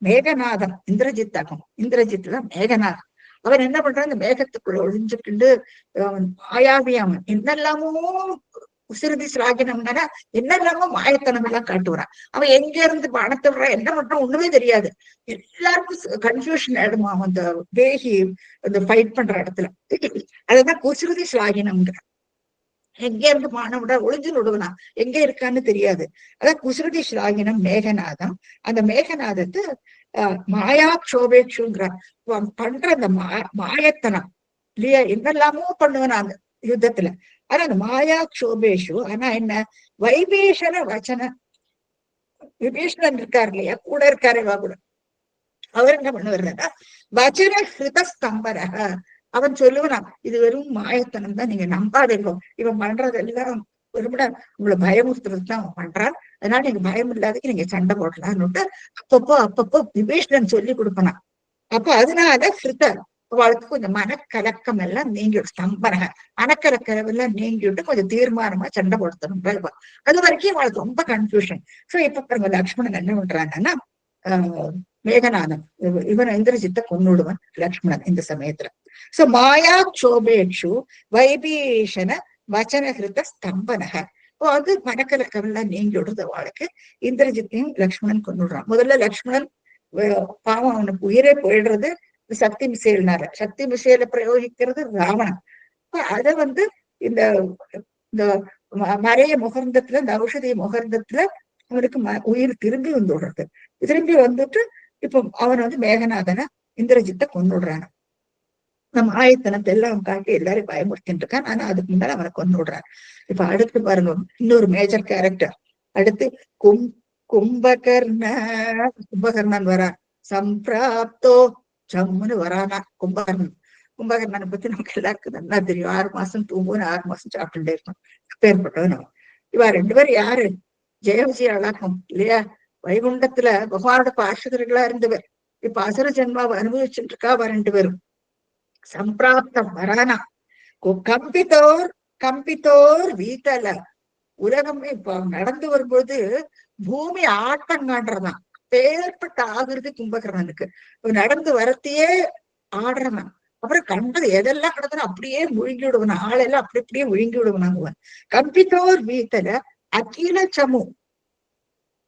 மேகநாதம் இந்திரஜித் ஆகும். இந்திரஜித்ல மேகநாதம். அவன் என்ன பண்றான், இந்த மேகத்துக்குள்ள ஒழிஞ்சுக்கிண்டு அவன் மாயாவி, அவன் என்னெல்லாமோ குசிருதி ஸ்லாகினம்னா என்னெல்லாமோ மாயத்தனம் எல்லாம் காட்டுவான். அவன் எங்க இருந்து பணத்தை விடுறான் என்ன பண்றான் ஒண்ணுமே தெரியாது. எல்லாருக்கும் கன்ஃபியூஷன் ஆயிடுமா அந்த வேகி அந்த ஃபைட் பண்ற இடத்துல. அதுதான் குசிருதி ஸ்லாகினம்ங்கிற. எங்க இருந்து பானம் விட ஒளிஞ்சு விடுவனா, எங்க இருக்கான்னு தெரியாது. அதான் குசிருதி ஸ்லாகினம் மேகநாதம். அந்த மேகநாதத்தை மாயா க்ஷோபேக்ஷுங்கிறார். பண்ற அந்த மாயத்தனம் இல்லையா, என்னெல்லாமோ பண்ணுவனா அந்த யுத்தத்துல. ஆனா அந்த மாயா க்ஷோபேஷு, ஆனா என்ன வைபீஷண வச்சன, விபீஷணன் இருக்காரு இல்லையா, கூட இருக்காரு கூட, அவர் என்ன பண்ணுவாருன்னா வச்சன ஹிருத ஸ்தம்பரக, அவன் சொல்லுவான் இது வெறும் மாயத்தனம் தான், நீங்க நம்பாதீங்க, இவன் பண்றதெல்லாம் வெறுமட உங்களை பயமுறுத்துறது தான் அவன் பண்றான், அதனால நீங்க பயம் இல்லாதக்கு நீங்க சண்டை போடலாம்னுட்டு அப்பப்போ விபீஷணன் சொல்லி கொடுப்பனா. அப்ப அதனால ஹிருத அவளுக்கு கொஞ்சம் மனக்கலக்கம் எல்லாம் நீங்கிடும். ஸ்தம்பரக மனக்கலக்கம் எல்லாம் நீங்கிவிட்டு கொஞ்சம் தீர்மானமா சண்டை போடுத்தணும். அது வரைக்கும் அவளுக்கு ரொம்ப கன்ஃபியூஷன். சோ இப்ப லக்ஷ்மணன் என்ன பண்றாங்கன்னா மேகநாதன் இவன் இந்திரஜித்தை கொன்னுடுவன் லக்ஷ்மணன் இந்த சமயத்துல. சோ மாயா க்ஷோபேஷு வைபீஷண வச்சனகிருத்த ஸ்தம்பனக, அது மனக்கலக்கம் எல்லாம் நீங்கி விடுறது அவளுக்கு. இந்திரஜித்தையும் லக்ஷ்மணன் கொன்னுடுறான். முதல்ல லக்ஷ்மணன் பாவம் அவனுக்கு உயிரே போயிடுறது சக்தி மிசைல்னால. சக்தி மிசைல பிரயோகிக்கிறது ராவணன். அத வந்து இந்த இந்த மறைய முகர்ந்தத்துல, இந்த ஔஷதிய முகர்ந்தத்துல அவனுக்கு உயிர் திரும்பி வந்து விடுறது. திரும்பி வந்துட்டு இப்ப அவன் வந்து மேகநாதனை இந்திரஜித்தை கொன்னுடுறான். நம்ம ஆயத்தனத்தை எல்லாம் காட்டி எல்லாரையும் பயமுறுத்திட்டு இருக்கான். ஆனா அதுக்கு முன்னால அவனை கொண்டு விடுறான். இப்ப அடுத்து பாருங்க இன்னொரு மேஜர் கேரக்டர். அடுத்து கும்பகர்ணன் வரான். சம்பிராப்தோ ஜம்முன்னு வரானா கும்பகர்ணன். கும்பகர்ணனை பத்தி நமக்கு எல்லாருக்கும் நல்லா தெரியும். 6 மாசம் தூங்குன்னு 6 மாசம் சாப்பிட்டுட்டே இருக்கும். அப்பேற்பட்டவன் நம்ம. இவா 2 பேரும் யாரு, ஜெய விஜய அழகம் இல்லையா, வைகுண்டத்துல பகவானோட பாஷகர்களா இருந்தவர். இப்ப அசுர ஜென்மாவை அனுபவிச்சுட்டு இருக்கா 2 பேரும். சம்பிராப்தம் வரானா கம்பித்தோர் வீட்டல, உலகமே இப்ப நடந்து வரும்போது பூமி ஆட்டம் காண்றதான் பேர்பட்ட ஆகுறது கும்பகர்ணனுக்கு. நடந்து வரத்தையே ஆடுறவன். அப்புறம் கண்டது எதெல்லாம் கிடக்குறோம் அப்படியே முழுங்கி விடுவன, ஆளெல்லாம் அப்படி அப்படியே முழுங்கி விடுவனாங்குவன். கம்பித்தோர் வீத்தல அகில சமு,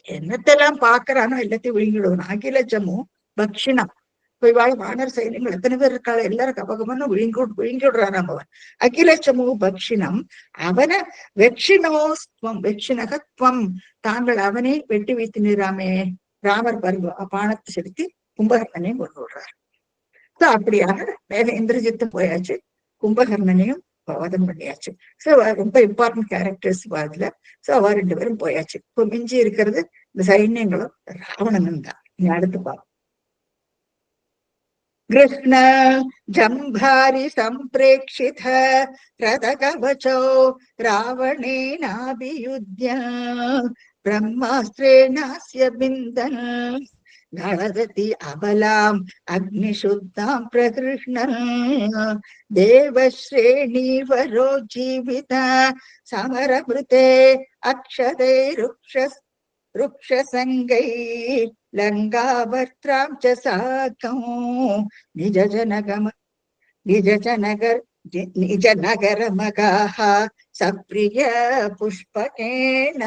என்னத்தெல்லாம் பாக்குறானோ எல்லாத்தையும் விழுங்கி விடுவன். அகில சமு பக்ஷிணம், இப்ப இவாழ வானர் சைன்யங்கள் எத்தனை பேர் இருக்காள், எல்லாரும் கபகமன்னு விழுங்கி விடுறான் அவன். அகிலச்சமு பக்ஷிணம், அவன வெக்ஷினோஸ்துவம் வெக்ஷினகத்வம், தாங்கள் அவனை வெட்டி வைத்து நிறாமே. ராமர் பருவ பானத்தை செலுத்தி கும்பகர்ணனையும் கொண்டு விடுறார். அப்படியாக மேல இந்திரஜித்தும் போயாச்சு, கும்பகர்ணனையும் வதம் பண்ணியாச்சு. சோ ரொம்ப இம்பார்ட்டன்ட் கேரக்டர்ஸ் அதுல. சோ அவ 2 பேரும் போயாச்சு. இப்போ மிஞ்சி இருக்கிறது இந்த சைன்யங்களும் ராவணனும் தான். நீ அடுத்து பா. கிருஷ்ண ஜம்பாரி சம்பிரேக்ஷித ரதகவசோ ராவணேனாபியுத்ய பிரம்மாஸ்திரேணாஸ்ய பிந்தன் நளததி அபலாம் அக்னிசுத்தாம் பிரகிருஷ்ணன் தேவஸ்ரேணீவரோ ஜீவித சமரமிருதே அக்ஷதை ருக்ஷசங்கை லங்காவர்த்ராம் ச சாக்கம் நிஜ நகர மகாஹ சப்ரிய புஷ்பகேன.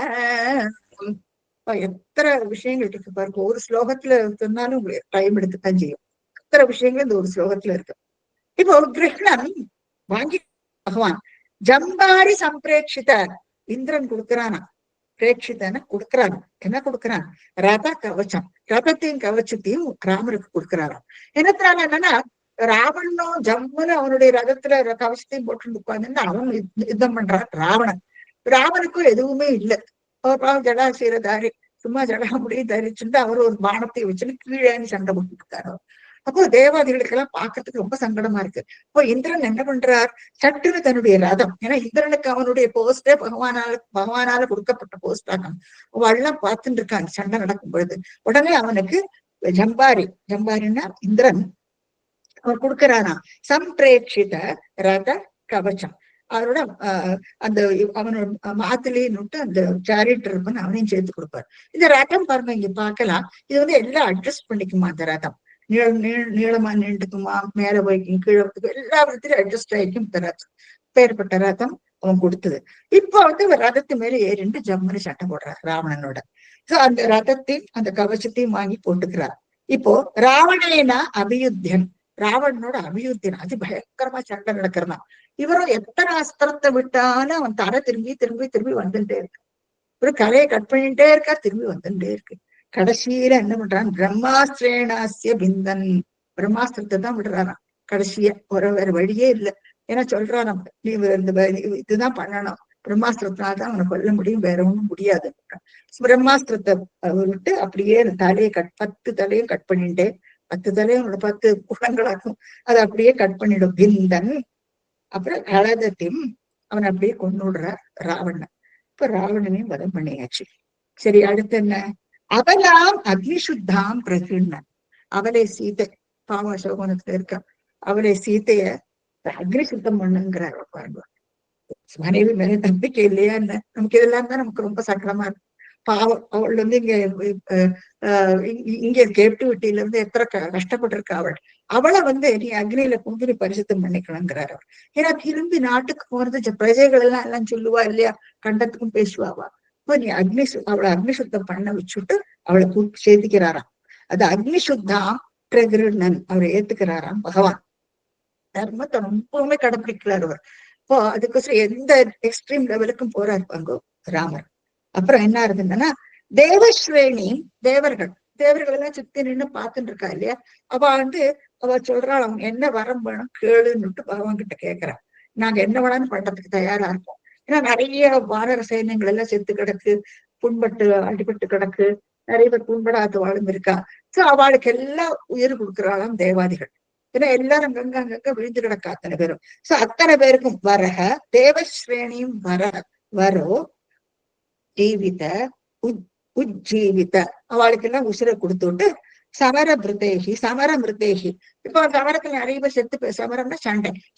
எத்தனை விஷயங்கள் இருக்கு பாருங்க. ஒரு ஸ்லோகத்துல சொன்னாலும் உங்களுக்கு டைம் எடுத்துத்தான் செய்யும். எத்தனை விஷயங்கள் இந்த ஒரு ஸ்லோகத்துல இருக்கு. இப்போ கிருஷ்ணன் வாங்கி பகவான் ஜம்பாரி சம்பிரேட்சித இந்திரன் கொடுக்கிறானா, பிரேட்சிதன கொடுக்கிறான். என்ன கொடுக்கிறான்? ரத கவச்சம், ரதத்தையும் கவச்சத்தையும் ராமருக்கு கொடுக்கிறாராம். என்னத்தினால என்னன்னா, ராவணனும் ஜம்முன்னு அவனுடைய ரதத்துல கவச்சத்தையும் போட்டு உட்கார்ந்து அவன் யுத்தம் பண்றான் ராவணன். ராவனுக்கும் எதுவுமே இல்லை. ஜடாசீரதாரி சும்மா ஜடாமுடியை தரிச்சுட்டு அவர் ஒரு பானத்தை வச்சுட்டு கீழே சண்டை போட்டுட்டு இருக்காரு. அப்போ தேவாதிகளுக்கு எல்லாம் பாக்கிறதுக்கு ரொம்ப சங்கடமா இருக்கு. இப்போ இந்திரன் என்ன பண்றார், சட்டுன்னு தன்னுடைய ரதம், ஏன்னா இந்திரனுக்கு அவனுடைய போஸ்டே பகவானால கொடுக்கப்பட்ட போஸ்ட் ஆகும். அவெல்லாம் பார்த்துட்டு இருக்காங்க சண்டை நடக்கும் பொழுது. உடனே அவனுக்கு ஜம்பாரின்னா இந்திரன் அவர் கொடுக்கிறானா சம்பிரேட்சித ரத கவச்சம். அவரோட அந்த அவனோட மாத்திலேயே நுட்டு அந்த சேரிட் இருப்பன்னு அவனையும் சேர்த்து கொடுப்பாரு. இந்த ரதம் பாருங்க இங்க பாக்கலாம். இது எல்லாம் அட்ஜஸ்ட் பண்ணிக்குமா அந்த ரதம். நீளமா நீண்டுக்குமா, மேல போய்க்கும், கீழே எல்லா விதத்திலும் அட்ஜஸ்ட் ஆயிக்கும் இந்த ரதம். பேர்பட்ட ரதம் அவன் கொடுத்தது. இப்போ ரதத்து மேல ஏறிண்டு ஜம்முன்னு சட்டை போடுறார் ராவணனோட. சோ அந்த ரதத்தையும் அந்த கவசத்தையும் வாங்கி போட்டுக்கிறார். இப்போ ராவணேனா அபியுத்தியன், ராவணனோட அபியுத்தியன் அது பயங்கரமா சண்டை நடக்கிறதான். இவரும் எத்தனை அஸ்திரத்தை விட்டாலும் அவன் தர திரும்பி திரும்பி திரும்பி வந்துட்டே இருக்கு. ஒரு கலையை கட் பண்ணிட்டே இருக்கா, திரும்பி வந்துட்டே இருக்கு. கடைசியில என்ன பண்றான், பிரம்மாஸ்திரேணாஸ்ய பிந்தன், பிரம்மாஸ்திரத்தை தான் விடுறாராம் கடைசிய. வேற வழியே இல்லை. ஏன்னா சொல்றான் நீ இதுதான் பண்ணணும், பிரம்மாஸ்திரத்தினால்தான் அவனை கொல்ல முடியும், வேற ஒண்ணும் முடியாது. பிரம்மாஸ்திரத்தை விட்டு அப்படியே தலையை 10 தலையும் கட் பண்ணிட்டே, 10 தலையும் 10 குணங்களாக்கும், அதை அப்படியே கட் பண்ணிடும் பிந்தன். அப்புறம் கலதத்தையும் அவன் அப்படியே கொண்டு விடுறார் ராவணன். இப்ப ராவணனையும் வதம் பண்ணியாச்சு. சரி, அடுத்து என்ன, அவலாம் அக்னிசுத்தாம் பிரகிருண்ணன், அவளை சீதை பாவ சோகனத்துல இருக்க அவளை சீதைய அக்னி சுத்தம் பண்ணுங்கிறார் பாருங்க. மனைவி மேல நம்பிக்கை இல்லையா என்ன, நமக்கு இதெல்லாம் தான் நமக்கு ரொம்ப சங்கடமா இருக்கு. பாவம் அவள் இங்க கேப்டிவிட்டியில இருந்து எத்தனை கஷ்டப்பட்டிருக்கா அவள். அவளை நீ அக்னியில கும்பிரி பரிசுத்தம் பண்ணிக்கணுங்கிறார் அவர். ஏன்னா திரும்பி நாட்டுக்கு போறது பிரஜைகள் எல்லாம் சொல்லுவா இல்லையா, கண்டத்துக்கும் பேசுவாவா. இப்போ நீ அவளை அக்னி சுத்தம் பண்ண வச்சுட்டு அவளை கூப்பிட்டு சேர்த்துக்கிறாராம். அது அக்னி சுத்தம் பிரகிருண்ணன் அவரை ஏத்துக்கிறாராம் பகவான். தர்மத்தை ரொம்பவுமே கடைபிடிக்கிறார் அவர். இப்போ அதுக்கோசரம் எந்த எக்ஸ்ட்ரீம் லெவலுக்கும் போறாரு பாங்க ராமர். அப்புறம் என்ன இருந்ததுன்னா, தேவஸ்ரேணி தேவர்கள் எல்லாம் சுத்தி நின்று பார்த்துட்டு இருக்கா இல்லையா, அவ அவ சொல்றாள் அவன் என்ன வரம் வேணும் கேளுன்னுட்டு பகவான் கிட்ட கேட்கிறான். நாங்க என்ன வேணாலும் பண்றதுக்கு தயாரா இருக்கோம். ஏன்னா நிறைய வானர சைன்யங்கள் எல்லாம் செத்து கிடக்கு, புண்பட்டு அடிபட்டு கிடக்கு, நிறைய பேர் புண்படாத வாழும் இருக்கா. சோ அவளுக்கு எல்லாம் உயிர் கொடுக்குறாளாம் தேவாதிகள். ஏன்னா எல்லாரும் அங்கங்க விழுந்து கிடக்க அத்தனை பேரும். சோ அத்தனை பேருக்கும் வரக தேவஸ்ரேணியும் வரோ ஜீவித உஜ்ஜீவித, அவளுக்கு எல்லாம் உசிரை கொடுத்துட்டு சமர மிருதேகி. இப்போ சமரத்துல நிறைய பேர் செத்து, சமரம்னா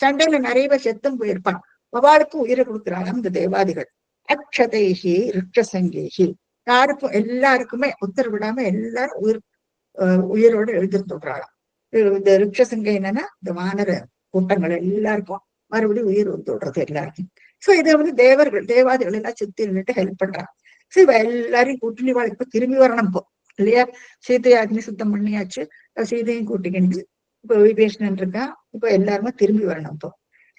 சண்டையில நிறைய பேர் செத்தும் போயிருப்பான். அவளுக்கும் உயிரை கொடுக்குறாங்க இந்த தேவாதிகள். அக்ஷதைகி ரிக்ஷசங்கேகி, யாருக்கும் எல்லாருக்குமே உத்தரவிடாம எல்லாரும் உயிரோட எழுதிட்டு சொல்றாளாம். இந்த ரிக்ஷசங்கை என்னன்னா இந்த வானர கூட்டங்கள் எல்லாருக்கும் மறுபடியும் உயிர் வந்து விடுறது எல்லாருக்கும். சோ இதை வந்து தேவர்கள் தேவாதிகள் எல்லாம் சுத்தி நின்றுட்டு ஹெல்ப் பண்றாங்க. சோ இவ எல்லாரையும் கூட்டணி வாழ் இப்ப திரும்பி வரணும் இப்போ இல்லையா? சீதையை அக்னி சுத்தம் பண்ணியாச்சு, சீதையும் கூட்டிக்கிண்டு இப்ப விபீஷணன் இருக்கா, இப்ப எல்லாருமே திரும்பி வரணும் இப்போ.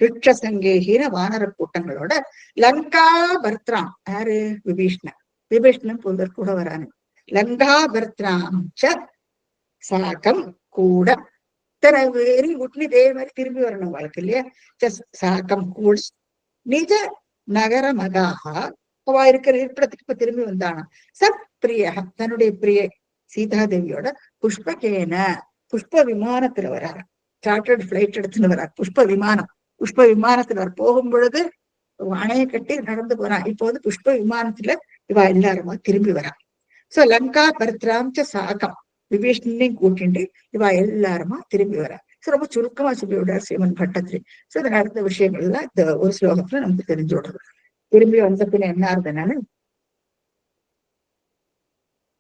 ரிக்ஷசங்கேகிற வானர கூட்டங்களோட லங்கா பர்த்ராம் யாரு? விபீஷ்ணன். விபீஷ்ணன் புதர் கூட வரானு. லங்கா பர்த்ராம் சாக்கம் கூட இத்தனை பேரையும் கூட்டி இதே மாதிரி திரும்பி வரணும் வாழ்க்கை இல்லையா? சாக்கம் கூட நிஜ நகர மகாகா அவ இருக்கிற இருப்பிடத்துக்கு இப்ப திரும்பி வந்தானா. சத் பிரிய தன்னுடைய பிரிய சீதாதேவியோட புஷ்பகேன புஷ்ப விமானத்துல வராரு. சார்ட்டர்ட் பிளைட் எடுத்துன்னு வர்றார். புஷ்ப விமானத்துல வர போகும் பொழுது அணையை கட்டி நடந்து போறான். இப்போ வந்து புஷ்ப விமானத்துல இவ எல்லாருமா திரும்பி வரா. சோ லங்கா பரித்ராம்ச சாகம் விபீஷணையும் கூட்டிண்டு இவ எல்லாருமா திரும்பி வரா. ரொம்ப சுருக்கமா சொல்லி விடுறார் ஸ்ரீமன் பட்டத்திரி. சோ இந்த நடந்த விஷயங்கள்லாம் இந்த ஒரு ஸ்லோகத்துல நமக்கு தெரிஞ்சு விடுறது. திரும்பி வந்த பின்ன என்ன ஆகுதுனால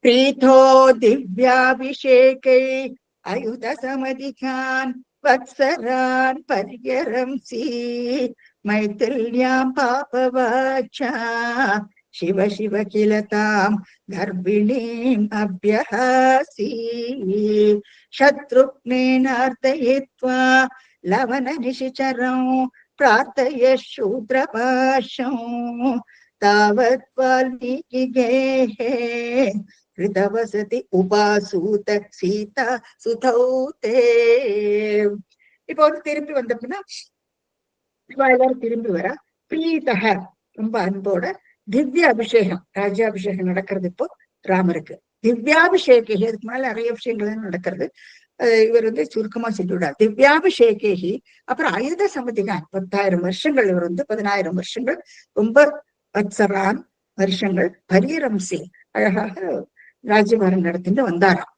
பிரீதோ திவ்யாபிஷேகை அயுத சமதிகான் வத்சரான் பரியரம்சி மைத்தில்யாம் பாபவாச்சா சிவ சிவ கிலதாம் கர்ப்பிணீம் அப்யஹாசி சத்ருக்னேனார்த்தயித்வா லவன நிஷிச்சரம் பிரார்த்தய சூத்ரபாஷம் தாவத் வால்மீகிகேஹே ஹிருதவசதி உபாசூத சீதா சுதௌதே. இப்போ வந்து திரும்பி வந்தப்பன்னா எல்லாரும் திரும்பி வர பிரீதக ரொம்ப அன்போட திவ்ய அபிஷேகம் ராஜ்யாபிஷேகம் நடக்கிறது இப்போ ராமருக்கு. திவ்யாபிஷேகி அதுக்கு மேல நிறைய விஷயங்கள் நடக்கிறது. இவர் வந்து சுருக்கமா சொல்லிவிடார். திவ்யாபிஷேகி அப்புறம் ஆயுத சமதிகான் 10,000 வருஷங்கள் இவர் வந்து 10,000 வருஷங்கள் ரொம்ப வத்சரான் வருஷங்கள் பரியரம்சி அழகாக ராஜ்யபாரம் நடத்திட்டு வந்தாராம்.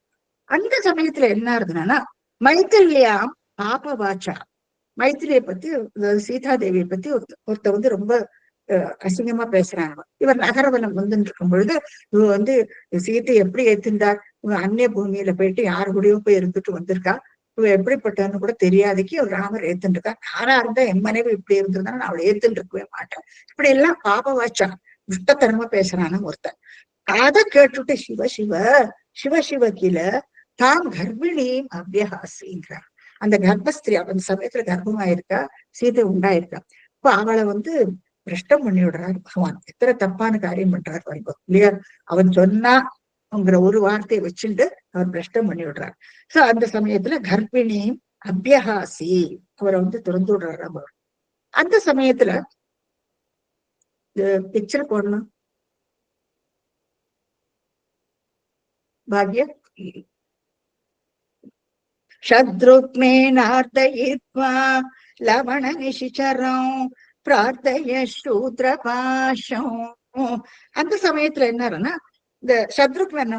அந்த சமயத்துல என்ன இருந்ததுன்னா மைத்தில்யாம் பாபவாச்சா மைத்திரியை பத்தி சீதாதேவியை பத்தி ஒருத்த வந்து ரொம்ப அசிங்கமா பேசுறாங்க. இவர் நகரவனம் வந்துட்டு இருக்கும் பொழுது இவ வந்து சீத்தை எப்படி ஏத்திருந்தார், இவ அந்நிய பூமியில போயிட்டு யாரு கூடயோ போய் இருந்துட்டு வந்திருக்கா, இவ எப்படிப்பட்டன்னு கூட தெரியாதுக்கு ஒரு ராமர் ஏத்துட்டு இருக்கா. யாரா இருந்தா என் மனைவி இப்படி இருந்திருந்தா நான் அவளை ஏத்துட்டு இருக்கவே மாட்டேன். இப்படி எல்லாம் பாபவாச்சா துஷ்டத்தனமா பேசுறான்னு ஒருத்தன். அதை கேட்டுட்டு சிவ சிவ சிவ சிவ கீழ தாம் கர்ப்பிணியும் அபியஹாசிங்கிறார். அந்த கர்ப்பஸ்திரி அந்த சமயத்துல கர்ப்பமாயிருக்கா, சீதை உண்டாயிருக்கா. இப்ப அவளை வந்து பிரஷ்டம் பண்ணி விடுறாரு பகவான். எத்தனை தப்பான காரியம் பண்றாரு பாருங்க இல்லையா? அவன் சொன்னாங்கிற ஒரு வார்த்தையை வச்சுட்டு அவர் பிரஷ்டம் பண்ணி விடுறாரு. சோ அந்த சமயத்துல கர்ப்பிணியும் அபியஹாசி அவரை வந்து திறந்து விடுறாரு அவர். அந்த சமயத்துல பிக்சர் போடணும் பாக்ய சத்ருக்னேனார்த்தயித்வா லவண நிஷிச்சரம் பிரார்த்தய சூத்ரபாஷம். அந்த சமயத்துல என்னன்னா இந்த சத்ருக்னன்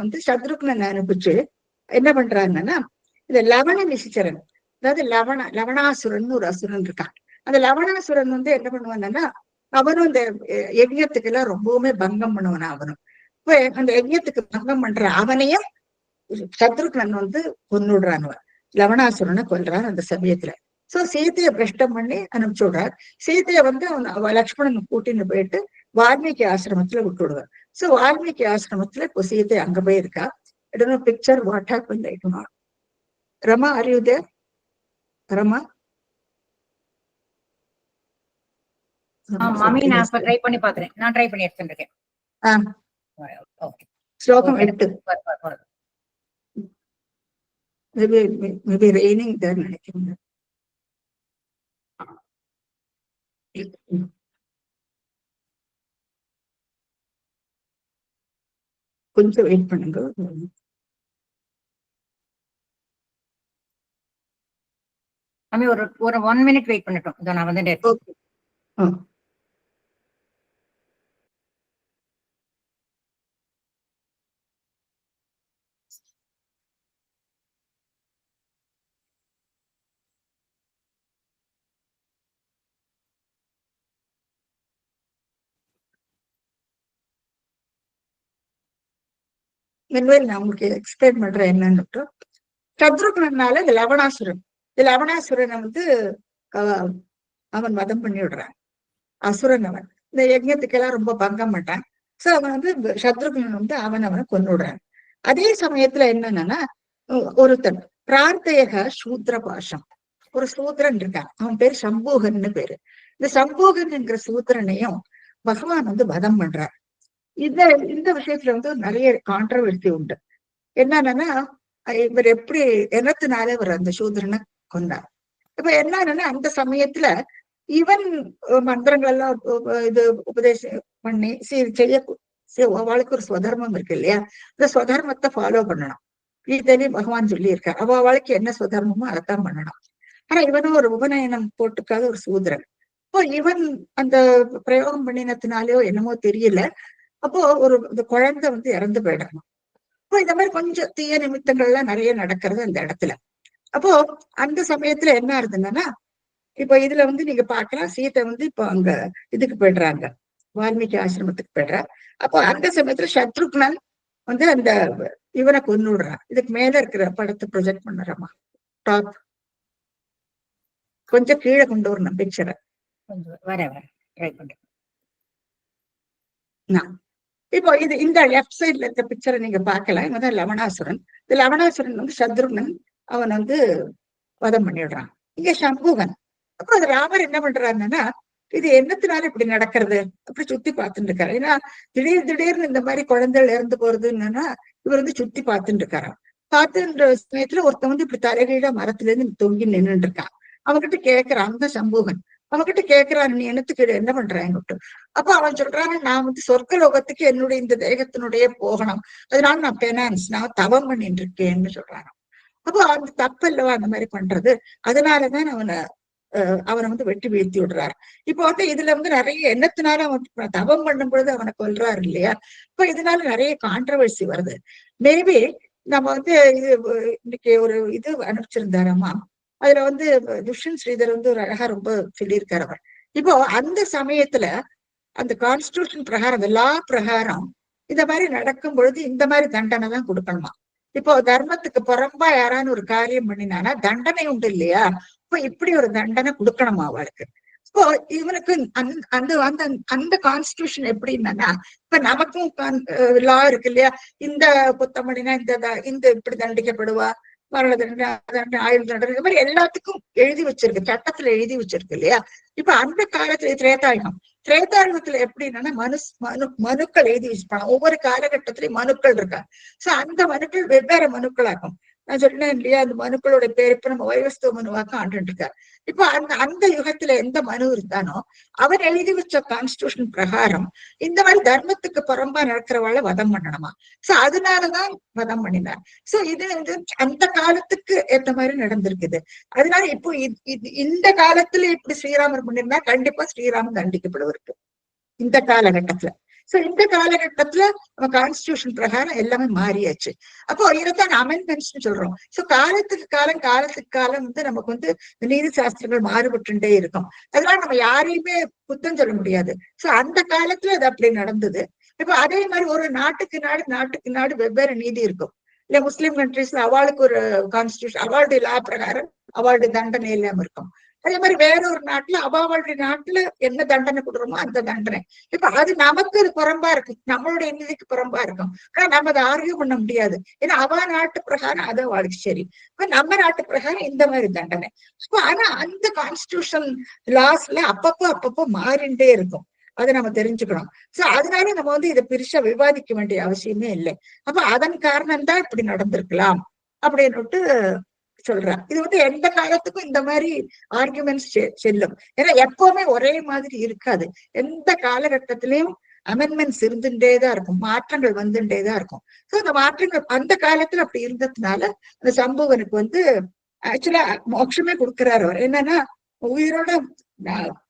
அனுப்பிச்சு என்ன பண்றாருன்னா இந்த லவண நிஷிச்சரன் அதாவது லவணாசுரன் ஒரு அசுரன் இருக்கான். அந்த லவணாசுரன் வந்து என்ன பண்ணுவான்னா அவனும் இந்த யஜ்யத்துக்கு எல்லாம் ரொம்பவுமே பங்கம் பண்ணுவானா. அவனும் அந்த யஜ்யத்துக்கு பங்கம் பண்ற அவனையும் சத்ருக்னன் வந்து கொன்னுடுறான். லவணாசுரனை கொல்றான் அந்த சமயத்துல. சோ சீதையை பிரஷ்டம் பண்ணி அனுப்பிச்சு விடுறார். சீதையை வந்து லக்ஷ்மணன் கூட்டின்னு போயிட்டு வால்மீகி ஆசிரமத்துல விட்டு விடுவார். சோ வால்மீகி ஆசிரமத்துல இப்போ சீதை அங்க போயிருக்கா. Picture what happen like not. Rama are you there? Rama மாமி நான் ட்ரை பண்ணி பாக்குறேன். நான் ட்ரை பண்ணி எடுத்துட்டு இருக்கேன். ஸ்லோகம் 8. மேபி ரெய்னிங் தான் நினைக்கிறேன். கொஞ்சம் வெயிட் பண்ணுங்க. ஒரு 1 minute வெயிட் பண்ணட்டும். இதோ நான் வந்துட்டேன். நான் உங்களுக்கு எக்ஸ்பிளைன் பண்றேன் என்னன்னு. சத்ருக்னால இந்த லவணாசுரன், இந்த லவணாசுரனை வந்து அவன் வதம் பண்ணி விடுறான். அசுரன் அவன், இந்த யஜ்ஞத்துக்கெல்லாம் ரொம்ப பங்கம் மாட்டான். சோ அவன் வந்து சத்ருக்னன் வந்து அவனை கொண்டு விடுறான். அதே சமயத்துல என்னன்னா ஒருத்தன் பிரார்த்தையக சூத்ர பாஷம், ஒரு சூத்ரன் இருக்கான், அவன் பேர் சம்பூகன்னு பேரு. இந்த சம்பூகன் என்கிற சூத்ரனையும் பகவான் வந்து வதம் பண்றார். இந்த இந்த விஷயத்துல வந்து நிறைய கான்ட்ரவர்சி உண்டு. என்னன்னா இவர் எப்படி எண்ணத்தினால இவர் அந்த சூத்ரனை கொண்டார். இப்ப என்னன்னா அந்த சமயத்துல இவன் மந்திரங்கள் எல்லாம் இது உபதேசம் பண்ணி செய்ய அவளுக்கு ஒரு ஸ்வதர்மம் இருக்கு இல்லையா, இந்த ஸ்வதர்மத்தை ஃபாலோ பண்ணணும். கீதையிலே பகவான் சொல்லி இருக்கார், அவளுக்கு என்ன ஸ்வதர்மமோ அதைத்தான் பண்ணணும். ஆனா இவனும் ஒரு உபநயனம் போட்டுக்காத ஒரு சூத்ரன். இப்போ இவன் அந்த பிரயோகம் பண்ணினத்தினாலேயோ என்னமோ தெரியல, அப்போ ஒரு இந்த குழந்தை வந்து இறந்து போயிடணும். அப்போ இந்த மாதிரி கொஞ்சம் தீய நிமித்தங்கள்லாம் நிறைய நடக்கிறது அந்த இடத்துல. அப்போ அந்த சமயத்துல என்ன ஆகுதுன்னா, இப்போ இதுல வந்து நீங்க பாக்கலாம், சீதை வந்து இப்போ அங்க இதுக்கு போயிடுறாங்க, வால்மீகி ஆசிரமத்துக்கு போயிடுறா. அப்போ அந்த சமயத்துல சத்ருக்னன் வந்து அந்த இவனை கொண்டு விடுறான். இதுக்கு மேல இருக்கிற படத்தை ப்ரொஜெக்ட் பண்ணுறமா, டாப் கொஞ்சம் கீழே கொண்டு வரணும் பிக்சரை. இப்போ இது இந்த லெப்ட் சைட்ல இருக்க பிக்சரை நீங்க பாக்கலாம். இவன் தான் லவணாசுரன். இந்த லவணாசுரன் வந்து சத்ருக்னன் அவன் வந்து வதம் பண்ணிடுறான். இங்க சம்பூகன். அப்புறம் அது ராமர் என்ன பண்றாருன்னா, இது என்னத்தினால இப்படி நடக்கிறது அப்படி சுத்தி பார்த்துட்டு இருக்காரு. ஏன்னா திடீர்னு இந்த மாதிரி குழந்தைகள் இறந்து போறதுன்னா இவர் வந்து சுத்தி பார்த்துட்டு இருக்காராம். பார்த்துன்ற சமயத்துல ஒருத்தன் வந்து இப்படி தலைகீழ மரத்துல இருந்து தொங்கி நின்றுட்டு இருக்கான். அவன்கிட்ட கேட்கிறான் அந்த சம்பூகன், அவன்கிட்ட கேட்கிறான், நீ என்னத்துக்கு என்ன பண்றாங்க? அப்ப அவன் சொல்றான், நான் வந்து சொர்க்க லோகத்துக்கு என்னுடைய இந்த தேகத்தினுடைய போகணும், அதனால நான் பெனான்ஸ், நான் தவம் பண்ணிட்டு இருக்கேன்னு சொல்றான். அப்போ அந்த தப்பு இல்லவா அந்த மாதிரி பண்றது, அதனாலதான் அவனை வந்து வெட்டி வீழ்த்தி விடுறாரு. இப்போ வந்து இதுல வந்து நிறைய எண்ணத்தினால அவன் தவம் பண்ணும் பொழுது அவனை கொல்றாரு இல்லையா. இப்போ இதனால நிறைய கான்ட்ரவர்சி வருது. மேபி நம்ம வந்து இது இன்னைக்கு ஒரு இது அனுப்பிச்சிருந்தாரம்மா, அதுல வந்து துஷ்யந்த் ஸ்ரீதர் வந்து ஒரு அழகா ரொம்ப சொல்லியிருக்காரு அவர். இப்போ அந்த சமயத்துல அந்த கான்ஸ்டிடியூஷன் பிரகாரம், அந்த லா பிரகாரம் இந்த மாதிரி நடக்கும் பொழுது இந்த மாதிரி தண்டனை தான் கொடுக்கணுமா. இப்போ தர்மத்துக்கு புறம்பா யாரான்னு ஒரு காரியம் பண்ணினானா தண்டனை உண்டு இல்லையா. இப்போ இப்படி ஒரு தண்டனை கொடுக்கணுமா அவளுக்கு. இப்போ இவனுக்கு அந்த அந்த அந்த கான்ஸ்டிடியூஷன் எப்படின்னா, இப்ப நமக்கும் லா இருக்கு இல்லையா, இந்த குத்தமணினா இந்த இப்படி தண்டிக்கப்படுவா, மரண தண்டனை, ஆயுள் தண்டனை, இந்த மாதிரி எல்லாத்துக்கும் எழுதி வச்சிருக்கு, சட்டத்துல எழுதி வச்சிருக்கு இல்லையா. இப்ப அந்த காலத்துல திரேதாயுகத்துல எப்படின்னா மனுக்கள் எழுதி வச்சுப்பாங்க. ஒவ்வொரு காலகட்டத்திலயும் மனுக்கள் இருக்காங்க. சோ அந்த மனுக்கள் வெவ்வேறு மனுக்களாகும். நான் சொன்னேன் இல்லையா, அந்த மனுக்களோட பேர் இப்ப நம்ம வைவஸ்தவ மனுவாக்க ஆண்டு இருக்காரு. இப்போ அந்த யுகத்துல எந்த மனு இருந்தானோ அவர் எழுதி வச்ச கான்ஸ்டிடியூஷன் பிரகாரம் இந்த மாதிரி தர்மத்துக்கு புறம்பா நடக்கிறவாழ வதம் பண்ணணுமா. சோ அதனாலதான் வதம் பண்ணினார். சோ இது வந்து அந்த காலத்துக்கு ஏற்ற மாதிரி நடந்திருக்குது. அதனால இப்போ இந்த காலத்துல இப்படி ஸ்ரீராமர் பண்ணிருந்தா கண்டிப்பா ஸ்ரீராமன் தண்டிக்கப்படுவருக்கு இந்த காலகட்டத்துல. சோ இந்த காலகட்டத்துல நம்ம கான்ஸ்டிடியூஷன் பிரகாரம் எல்லாமே மாறியாச்சு. அப்போ இதைத்தான் அமெண்ட்மெண்ட்ஸ் சொல்றோம். சோ காலத்துக்கு காலம் வந்து நமக்கு வந்து நீதி சாஸ்திரங்கள் மாறுபட்டுட்டே இருக்கும். அதனால நம்ம யாரையுமே குத்தம் சொல்ல முடியாது. சோ அந்த காலத்துல அது அப்படி நடந்தது. இப்ப அதே மாதிரி ஒரு நாட்டுக்கு நாடு வெவ்வேறு நீதி இருக்கும் இல்ல. முஸ்லிம் கண்ட்ரீஸ்ல அவளுக்கு ஒரு கான்ஸ்டிடியூஷன், அவளுடைய லா பிரகாரம் அவளுடைய தண்டனை எல்லாம் இருக்கும். அதே மாதிரி வேற ஒரு நாட்டுல அவளுடைய நாட்டுல என்ன தண்டனை கொடுக்குறோமோ அந்த தண்டனை. இப்ப அது நமக்கு அது புறம்பா இருக்கு, நம்மளுடைய நீதிக்கு புறம்பா இருக்கும். ஆனா நம்ம அதை ஆர்கியூ பண்ண முடியாது. ஏன்னா அவ நாட்டு பிரகாரம் அது அவளுக்கு சரி, இப்ப நம்ம நாட்டு பிரகாரம் இந்த மாதிரி தண்டனை. ஆனா அந்த கான்ஸ்டிடியூஷன் லாஸ்ல அப்பப்போ மாறிண்டே இருக்கும். அதை நம்ம தெரிஞ்சுக்கணும். சோ அதனால நம்ம வந்து இதை பெருசா விவாதிக்க வேண்டிய அவசியமே இல்லை. அப்ப அதன் காரணம் தான் இப்படி நடந்திருக்கலாம் அப்படின்னு சொல்றேன். இது வந்து எந்த காலத்துக்கும் இந்த மாதிரி ஆர்குமெண்ட்ஸ் செல்லும். ஏன்னா எப்பவுமே ஒரே மாதிரி இருக்காது. எந்த காலகட்டத்திலையும் அமெண்ட்மெண்ட்ஸ் இருந்துட்டேதான் இருக்கும், மாற்றங்கள் வந்துட்டேதான் இருக்கும். சோ அந்த மாற்றங்கள் அந்த காலத்துல அப்படி இருந்ததுனால அந்த சம்புவனுக்கு வந்து ஆக்சுவலா மோட்சமே கொடுக்கிறாரு அவர். என்னன்னா உயிரோட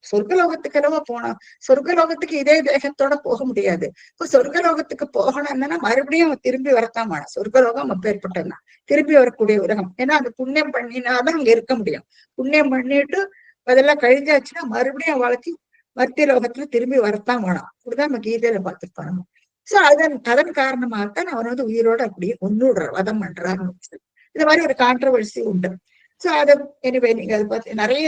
சொர்க்கலோகத்துக்கு அளவா போனோம், சொர்க்கலோகத்துக்கு இதே தேகத்தோட போக முடியாது. இப்ப சொர்க்கலோகத்துக்கு போகணும்னா மறுபடியும் திரும்பி வரத்தான் வேணும். சொர்க்கலோகம் அப்பேற்பட்டதுதான் திரும்பி வரக்கூடிய உலகம். ஏன்னா அது புண்ணியம் பண்ணினாதான் அங்க இருக்க முடியும். புண்ணியம் பண்ணிட்டு அதெல்லாம் கழிஞ்சாச்சுன்னா மறுபடியும் அவளுக்கு மத்திய லோகத்துல திரும்பி வரத்தான் வேணும். அப்படிதான் நம்ம கீதையில பார்த்துட்டு போனோம். சோ அதன் காரணமாகத்தான் அவன் வந்து உயிரோட அப்படியே கொன்னுடுறார், வதம் பண்றாருன்னு. இந்த மாதிரி ஒரு கான்ட்ரவர்சி உண்டு. சோ அதை எனிவே நீங்க அதை பத்தி நிறைய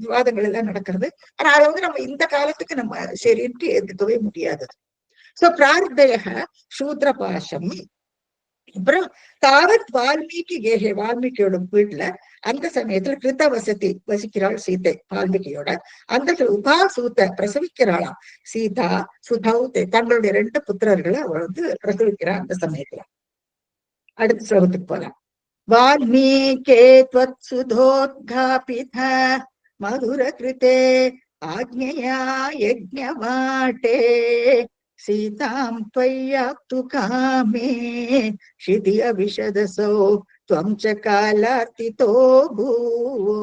விவாதங்கள் எல்லாம் நடக்கிறது. ஆனா அதை வந்து நம்ம இந்த காலத்துக்கு நம்ம சரின்ட்டு ஏத்துக்கவே முடியாது. சோ பிரார்த்தய சூத்ர பாசம். அப்புறம் தாவத் வால்மீகி கேகே, வால்மீகியோட வீட்டுல அந்த சமயத்துல கிருத்த வசதி வசிக்கிறாள் சீதை வால்மீகியோட. அந்த உபா சூத்த பிரசவிக்கிறாளாம் சீதா சுதௌ, தங்களுடைய 2 புத்திரர்களை அவள் வந்து பிரசவிக்கிறாள் அந்த சமயத்துல. அடுத்த ஸ்லோகத்துக்கு போலாம். வால்மீகே த்வத் சுதோத்காபித மதுர கிருதே ஆக்ஞயா யஜ்ஞவாட்டே சீதாம் त्वय्याप्तु कामे क्षिति अविशदसौ त्वं च कालार्तितो भूवो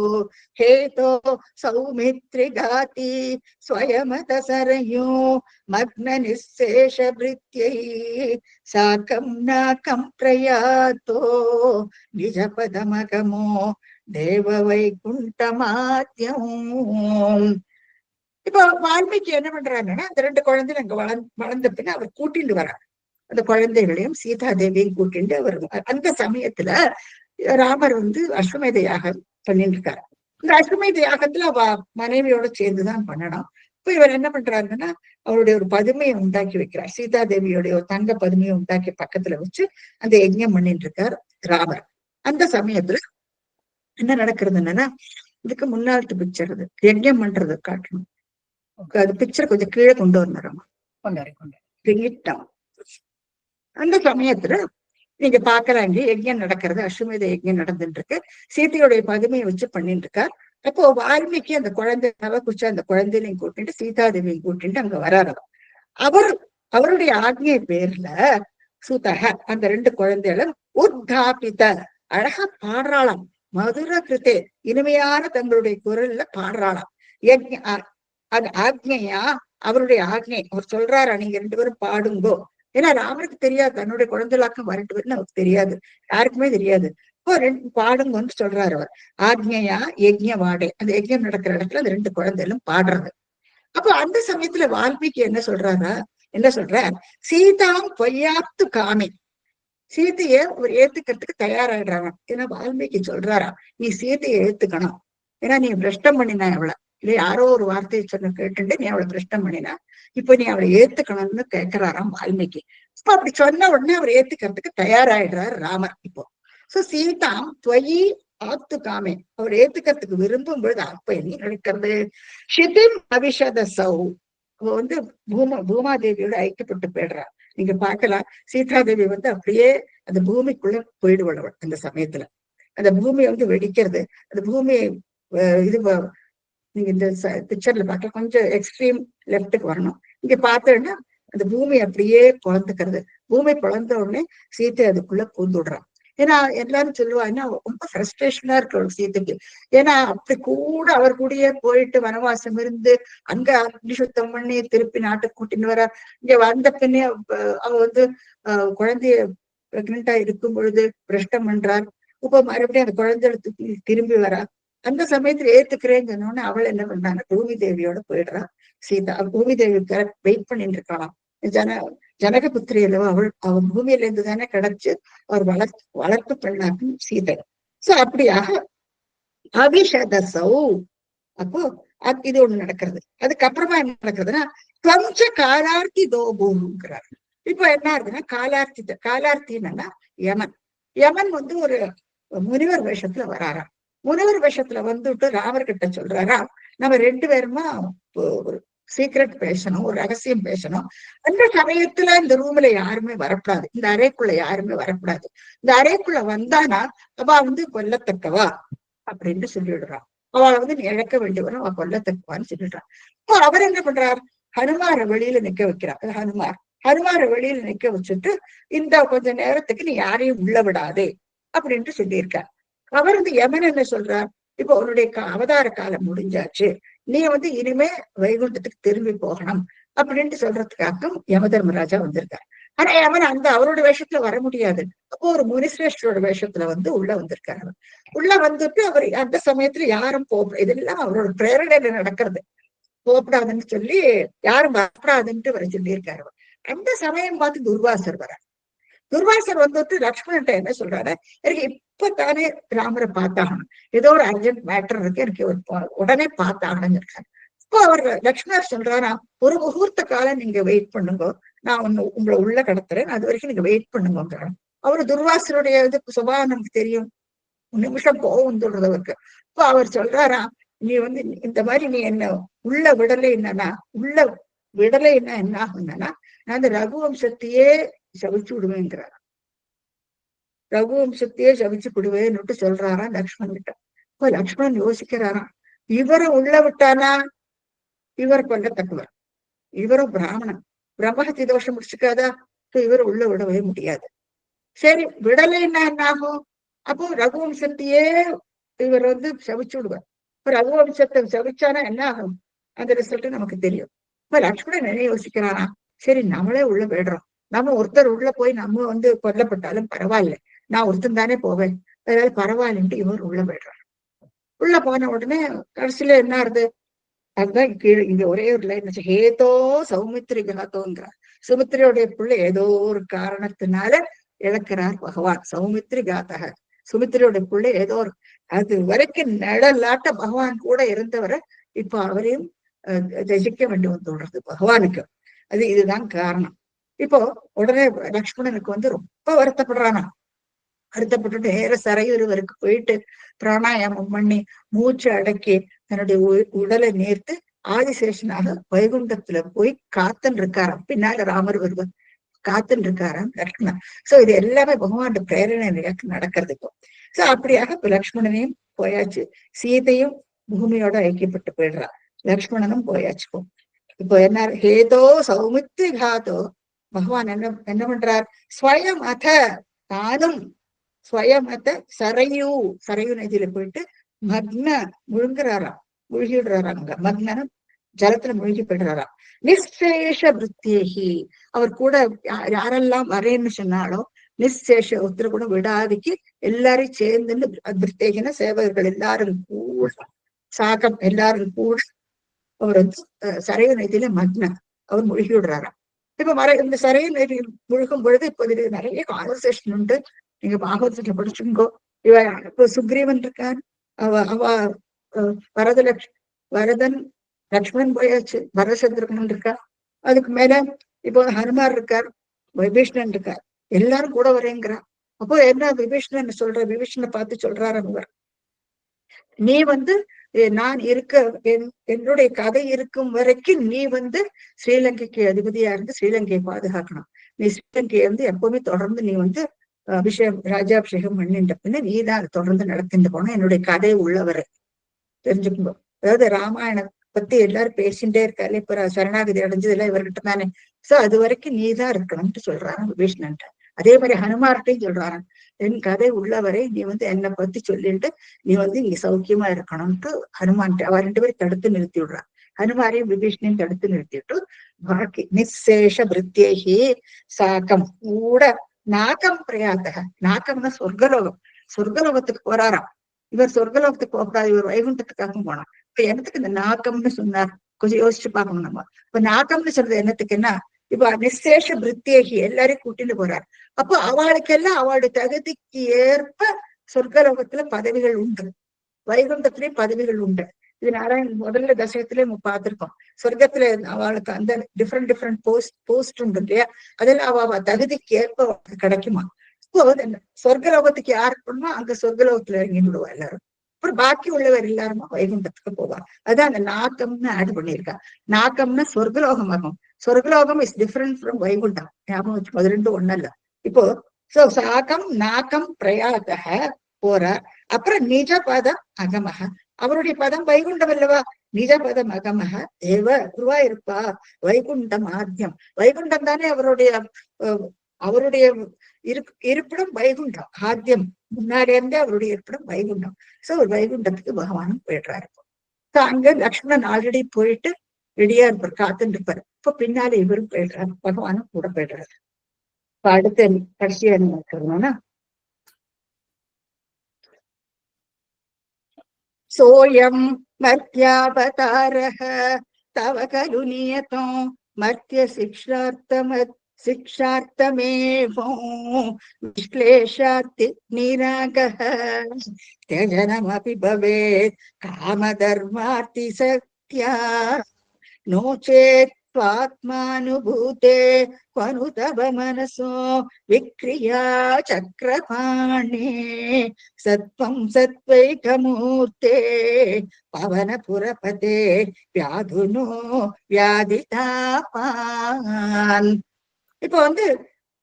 हेतो सौमित्रिगाति स्वयमत सरयो मग्न निःशेष भृत्यैः साकं नाकं प्रयातो निजपदमगमो देव वैकुण्ठमाद्यम्. இப்ப வால்மீகி என்ன பண்றாங்கன்னா, அந்த 2 குழந்தைகள் அங்க வளர்ந்த பின்ன அவர் கூட்டிட்டு வர்றார். அந்த குழந்தைகளையும் சீதா தேவியையும் கூட்டிட்டு அவர் அந்த சமயத்துல ராமர் வந்து அஸ்வமேத யாகம் பண்ணிட்டு இருக்காரு. இந்த அஸ்வமேத யாகத்துல அவ மனைவியோட சேர்ந்துதான் பண்ணணும். இப்ப இவர் என்ன பண்றாருன்னா, அவருடைய ஒரு பதுமையை உண்டாக்கி வைக்கிறார். சீதா தேவியோடைய ஒரு தங்க பதுமையை உண்டாக்கி பக்கத்துல வச்சு அந்த யஜ்ஞம் பண்ணிட்டு இருக்கார் ராமர். அந்த சமயத்துல என்ன நடக்கிறது என்னன்னா, இதுக்கு முன்னாடி பிக்சர் அது யஜ்ஞம் பண்றது காட்டணும். அது பிக்சர் கொஞ்சம் கீழே கொண்டு வரணும். அந்த சமயத்துல நீங்க பாக்குறாங்க யஜ்ஞம் நடக்கிறது, அஸ்வமேத யஜ்ஞம் நடந்துட்டு இருக்கு. சீதையுடைய பதுமையை வச்சு பண்ணிட்டு இருக்கார். அப்போ வால்மீகி அந்த குழந்தை குறிச்ச அந்த குழந்தையிலையும் கூட்டிட்டு சீதாதேவியும் கூட்டிட்டு அங்க வராரு. அவருடைய ஆக்ஞை பேர்ல சூதக அந்த 2 குழந்தைகளும் உத்தாபித அழகா பாடுறாளாம். மதுர கிருத்தே இனிமையான தங்களுடைய குரல்ல பாடுறாளாம். அது ஆக்ஞையா, அவருடைய ஆக்ஞை. அவர் சொல்றாரா நீங்க 2 பேரும் பாடுங்கோ. ஏன்னா ராமருக்கு தெரியாது தன்னுடைய குழந்தைகளாக்கம் வரட்டு பேருன்னு அவருக்கு தெரியாது, யாருக்குமே தெரியாது. இப்போ 2 பாடுங்கன்னு சொல்றாரு அவர். ஆக்ஞையா யஜ்ஞ வாடை, அந்த யஜ்ஞம் நடக்கிற இடத்துல அந்த 2 குழந்தைகளும் பாடுறது. அப்போ அந்த சமயத்துல வால்மீகி என்ன சொல்ற, சீதாம் பொய்யாத்து காமி, சீதைய அவர் ஏத்துக்கிறதுக்கு தயாராயிடுறாங்க. ஏன்னா வால்மீகி சொல்றாரா நீ சீதையை ஏத்துக்கணும், ஏன்னா நீ பிரஷ்டம் பண்ணினா அவளை, இல்ல யாரோ ஒரு வார்த்தையை சொன்ன கேட்டுட்டு நீ அவளை பிரஷ்டம் பண்ணினா, இப்ப நீ அவளை ஏத்துக்கணும்னு கேட்கிறாராம் வால்மீகி. இப்ப அப்படி சொன்ன உடனே அவர் ஏத்துக்கிறதுக்கு தயாராயிடுறாரு ராமர். இப்போ சோ சீதாம் துவயி ஆத்து காமே, அவர் ஏத்துக்கிறதுக்கு விரும்பும் பொழுது அப்ப என்ன நடக்கிறது, ஷிதிம் அவிஷத சௌ, அவ வந்து பூமாதேவியோட ஐக்கியப்பட்டு போயிடுறா. நீங்க பாக்கலாம் சீதாதேவி வந்து அப்படியே அந்த பூமிக்குள்ள போயிடுவளவள். அந்த சமயத்துல அந்த பூமியை வந்து வெடிக்கிறது, அந்த பூமியை இது நீங்க இந்த பிக்சர்ல பார்க்கலாம். கொஞ்சம் எக்ஸ்ட்ரீம் லெப்டுக்கு வரணும். இங்க பார்த்தோன்னா அந்த பூமி அப்படியே பொழந்துக்கிறது. பூமி பொழந்த உடனே சீத்தை அதுக்குள்ள பூந்துடுறான். ஏன்னா எல்லாரும் சொல்லுவாங்கன்னா ரொம்ப ஃப்ரஸ்ட்ரேஷனா இருக்கு அவளுக்கு சீத்தைக்கு. ஏன்னா அப்படி கூட அவர் கூடயே போயிட்டு வனவாசம் இருந்து அங்க அக்னி சுத்தம் பண்ணி திருப்பி நாட்டுக்கு கூட்டின்னு வர, இங்க வந்த பின்னே அவ வந்து குழந்தைய பிரெக்னெண்டா இருக்கும் பொழுது பிரஷ்டம் பண்றார். இப்ப மறுபடியும் அந்த குழந்தைய திரும்பி வரா. அந்த சமயத்துல ஏத்துக்கிறேன்னு சொன்னோன்னு அவள் என்ன பண்றாங்க, பூமி தேவியோட போயிடுறா சீதா. பூமி தேவி வெயிட் பண்ணிட்டு இருக்கலாம். ஜனகபுத்திரி அல்லவா அவள் பூமியில இருந்து தானே கிடைச்சு அவர் வளர்ப்பு பெண்ணாக்கும் சீதை. சோ அப்படியாக அபிஷதசௌ, அப்போ இது ஒண்ணு நடக்கிறது. அதுக்கப்புறமா என்ன நடக்குதுன்னா கொஞ்ச காலார்த்தி தோபூங்கிறார். இப்போ என்ன இருக்குன்னா காலார்த்தி என்னன்னா யமன். யமன் வந்து ஒரு முனிவர் வேஷத்துல வராராம். முனிவர் வேஷத்துல வந்துட்டு ராமர்கிட்ட சொல்றாரா, நம்ம 2 பேருமா ஒரு சீக்ரெட் பேசணும், ஒரு ரகசியம் பேசணும். அந்த சமயத்துல இந்த ரூம்ல யாருமே வரக்கூடாது, இந்த அறைக்குள்ள யாருமே வரக்கூடாது. இந்த அறைக்குள்ள வந்தானா அவ வந்து கொல்லத்தக்கவா அப்படின்னு சொல்லிடுறான். அவளை வந்து நீ இழக்க வேண்டியவரும் அவ கொல்லத்தக்கவான்னு சொல்லிடுறான். இப்போ அவர் என்ன பண்றார், ஹனுமார வெளியில நிக்க வைக்கிறார். ஹனுமார வெளியில நிக்க வச்சுட்டு இந்த கொஞ்ச நேரத்துக்கு நீ யாரையும் உள்ள விடாதே அப்படின்ட்டு சொல்லியிருக்கார். அவர் வந்து யமன் என்ன சொல்றார், இப்போ உன்னுடைய அவதார காலம் முடிஞ்சாச்சு, நீ வந்து இனிமே வைகுண்டத்துக்கு திரும்பி போகணும் அப்படின்ட்டு சொல்றதுக்காகவும் யம தர்மராஜா வந்திருக்காரு. ஆனா யமன் அந்த அவரோட வேஷத்துல வர முடியாது. அப்போ ஒரு முனிசிரேஷ்டரோட வேஷத்துல வந்து உள்ள வந்திருக்காரு. உள்ள வந்துட்டு அவர் அந்த சமயத்துல யாரும் இதெல்லாம் அவரோட பிரேரணையில நடக்கிறது, போகக்கூடாதுன்னு சொல்லி யாரும் வரக்கூடாதுன்ட்டு வர சொல்லியிருக்காரு. அந்த சமயம் பார்த்து துர்வாசர் வர. துர்வாசர் வந்துட்டு லக்ஷ்மணன்ட்ட என்ன சொல்றாரு, எனக்கு இப்பதானே ராமரை பார்த்தாகணும், ஏதோ ஒரு அர்ஜென்ட் மேட்டர் இருக்கு, எனக்கு உடனே பார்த்தாகணும்னு இருக்காரு. இப்போ அவர் லக்ஷ்மணர் சொல்றாரா, ஒரு முகூர்த்த காலம் நீங்க வெயிட் பண்ணுங்க, நான் உங்களை உள்ள கடத்துறேன், அது வரைக்கும் நீங்க வெயிட் பண்ணுங்க. அவரு துர்வாசருடைய இது சுபாவம் நமக்கு தெரியும், நிமிஷம் போகும் சொல்றது அவருக்கு. இப்ப அவர் சொல்றாரா, நீ வந்து இந்த மாதிரி நீ என்ன உள்ள விடலை என்னன்னா, உள்ள விடலைன்னா என்ன ஆகும்னா, நான் அந்த ரகுவம்சத்தையே சவிச்சு விடுவேங்கிறார். ரகுவம்சத்தையே சவிச்சு விடுவேன்னு சொல்றாராம் லக்ஷ்மணன் கிட்ட. இப்ப லக்ஷ்மணன் யோசிக்கிறாராம், இவரை உள்ள விட்டானா இவர் கொல்லத்தக்கவர், இவரும் பிராமணன், பிரம்மஹத்தி தோஷம் முடிச்சுக்காதா, இவர் உள்ள விடவே முடியாது. சரி விடலைன்னா என்ன ஆகும், அப்போ ரகுவம்சத்தையே இவர் வந்து சவிச்சு விடுவார். இப்ப ரகுவம்சத்தை சவிச்சானா என்ன ஆகும், அந்த ரிசல்ட் நமக்கு தெரியும். இப்ப லக்ஷ்மணன் என்ன யோசிக்கிறானா, சரி நம்மளே உள்ள போயிடுறோம், நம்ம ஒருத்தர் உள்ள போய் நம்ம வந்து கொல்லப்பட்டாலும் பரவாயில்ல, நான் ஒருத்தன் தானே போவேன், அதாவது பரவாயில்லன்ட்டு இவர் உள்ள போயிடுறாரு. உள்ள போன உடனே கடைசியில என்ன ஆகுது, அதுதான் கீழே இங்க ஒரே ஒரு லைன், ஹேதோ சௌமித்ரி காத்தோங்கிறார். சுமித்திரையுடைய பிள்ளை ஏதோ ஒரு காரணத்தினால இழக்கிறார் பகவான். சௌமித்ரி காத்தக, சுமித்திரையுடைய பிள்ளை ஏதோ ஒரு, அது வரைக்கும் நிழலாட்ட பகவான் கூட இருந்தவரை இப்ப அவரையும் ரசிக்க வேண்டி வந்துடுறது பகவானுக்கு. இதுதான் காரணம். இப்போ உடனே லக்ஷ்மணனுக்கு வந்து ரொம்ப வருத்தப்படுறானா, வருத்தப்பட்டுட்டு நேர சரையுருவருக்கு போயிட்டு பிராணாயாமம் பண்ணி மூச்சு அடக்கி தன்னுடைய உடலை நேர்த்து ஆதிசேஷனாக வைகுண்டத்துல போய் காத்துன்னு இருக்காராம். பின்னால ராமர் வருவர், காத்துன்னு இருக்காராம் லக்ஷ்மணன். சோ இது எல்லாமே பகவான் பிரேரணை நடக்கிறது இப்போ. சோ அப்படியாக இப்ப லக்ஷ்மணனையும் போயாச்சு, சீதையும் பூமியோட ஐக்கியப்பட்டு போயிடுறா, லக்ஷ்மணனும் போயாச்சு. இப்போ என்ன, ஹேதோ சௌமித்ரி காதோ, பகவான் என்ன பண்றார், ஸ்வயம் அத, தானும் ஸ்வயம் அத சரையு, சரையு நதியில போயிட்டு மக்ன முழுங்குறாராம், முழுகிடுறாராம். அங்க மக்ன ஜலத்துல முழுகி போயிடுறாராம். நிச்சேஷ விருத்தியகி, அவர் கூட யாரெல்லாம் வரேன்னு சொன்னாலோ நிச்சேஷ ஒருத்தர் கூட விடாதிக்கு எல்லாரையும் சேர்ந்துன்னு விருத்தேகின சேவகர்கள் எல்லாரும் கூட சாகம் எல்லாரும் கூட அவர் வந்து சரையு நதியில மக்ன அவர் முழுகி விடுறாராம். இப்ப இந்த சரையு நதியில் முழுகும் பொழுது இப்ப இது நிறைய கான்வர்சேஷன் உண்டு, நீங்க பாகவதத்துல படிச்சுங்கோ. இப்ப சுக்ரீவன் இருக்கார், அவ வரதன் லக்ஷ்மணன் போயாச்சு, பரதசத்ருகன் இருக்கா, அதுக்கு மேல இப்போ ஹனுமார் இருக்கார், விபீஷ்ணன் இருக்கார், எல்லாரும் கூட வரேங்கிறார். அப்போ என்ன விபீஷ்ணன் சொல்ற, விபீஷ்ணனை பார்த்து சொல்றாரு அவர், நீ வந்து நான் இருக்க என்னுடைய கதை இருக்கும் வரைக்கும் நீ வந்து ஸ்ரீலங்கைக்கு அதிபதியா இருந்து ஸ்ரீலங்கையை பாதுகாக்கணும், நீ ஸ்ரீலங்கையை வந்து எப்பவுமே தொடர்ந்து நீ வந்து ராஜாபிஷேகம் பண்ணிட்ட பின்ன நீ தான் தொடர்ந்து நடத்திட்டு போனோம், என்னுடைய கதை உள்ளவரை தெரிஞ்சுக்கணும். அதாவது ராமாயணம் பத்தி எல்லாரும் பேசிட்டே இருக்காரு, இப்ப சரணாகதி அடைஞ்சதெல்லாம் இவர்கிட்ட தானே, சோ அது வரைக்கும் நீ தான் இருக்கணும்னு சொல்றாரு விபீஷ்ணன். அதே மாதிரி ஹனுமார்ட்டையும் சொல்றாரு, என் கதை உள்ளவரை நீ வந்து என்னை பத்தி சொல்லிட்டு நீ வந்து இங்க சௌக்கியமா இருக்கணும்ட்டு ஹனுமான் அவர் 2 பேரும் தடுத்து நிறுத்தி விடுறான். ஹனுமாரையும் விபீஷ்ணையும் தடுத்து நிறுத்திட்டு பாக்கி நிச்சேஷ விருத்தியகி சாக்கம் கூட நாகம் பிரயாத்தக, நாகம்னா சொர்க்கலோகம், சொர்க்கலோகத்துக்கு போறாராம். இவர் சொர்க்கலோகத்துக்கு போகக்கூடாது, இவர் வைகுண்டத்துக்காக போனார். இப்ப என்னத்துக்கு இந்த நாகம்னு சொன்னார், கொஞ்சம் யோசிச்சு பார்க்கணும் நம்ம. இப்ப நாகம்னு சொல்றது என்னத்துக்குன்னா, இப்ப நிச்சேஷ விருத்தியகி எல்லாரையும் கூட்டிட்டு போறார். அப்போ அவளுக்கெல்லாம் அவளுடைய தகுதிக்கு ஏற்ப சொர்க்கலோகத்துல பதவிகள் உண்டு, வைகுண்டத்திலேயும் பதவிகள் உண்டு. இது நாராயணன் முதல்ல தசகத்திலே பார்த்திருக்கோம். சொர்க்கத்துல அவளுக்கு அந்த டிஃப்ரெண்ட் போஸ்ட் உண்டு இல்லையா, அதெல்லாம் அவ தகுதிக்கு ஏற்ப கிடைக்குமா. இப்போ சொர்க்கலோகத்துக்கு யாருக்கு போனோமோ அங்க சொர்க்கலோகத்துல இறங்கி விடுவா எல்லாரும், அப்புறம் பாக்கி உள்ளவர் எல்லாருமா வைகுண்டத்துக்கு போவார். அதான் அந்த நாக்கம்னு ஆட் பண்ணியிருக்கா. நாக்கம்னா சொர்க்கலோகம் ஆகும், சொர்க்கலோகம் இஸ் டிஃபரெண்ட் ஃப்ரம் வைகுண்டம், ஞாபகம் வச்சு, அது ரெண்டும் ஒண்ணு இல்ல. இப்போ சாகம் நாகம் பிரயாத்தக போறார். அப்புறம் நிஜ பதம் அகமக, அவருடைய பதம் வைகுண்டம் அல்லவா, நிஜ பதம் அகமக தேவ குருவாயிருப்பா வைகுண்டம் ஆத்தியம், வைகுண்டம் தானே அவருடைய இருப்பிடம் வைகுண்டம், ஆத்தியம் முன்னாடி இருந்தே அவருடைய இருப்பிடம் வைகுண்டம். சோ ஒரு வைகுண்டத்துக்கு பகவானும் போயிடுறாரு. அங்க லக்ஷ்மணன் ஆல்ரெடி போயிட்டு ரெடியா இருப்பார், காத்துட்டு இருப்பாரு. இப்ப பின்னால இவரும் போயிடுறாரு, பகவானும் கூட போயிடுறாரு. இப்ப அடுத்த கடைசியா என்ன சொல்லணும்னா, சோயம் மர்த்தியாவதாரஹ தவ கலு நியதோ மர்த்திய சிக்ஷார்த்தமத் சிக்ஷார்த்தமேவோ விஸ்லேஷார்த்தி நிராகः त्यजनमपि भवेत् कामधर्मार्ति सत्या नो चेत् स्वात्मानुभूते क्वनु तव मनसो विक्रिया चक्रपाणे सत्त्वं सत्त्वैकमूर्ते पवनपुरपते व्याधुनो व्याधितापान्. இப்போ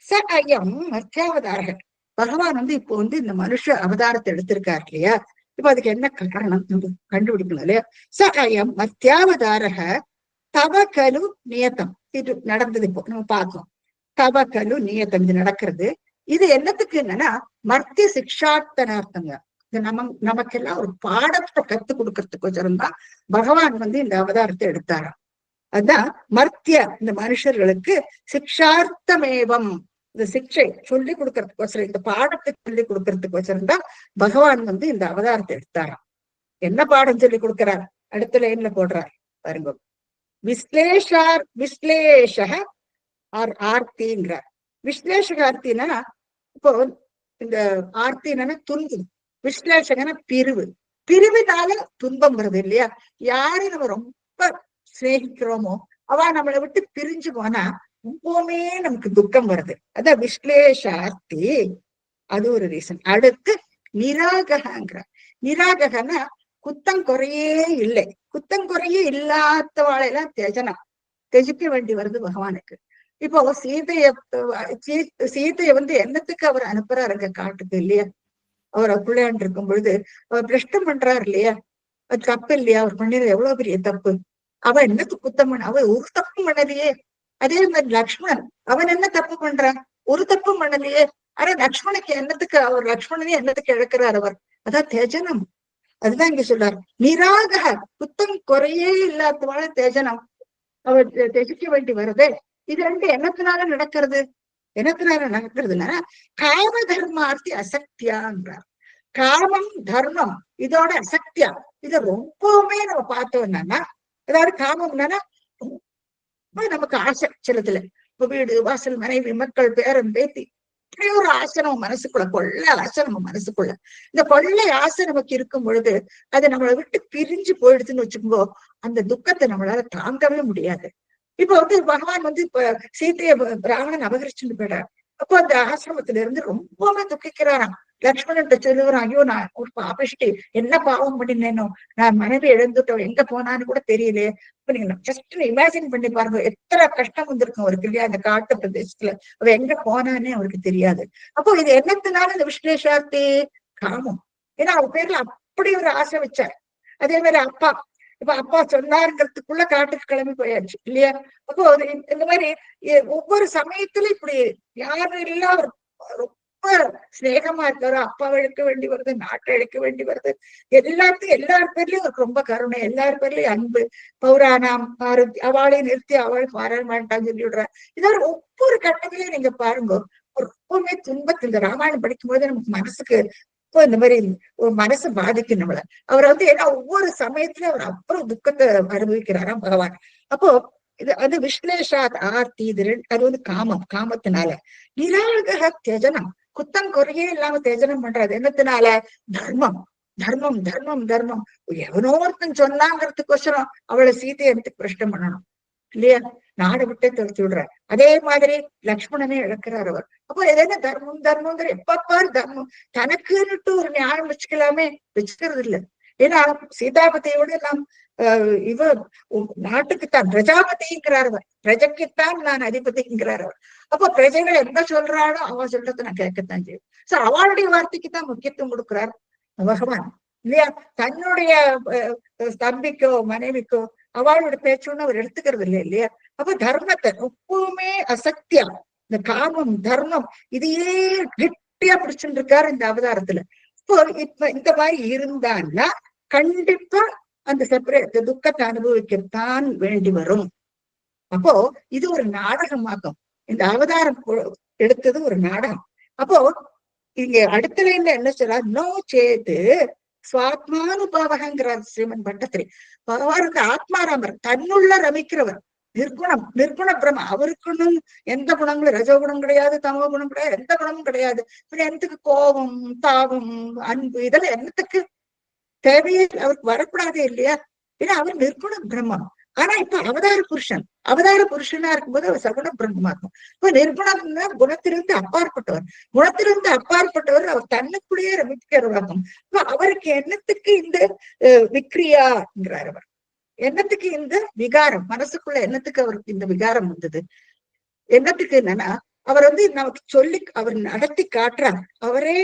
ச அயம் மத்தியாவதாரக பகவான் இப்போ இந்த மனுஷ அவதாரத்தை எடுத்திருக்காரு இல்லையா? இப்ப அதுக்கு என்ன காரணம் கண்டுபிடிக்கணும் இல்லையா? ச அயம் மத்தியாவதாரக தவ கலு நியத்தம். இது நடந்தது, இப்போ நம்ம பார்த்தோம். தவ கலு நியத்தம், இது நடக்கிறது. இது என்னத்துக்கு என்னன்னா மர்த்திய சிக்ஷார்த்தனார்த்தங்க. இது நமக்கெல்லாம் ஒரு பாடத்தை கத்து கொடுக்கறதுக்கு தான் பகவான் இந்த அவதாரத்தை எடுத்தாராம். அதுதான் மர்த்திய இந்த மனுஷர்களுக்கு சிக்ஷார்த்தமேவம், இந்த சிக்ஷை சொல்லி கொடுக்கறதுக்கோசரம், இந்த பாடத்தை சொல்லி கொடுக்கறதுக்கோசரம் தான் பகவான் இந்த அவதாரத்தை எடுத்தாராம். என்ன பாடம் சொல்லி கொடுக்கிறார்? அடுத்த லைன்ல போடுறார் பாருங்க. விஸ்லேஷ ஆர்த்திங்கிறார். விஸ்லேஷக ஆர்த்தினா இப்போ இந்த ஆர்த்தினா துன்பு, விஸ்லேஷகன பிரிவு. பிரிவினால துன்பம் வருது இல்லையா? யாரு நம்ம ரொம்ப சிநேகிக்கிறோமோ அவ நம்மளை விட்டு பிரிஞ்சு போனா எப்பவுமே நமக்கு துக்கம் வருது. அதான் விஸ்லேஷார்த்தி, அது ஒரு ரீசன். அடுத்து நிராகங்கிற. நிராகனா குத்தம் குறையே இல்லை. குத்தம் குறையே இல்லாதவாளையெல்லாம் தெஜிக்க வேண்டி வருது பகவானுக்கு. இப்போ சீதைய என்னத்துக்கு அவர் அனுப்புறாருங்க காட்டுக்கு இல்லையா? அவர் பிள்ளையாண்டு இருக்கும் பொழுது அவர் பிரஷ்டம் பண்றாரு இல்லையா? அது தப்பு இல்லையா? அவர் பண்ணிடுறது எவ்வளவு பெரிய தப்பு. அவன் என்னத்துக்கு குத்தம் பண்ண? அவன் ஒரு தப்பும் பண்ணலையே. அதே மாதிரி லக்ஷ்மணன் அவன் என்ன தப்பு பண்றான்? ஒரு தப்பும் பண்ணலையே. ஆனா லக்ஷ்மணுக்கு என்னத்துக்கு அவர் லக்ஷ்மணனே என்னத்துக்கு இழக்கிறார் அவர்? அதான் தேஜனம். அதுதான் இங்க சொல்றாரு. நிராக குத்தம் குறையே இல்லாதவாழ தேஜனம் அவர் தெஜிக்க வேண்டி வருது. இது ரெண்டு என்னத்தினால நடக்கிறது? என்னத்தினால நடக்கிறதுனா காம தர்மார்த்தி அசக்தியான்றார். காமம் தர்மம் இதோட அசக்தியா, இத ரொம்பவுமே நம்ம பார்த்தோம். என்னன்னா அதாவது காமம்னா நமக்கு ஆசை சிலதுல. இப்ப வீடு வாசல் மனைவி மக்கள் பேரன் பேத்தி இப்படி ஒரு ஆசை நம்ம மனசுக்குள்ள, கொள்ளை ஆசை நம்ம மனசுக்குள்ள. இந்த கொள்ளை ஆசை நமக்கு இருக்கும் பொழுது அதை நம்மளை விட்டு பிரிஞ்சு போயிடுதுன்னு வச்சுக்கோ, அந்த துக்கத்தை நம்மளால தாங்கவே முடியாது. இப்ப பகவான் இப்ப சீத்தைய ராவணன் அபகரிச்சுட்டு போயிடார். அப்போ அந்த ஆசிரமத்துல இருந்து ரொம்பவே துக்கிக்கிறாராம். லக்ஷ்மணன் சொல்லுவான், ஐயோ நான் ஒரு பாபிஷ்டி, என்ன பாவம் பண்ணினேனோ, நான் மனைவி இழந்துட்டோம், எங்க போனான்னு கூட தெரியலையே. இப்ப நீங்க ஜஸ்ட் இமேஜின் பண்ணி பாருங்க, எத்தனை கஷ்டம் வந்திருக்கும் அவருக்கு இல்லையா? அந்த காட்டு பிரதேசத்துல அவ எங்க போனானே அவருக்கு தெரியாது. அப்போ இது என்னத்தினால இந்த விஸ்லேஷார்த்தி காமம். ஏன்னா அவ பேர்ல அப்படி ஒரு ஆசை வச்சார். அதே மாதிரி அப்பா, இப்ப அப்பா சொன்னாருங்கிறதுக்குள்ள காட்டுக்கு கிளம்பி போயாச்சு இல்லையா? அப்போ இந்த மாதிரி ஒவ்வொரு சமயத்துல இப்படி யாரும் இல்ல ரொம்ப ஸ்நேகமா இருக்காரு. அப்பாவை இழக்க வேண்டி வருது, நாட்டை இழக்க வேண்டி வருது. எல்லார் பேர்லயும் அவருக்கு ரொம்ப கருணை, எல்லார் பேர்லயும் அன்பு. பௌராணம் அவளையும் நிறுத்தி அவள் பாராட்டான்னு சொல்லி விடுறார். இதோட ஒவ்வொரு கட்டத்திலையும் நீங்க பாருங்க, ரொம்பவுமே துன்பத்தில். இந்த ராமாயணம் படிக்கும் போது நமக்கு மனசுக்கு இப்போ இந்த மாதிரி ஒரு மனசு பாதிக்கும் நம்மள. அவர் ஏன்னா ஒவ்வொரு சமயத்திலயும் அவர் அப்புறம் துக்கத்தை அனுபவிக்கிறாராம் பகவான். அப்போ இது விஸ்லேஷாத் ஆர்த்தி, இது அது காமம், காமத்தினால. நிராக தியஜனம், குத்தம் குறையே இல்லாம தேஜனம் பண்றது என்னத்தினால? தர்மம் தர்மம் தர்மம் தர்மம். எவனோ ஒருத்தன் சொன்னாங்கிறதுக்கோசரம் அவளை சீதையை எனக்கு பிரஷ்டம் பண்ணணும் இல்லையா? நாடு விட்டே துரத்தி விடுறார். அதே மாதிரி லக்ஷ்மணனே இழக்கிறார் அவர். அப்போ எதனா தர்மம் தர்மங்கிற எப்பப்பாரு தர்மம். தனக்குன்னுட்டு ஒரு நியாயம் வச்சுக்கலாமே, வச்சுக்கிறது இல்லை. ஏன்னா சீதாபதியோட எல்லாம் இவ நாட்டுக்குத்தான் பிரஜாபதிங்கிறார் அவர். பிரஜைக்குத்தான் நான் அதிபதிங்கிறார் அவர். அப்போ பிரஜைகள் எந்த சொல்றாளோ அவ சொல்றதை நான் கேட்கத்தான் செய்யும். சோ அவளுடைய வார்த்தைக்குத்தான் முக்கியத்துவம் கொடுக்கிறார் பகவான் இல்லையா? தன்னுடைய தம்பிக்கோ மனைவிக்கோ அவளோட பேச்சுன்னு அவர் எடுத்துக்கிறது இல்லை இல்லையா? அப்ப தர்மத்தை எப்பவுமே அசக்தியா, இந்த காமம் தர்மம் இதையே கெட்டியா பிடிச்சுட்டு இருக்காரு இந்த அவதாரத்துல. இப்போ இப்ப இந்த மாதிரி இருந்தான்னா கண்டிப்பா அந்த செப்பரேட் துக்கத்தை அனுபவிக்கத்தான் வேண்டி வரும். அப்போ இது ஒரு நாடகமாகும். இந்த அவதாரம் எடுத்தது ஒரு நாடகம். அப்போ இங்க அடுத்த லைன்ல என்ன சொல்றார்? நோ சேத்து சுவாத்மானுபாவகங்கிறார் ஸ்ரீமன் பட்டத்திரி. பகவான் ஆத்மாராமர், தன்னுள்ள ரமிக்கிறவர். நிர்குண பிரம்ம. அவருக்குன்னு எந்த குணங்களும், ரஜோகுணம் கிடையாது, தமோ குணம் கிடையாது, எந்த குணமும் கிடையாது. இப்படி என்னத்துக்கு கோபம், தாபம், அன்பு இதெல்லாம் என்னத்துக்கு தேவையே அவருக்கு வரக்கூடாதே இல்லையா? ஏன்னா அவர் நிர்குண பிரம்மம். ஆனா இப்ப அவதார புருஷனா இருக்கும்போது அவர் சகுண பிரம்மமா இருக்கும். இப்ப நிர்குணம்னா குணத்திலிருந்து அப்பாற்பட்டவர். குணத்திலிருந்து அப்பாற்பட்டவர் அவர் தன்னுக்குள்ளேயே ரமிக்கிறவராகும். இப்ப அவருக்கு என்னத்துக்கு இந்த விக்ரியாங்கிறார் அவர். என்னத்துக்கு இந்த விகாரம்? மனசுக்குள்ள என்னத்துக்கு அவருக்கு இந்த விகாரம் வந்தது? என்னத்துக்கு என்னன்னா, அவர் நமக்கு சொல்லி அவர் நடத்தி காட்டுறார். அவரே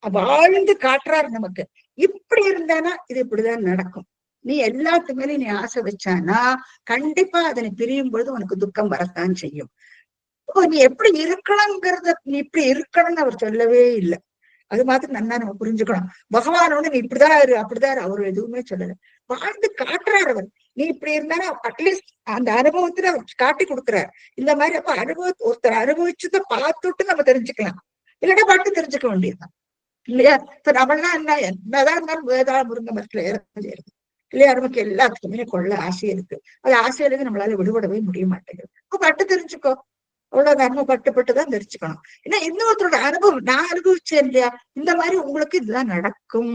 வாழ்ந்து காட்டுறார் நமக்கு. இப்படி இருந்தானா இது இப்படிதான் நடக்கும். நீ எல்லாத்து மேலே நீ ஆசை வச்சானா கண்டிப்பா அதனை பிரியும் பொழுது உனக்கு துக்கம் வரத்தான் செய்யும். நீ எப்படி இருக்கணுங்கிறத நீ இப்படி இருக்கணும்னு அவர் சொல்லவே இல்லை. அது மாதிரி நல்லா நம்ம புரிஞ்சுக்கணும். பகவானோட நீ இப்படிதான் இரு, அப்படிதான் அவர் எதுவுமே சொல்லல. வாழ்ந்து காட்டுறார் அவர். நீ இப்படி இருந்தாலும் அட்லீஸ்ட் அந்த அனுபவத்துல அவர் காட்டி கொடுக்குறார். இந்த மாதிரி அப்ப ஒருத்தர் அனுபவிச்சதை பார்த்துட்டு நம்ம தெரிஞ்சுக்கலாம். இல்லைன்னா பாட்டு தெரிஞ்சுக்க வேண்டியதுதான் இல்லையா? இப்ப நம்மளாம் என்னதான் இருந்தாலும் வேதா முருங்க மரத்துல ஏறது இல்லையா? நமக்கு எல்லாத்துக்குமே கொள்ள ஆசை இருக்கு. அது ஆசையிலிருந்து நம்மளால விடுபடவே முடிய மாட்டேங்குது. அப்ப பட்டு தெரிஞ்சுக்கோ. அவ்வளவு நம்ம பட்டுதான் தெரிஞ்சுக்கணும். ஏன்னா இன்னொருத்தரோட அனுபவம் நான் அனுபவிச்சேன் இல்லையா, இந்த மாதிரி உங்களுக்கு இதுதான் நடக்கும்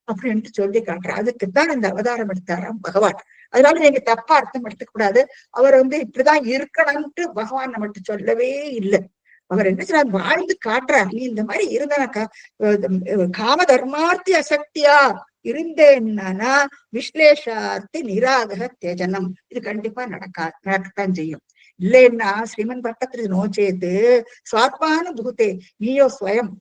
அப்படின்ட்டு சொல்லி காட்டுறேன். அதுக்குத்தான் இந்த அவதாரம் எடுத்தாராம் பகவான். அதனால நீங்க தப்பா அர்த்தம் எடுத்துக்க கூடாது. அவர் இப்படிதான் இருக்கணும்ட்டு பகவான் நம்மகிட்ட சொல்லவே இல்லை. அவர் என்ன சொல்றாரு? வாழ்ந்து காட்டுறார். நீ இந்த மாதிரி இருந்தாக்கா காம தர்மார்த்தி அசக்தியா இருந்தேன்னா விஸ்லேஷார்த்தி நிராகர தியஜனம் இது கண்டிப்பா நடக்கத்தான் செய்யும். இல்லைன்னா ஸ்ரீமன் பட்டத்திரி நோச்சேது சுவாத்மான பூத்தே நீயோ ஸ்வயம்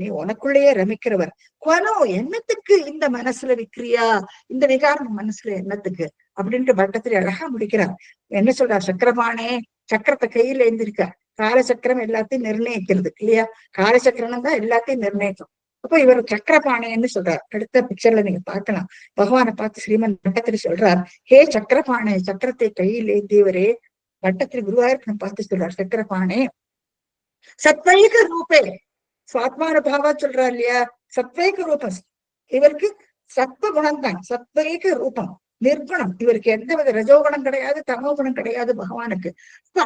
நீ உனக்குள்ளேயே ரமிக்கிறவர். குவனோ என்னத்துக்கு இந்த மனசுல விக்ரியா, இந்த விகாரம் மனசுல என்னத்துக்கு அப்படின்ட்டு பட்டத்திரி அழகா முடிக்கிறார். என்ன சொல்றார்? சக்கரபானே சக்கரத்தை கையில எழுந்திருக்கார். காலச்சக்கரம் எல்லாத்தையும் நிர்ணயிக்கிறது இல்லையா? காலச்சக்கரம் தான் எல்லாத்தையும் நிர்ணயிக்கும். அப்போ இவர் சக்கரபாணைன்னு சொல்றார். அடுத்த பிக்சர்ல நீங்க பார்க்கலாம். பகவானை பார்த்து ஸ்ரீமன் பட்டத்திரி சொல்றார், ஹே சக்கரபாணே, சக்கரத்தை கையில் ஏந்தியவரே. பட்டத்திரி குருவாயூரப்பனை பார்த்து சொல்றார், சக்கரபாணே சத்வைக ரூபே. சுவாத்மான பாவா சொல்றார் இல்லையா? சத்வைக ரூபம். இவருக்கு சத்வ குணம் தான், சத்வைக ரூபம், நிர்குணம். இவருக்கு எந்தவித ரஜோகுணம் கிடையாது, தமோ குணம் கிடையாது பகவானுக்கு.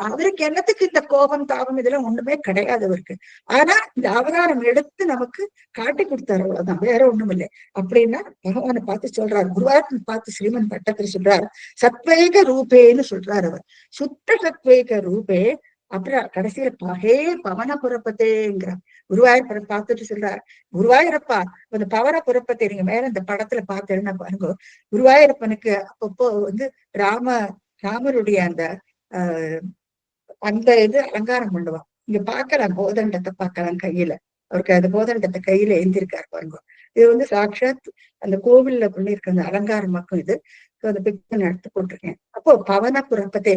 அவருக்கு என்னத்துக்கு இந்த கோபம், தாபம் இதெல்லாம் ஒண்ணுமே கிடையாது அவருக்கு. ஆனா இந்த அவதாரம் எடுத்து நமக்கு காட்டி கொடுத்தாரு, அவ்வளவுதான், வேற ஒண்ணும் இல்லை. அப்படின்னா பகவானை பார்த்து சொல்றாரு, குருவாயூரப்பனை பார்த்து ஸ்ரீமன் பட்டத்திரி சொல்றார், சத்வைக ரூபேன்னு சொல்றாரு அவர். சுத்த சத்வைக ரூபே. அப்புறம் கடைசியில ஹே பவன புறப்பத்தேங்கிறார். குருவாயூரப்பனை பார்த்துட்டு சொல்றார், குருவாயூரப்பா அந்த பவன புறப்பத்தை நீங்க மேல இந்த படத்துல பார்த்தேன்னா பாருங்க, குருவாயூரப்பனுக்கு அப்பப்போ ராமருடைய அந்த அந்த இது அலங்காரம் பண்ணுவான். இங்க பார்க்கலாம், கோதண்டத்தை பார்க்கலாம் கையில. அவருக்கு அந்த கோதண்டத்தை கையில எழுந்திருக்காரு பாருங்க. இது சாட்சாத் அந்த கோவில்ல பண்ணிருக்க அந்த அலங்காரமாக்கும் இது. அந்த பிக்சர் எடுத்து போட்டிருக்கேன். அப்போ பவன புறப்பத்தே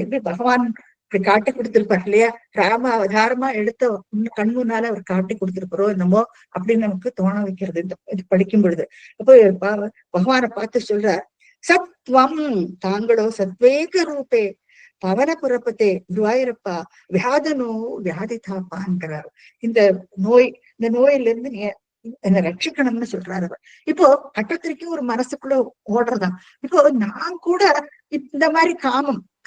எப்படி பகவான் இப்படி காட்டி கொடுத்திருப்பார் இல்லையா? ராம அவதாரமா எடுத்த கண் முன்னால அவர் காட்டி கொடுத்திருப்பாரோ என்னமோ அப்படின்னு நமக்கு தோண வைக்கிறது இது படிக்கும் பொழுது. அப்போ பகவானை பார்த்து சொல்றார், சத்வம் தாங்களோ சத்வேக ரூபே பவன புறப்பத்தே குருவாயூரப்பா வியாதனோ வியாதி தாப்பான்கிறார். இந்த நோயிலிருந்து நீ என்னை ரட்சிக்கணும்னு சொல்றாரு அவர். இப்போ பட்டத்திற்கு ஒரு மனசுக்குள்ள ஓடுறதான். இப்போ நான் கூட இந்த மாதிரி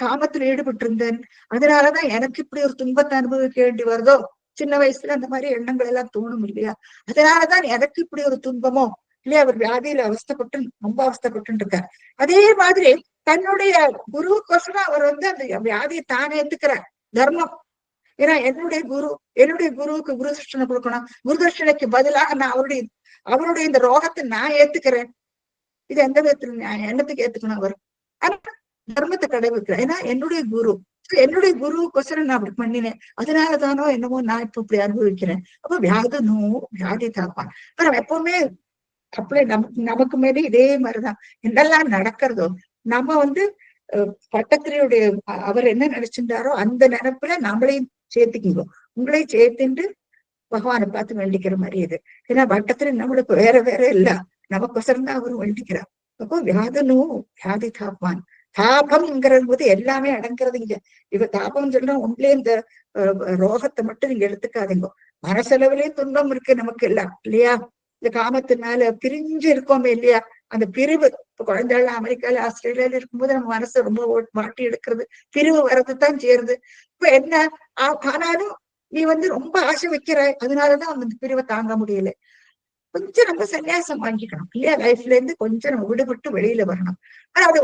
காமத்துல ஈடுபட்டு இருந்தேன், அதனாலதான் எனக்கு இப்படி ஒரு துன்பத்தை அனுபவிக்க வேண்டி வருதோ. சின்ன வயசுல அந்த மாதிரி எண்ணங்கள் எல்லாம் தோணும் இல்லையா? அதனாலதான் எனக்கு இப்படி ஒரு துன்பமோ இல்லையா? அவர் வியாதியில ரொம்ப அவஸ்தப்பட்டு இருக்கார். அதே மாதிரி தன்னுடைய குருவுக்கோசரம் அவர் அந்த வியாதியை தானே ஏத்துக்கிறார். தர்மம். ஏன்னா என்னுடைய குருவுக்கு குரு தட்சணை கொடுக்கணும். குரு தட்சணைக்கு பதிலாக நான் அவருடைய இந்த ரோகத்தை நான் ஏத்துக்கிறேன். இது எந்த விதத்துல என்னத்துக்கு ஏத்துக்கணும்? அவர் தர்மத்தை கடைபிடிக்கிறேன். ஏன்னா என்னுடைய குருவுக்கோசரம் நான் அப்படி பண்ணினேன், அதனாலதானோ என்னமோ நான் இப்ப இப்படி அனுபவிக்கிறேன். அப்ப வியாதி தாப்பான். நம்ம எப்பவுமே அப்படியே நமக்கு மேலே இதே மாதிரிதான் என்னெல்லாம் நடக்கிறதோ நம்ம பட்டத்திரியுடைய அவர் என்ன நினைச்சிருந்தாரோ அந்த நினைப்புல நம்மளையும் சேர்த்துக்கிங்கோ. உங்களையும் சேர்த்துட்டு பகவானை பார்த்து வேண்டிக்கிற மாதிரி இது. ஏன்னா பட்டத்திரி நம்மளுக்கு வேற இல்ல, நமக்கொசரம் தான் அவரும் வேண்டிக்கிறார். அப்போ வியாதி தாப்பான். தாபம்ங்கிறது போது எல்லாமே அடங்கிறது இங்க. இவ தாபம் சொல்ற ஒன்றிலே இந்த ரோகத்தை மட்டும் நீங்க எடுத்துக்காதீங்க. மனசெலவுலயும் துன்பம் இருக்கு நமக்கு எல்லாம் இல்லையா? இந்த காமத்தினால பிரிஞ்சு இருக்கோமே இல்லையா? அந்த பிரிவு. இப்ப குழந்தைகள் அமெரிக்கால ஆஸ்திரேலியால இருக்கும்போது நம்ம மனசை ரொம்ப மாட்டி எடுக்கிறது, பிரிவு வர்றதுதான் செய்யறது. இப்ப என்ன ஆனாலும் நீ ரொம்ப ஆசை வைக்கிற, அதனாலதான் அந்த பிரிவை தாங்க முடியல. கொஞ்சம் நம்ம சன்னியாசம் வாங்கிக்கணும் இல்லையா? லைஃப்ல இருந்து கொஞ்சம் நம்ம விடுபட்டு வெளியில வரணும். ஆனா அது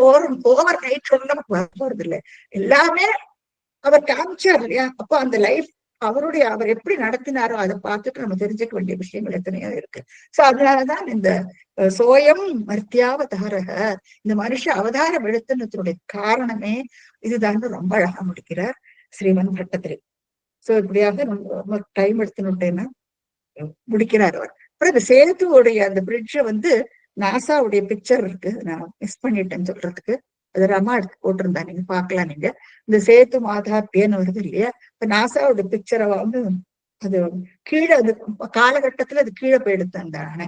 ஓவர் நைட் நமக்கு வர போறது இல்லை. எல்லாமே அவர் காமிச்சார் இல்லையா? அப்போ அந்த லைஃப் அவர் எப்படி நடத்தினாரோ அதை பார்த்துட்டு நம்ம தெரிஞ்சுக்க வேண்டிய விஷயங்கள் எத்தனையோ இருக்கு. சோ அதனாலதான் இந்த சோயம் மர்த்தியாவதாரக, இந்த மனுஷ அவதாரம் எடுத்துனதுடைய காரணமே இதுதான் ரொம்ப அழகா முடிக்கிறார் ஸ்ரீமன் பட்டத்திரி. சோ இப்படியாக நம்ம டைம் எடுத்துனுட்டேன்னா முடிக்கிறார் அவர். அப்புறம் இந்த சேதுவோடைய அந்த பிரிட்ஜ நாசாவுடைய பிக்சர் இருக்கு, நான் மிஸ் பண்ணிட்டேன்னு சொல்றதுக்கு. அது ரமா எடுத்து போட்டிருந்தா, நீங்க பாக்கலாம். நீங்க இந்த சேத்து மாதாப்பியன்னு வருது இல்லையா? இப்ப நாசாவோட பிக்சரை அது கீழே, அது காலகட்டத்துல அது கீழே போயிடுத்து அந்த அணை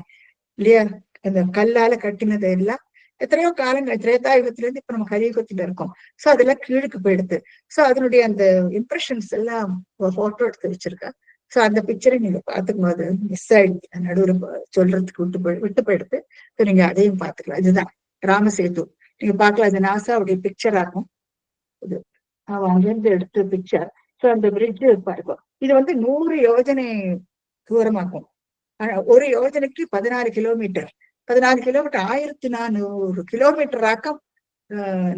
இல்லையா? அந்த கல்லால கட்டினது எல்லாம் எத்தனையோ காலங்கள், திரேதாயுகத்துல இருந்து இப்ப நம்ம கலியுகத்துல இருக்கோம். சோ அதெல்லாம் கீழுக்கு போயிடுது. சோ அதனுடைய அந்த இம்ப்ரெஷன்ஸ் எல்லாம் போட்டோ எடுத்து வச்சிருக்கா. சோ அந்த பிக்சரை நீங்க பாத்துக்கும் போது மிஸ் ஆயிடுச்சு, நடுவில் சொல்றதுக்கு விட்டு போயிடுது. நீங்க அதையும் பாத்துக்கலாம். இதுதான் ராமசேது, நீங்க பாக்கலாம். இது நாசாவுடைய பிக்சர் ஆகும். இது அவன் அங்கிருந்து எடுத்த பிக்சர். சோ அந்த பிரிட்ஜ் பாருங்க, இது 100 யோஜனை தூரமாகும். ஒரு யோஜனைக்கு 14 கிலோமீட்டர். 14 கிலோமீட்டர் 1400 கிலோமீட்டர் ஆக்கம்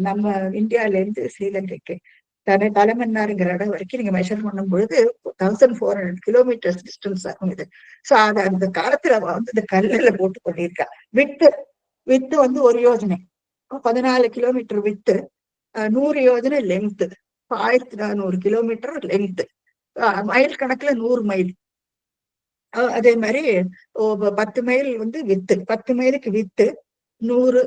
நம்ம இந்தியால இருந்து ஸ்ரீலங்கைக்கு தலைமன்னாருங்கிற இடம் வரைக்கும் நீங்க மெஷர் பண்ணும் பொழுது 1400 கிலோமீட்டர்ஸ் டிஸ்டன்ஸ் ஆகும் இது. சோ அது அந்த காலத்துல இந்த கல்லுல போட்டு பண்ணியிருக்கா. வித்து 1 யோஜனை, 14 கிலோமீட்டர் வித்து, 100 யோஜனை லெங்த், 1400 கிலோமீட்டர் லெங்த், மைல் கணக்குல 100 மைல். அதே மாதிரி 10 மைல் வித்து, 10 மைலுக்கு வித்து 100,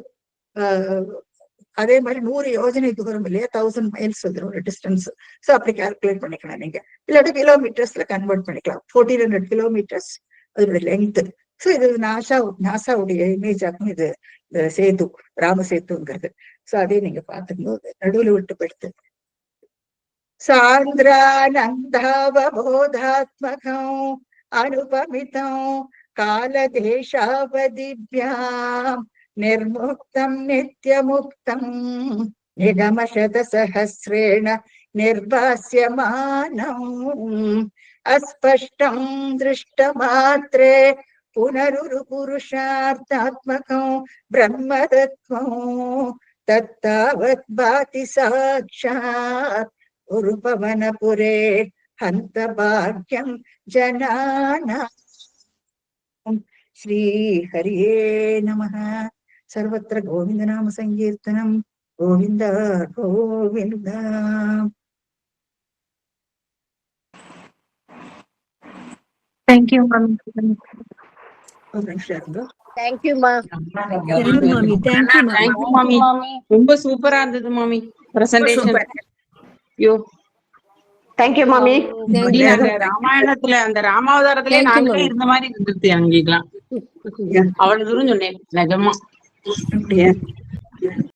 அதே மாதிரி 100 யோஜனை தூரம் இல்லையா? 1000 மைல்ஸ் ஒரு டிஸ்டன்ஸ். சோ அப்படி கால்குலேட் பண்ணிக்கலாம் நீங்க. இல்லாட்டி கிலோமீட்டர்ஸ்ல கன்வெர்ட் பண்ணிக்கலாம். 1400 கிலோமீட்டர்ஸ் அதோட லெங்த். சோ இது நாசாவுடைய இமேஜ் ஆகும். இது சேது, ராமசேதுங்கிறது. சோ அதையும் நீங்க பாத்துக்கும்போது நடுவில் விட்டு போயிடுது. சாந்திரானந்தாவபோதாத்மகம் அனுபமிதம் காலதேசாவதிभ्याம் நிர்முக்தம் நித்யமுக்தம் நிகமசதசஹஸ்ரேண நிர்பாஸ்யமானம் அஸ்பஷ்டம் திருஷ்டமாத்ரே புனருரு புருஷார்த்தாத்மகம் பிரம்மதத்வம் தத்தாவத் பாதி சாட்சாத் உருபவனபுரே ஹந்த பாக்யம் ஜனானாம். ஸ்ரீ ஹரியே நமः. சர்வத்திர கோவிந்த நாம சங்கீர்த்தனம். Govind Govind. Thank you, ma'am. ஒரு நிமிஷம் இருங்க. Thank you, ma. Thank you, mommy. Thank you, Thank you, mommy. ரொம்ப சூப்பரா இருந்தது மாமி presentation. Yo Thank you, mommy. அந்த ராமாயணத்துல, அந்த ராமாவதாரத்திலே நாங்களே இருந்த மாதிரி இருந்துச்சு அங்கேலாம். அவ்வளவு தூரம் சொன்னேன் நிஜமா. அப்படியா?